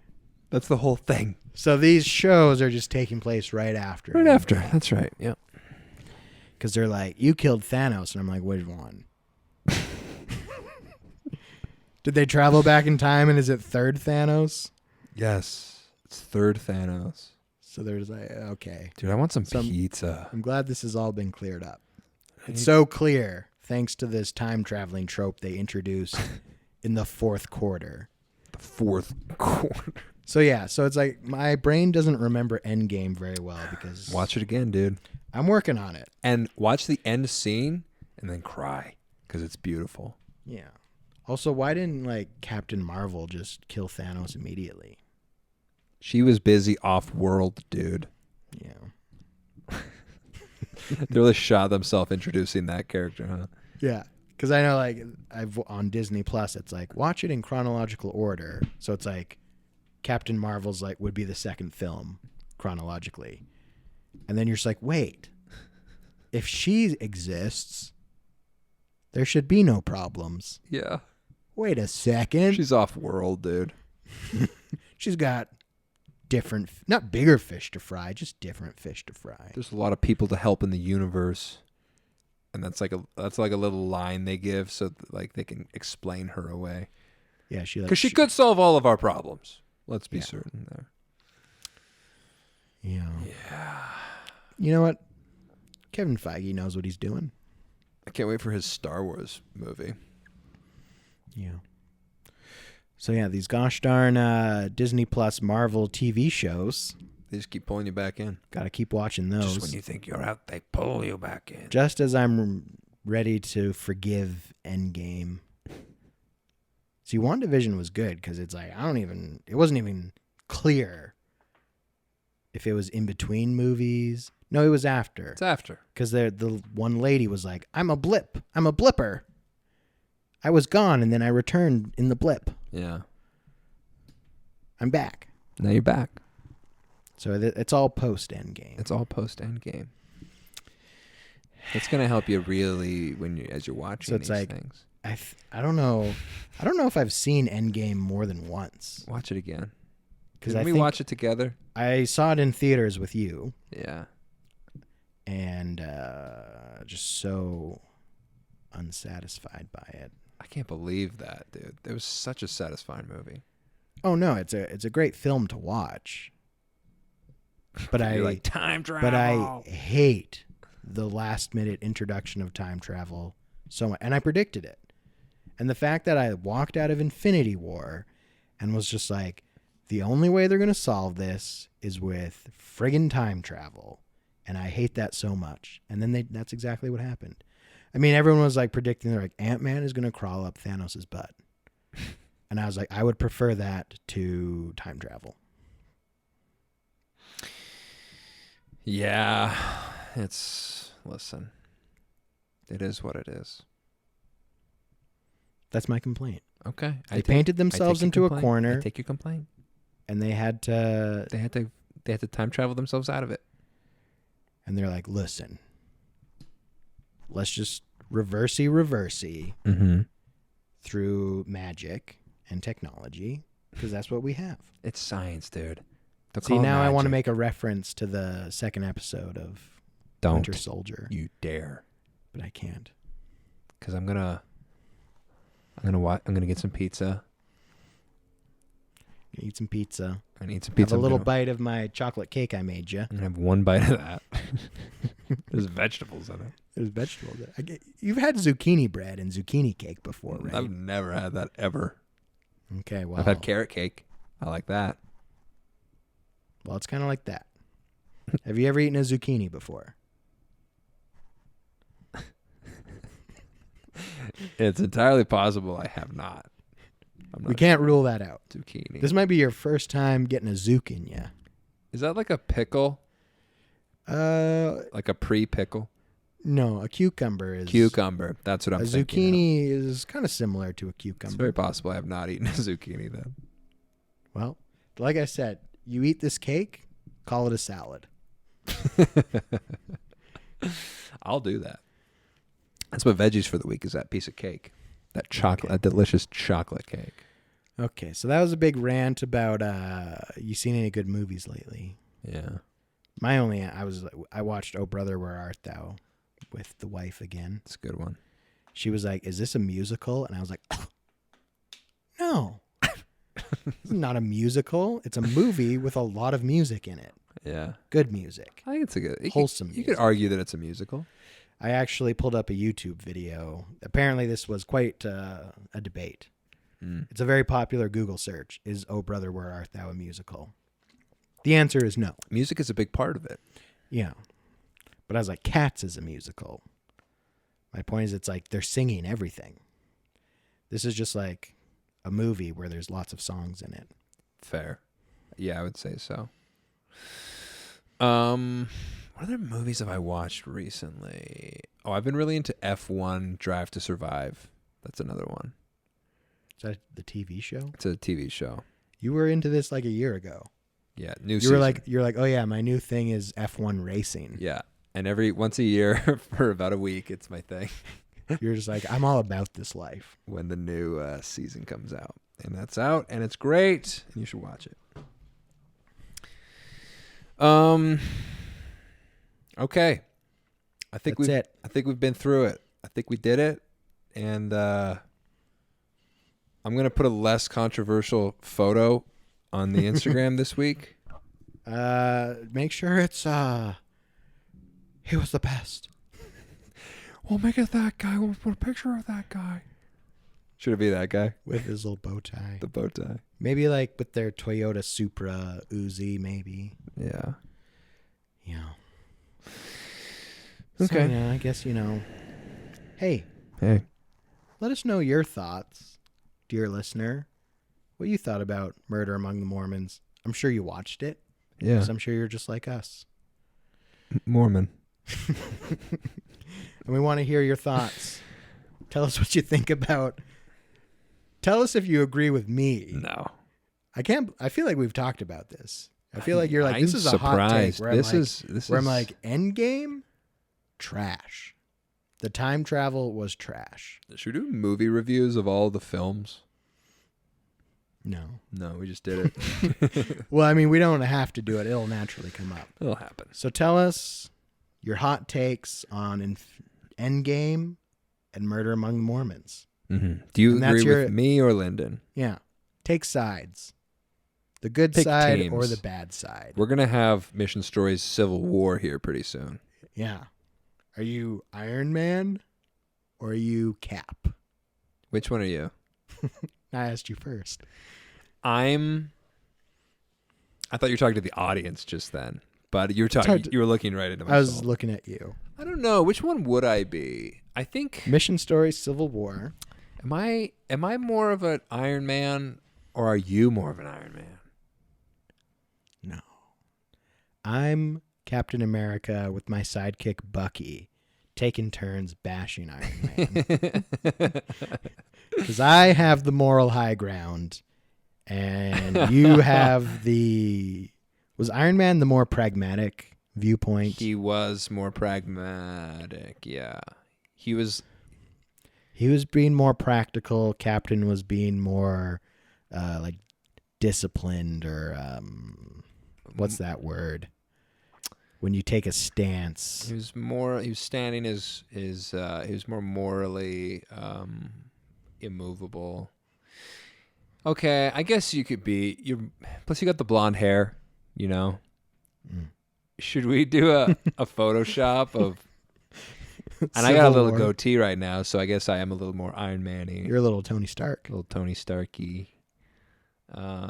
that's the whole thing. So these shows are just taking place right after. Right after, that's right, yeah. Because they're like, you killed Thanos. And I'm like, which one? Did they travel back in time and is it third Thanos? Yes. It's third Thanos. So there's like, okay. Dude, I want some pizza. I'm glad this has all been cleared up. It's so clear thanks to this time traveling trope they introduced in the fourth quarter. The fourth quarter. So yeah, so it's like my brain doesn't remember Endgame very well because... Watch it again, dude. I'm working on it. And watch the end scene and then cry because it's beautiful. Yeah. Also, why didn't like Captain Marvel just kill Thanos immediately? She was busy off-world, dude. Yeah. They really shot themselves introducing that character, huh? Yeah. Because I know like on Disney Plus, it's like watch it in chronological order. So it's like Captain Marvel's like would be the second film chronologically. And then you're just like, wait, if she exists, there should be no problems. Yeah. Wait a second. She's off-world, dude. She's got different, not bigger fish to fry, just different fish to fry. There's a lot of people to help in the universe. And that's like a little line they give so that, like they can explain her away. Yeah, because she could solve all of our problems. Let's be certain there. Yeah. You know what? Kevin Feige knows what he's doing. I can't wait for his Star Wars movie. Yeah. So yeah, these gosh darn Disney Plus Marvel TV shows. They just keep pulling you back in. Got to keep watching those. Just when you think you're out, they pull you back in. Just as I'm ready to forgive Endgame. See, WandaVision was good because it's like it wasn't even clear if it was in between movies. No, it was after. It's after. Because the one lady was like, I'm a blip. I'm a blipper. I was gone and then I returned in the blip. Yeah. I'm back. Now you're back. So it's all post-Endgame. It's all post-Endgame. It's going to help you really as you're watching these things. I don't know. I don't know if I've seen Endgame more than once. Watch it again. Didn't we watch it together? I saw it in theaters with you. Yeah. And just so unsatisfied by it. I can't believe that, dude. It was such a satisfying movie. Oh no, it's a great film to watch. But You're like time travel. But I hate the last minute introduction of time travel so much, and I predicted it. And the fact that I walked out of Infinity War and was just like, the only way they're going to solve this is with friggin' time travel. And I hate that so much. And then that's exactly what happened. I mean, everyone was like predicting, they're like, Ant-Man is going to crawl up Thanos' butt. And I was like, I would prefer that to time travel. Yeah. Listen, it is what it is. That's my complaint. Okay. They painted themselves into a corner. I take your complaint. And they had to time travel themselves out of it. And they're like, listen, let's just reversey through magic and technology because that's what we have. It's science, dude. See, now I want to make a reference to the second episode of Winter Soldier. You dare. But I can't. Because I'm gonna get some pizza. Eat some pizza. I need some pizza. Have a little bite of my chocolate cake I made you. I'm gonna have one bite of that. There's vegetables in it. There's vegetables. You've had zucchini bread and zucchini cake before, right? I've never had that ever. Okay, well. I've had carrot cake. I like that. Well, it's kind of like that. Have you ever eaten a zucchini before? It's entirely possible I have not. We can't rule that out. Zucchini. This might be your first time getting a zook in you. Is that like a pickle? Like a pre-pickle? No, a cucumber is... Cucumber. That's what I'm thinking. A zucchini is kind of similar to a cucumber. It's very possible I have not eaten a zucchini then. Well, like I said, you eat this cake, call it a salad. I'll do that. That's my veggies for the week is that piece of cake. That chocolate, that delicious chocolate cake. Okay, so that was a big rant about you seen any good movies lately? Yeah. I watched Oh Brother, Where Art Thou? with the wife again. It's a good one. She was like, "Is this a musical?" And I was like, "No, it's not a musical. It's a movie with a lot of music in it. Yeah. Good music. I think it's a good, Wholesome You music." could argue that it's a musical. I actually pulled up a YouTube video. Apparently, this was quite a debate. It's a very popular Google search. Is "Oh Brother, Where Art Thou" a musical? The answer is no. Music is a big part of it. Yeah. But I was like, Cats is a musical. My point is, it's like they're singing everything. This is just like a movie where there's lots of songs in it. Fair. Yeah, I would say so. What other movies have I watched recently? Oh, I've been really into F1 Drive to Survive. That's another one. Is that the TV show? It's a TV show. You were into this like a year ago. Yeah, new You season. were like, oh yeah, my new thing is F1 racing. Yeah, and once a year for about a week, it's my thing. You're just like, I'm all about this life. When the new season comes out, and that's out, and it's great, and you should watch it. Okay, I think we've been through it. I think we did it, and I'm gonna put a less controversial photo on the Instagram this week. Make sure it's he was the best. We'll make it that guy. We'll put a picture of that guy. Should it be that guy? With his little bow tie. The bow tie. Maybe like with their Toyota Supra Uzi, maybe. Yeah. Yeah. Okay. So, yeah, I guess, Hey. Let us know your thoughts, dear listener. What you thought about Murder Among the Mormons. I'm sure you watched it. Yeah. 'Cause I'm sure you're just like us. Mormon. And we want to hear your thoughts. Tell us what you think about. Tell us if you agree with me. No. I feel like we've talked about this. I feel like you're like, this is a surprised. hot take. Where I'm like, Endgame, trash. The time travel was trash. Should we do movie reviews of all the films? No. No, we just did it. Well, I mean, we don't have to do it. It'll naturally come up. It'll happen. So tell us your hot takes on Endgame and Murder Among the Mormons. Mm-hmm. Do you agree with me or Lyndon? Yeah. Take sides. The good Pick side teams. or the bad side. We're going to have Mission Stories Civil War here pretty soon. Yeah. Are you Iron Man or are you Cap? Which one are you? I asked you first. I thought you were talking to the audience just then, but you were looking right into my I was soul. looking at you. I don't know. Which one would I be? I think Mission Story Civil War. Am I more of an Iron Man or are you more of an Iron Man? No. I'm Captain America with my sidekick Bucky, taking turns bashing Iron Man. Because I have the moral high ground, and you have Was Iron Man the more pragmatic viewpoint? He was more pragmatic, yeah. He was being more practical. Captain was being more like disciplined, or what's that word? When you take a stance. He was standing he was more morally immovable. Okay, I guess you could be. Plus, you got the blonde hair. Should we do a Photoshop of? And I got a little goatee right now, so I guess I am a little more Iron Man-y. You're a little Tony Stark. A little Tony Starky.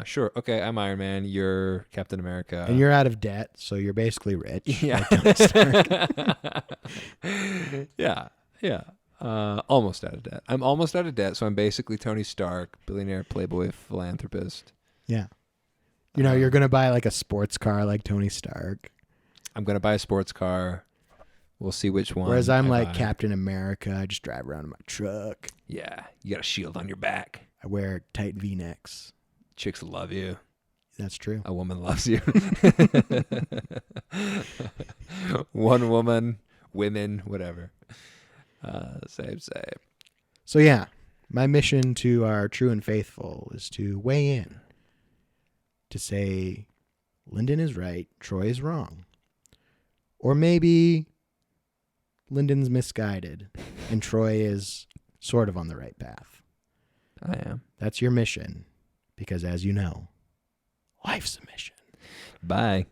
Sure. Okay, I'm Iron Man. You're Captain America. And you're out of debt, so you're basically rich. Yeah. Like Tony Stark. Yeah. Almost out of debt. I'm almost out of debt, so I'm basically Tony Stark, billionaire, playboy, philanthropist. Yeah. You're going to buy like a sports car like Tony Stark. I'm going to buy a sports car. We'll see which one. Whereas I'm like Captain America. I just drive around in my truck. Yeah. You got a shield on your back. I wear tight V-necks. Chicks love you. That's true. A woman loves you. One woman, women, whatever. Same. So yeah, my mission to our true and faithful is to weigh in. To say, Lyndon is right, Troy is wrong. Or maybe Lyndon's misguided and Troy is sort of on the right path. I am. That's your mission because, as you know, life's a mission. Bye.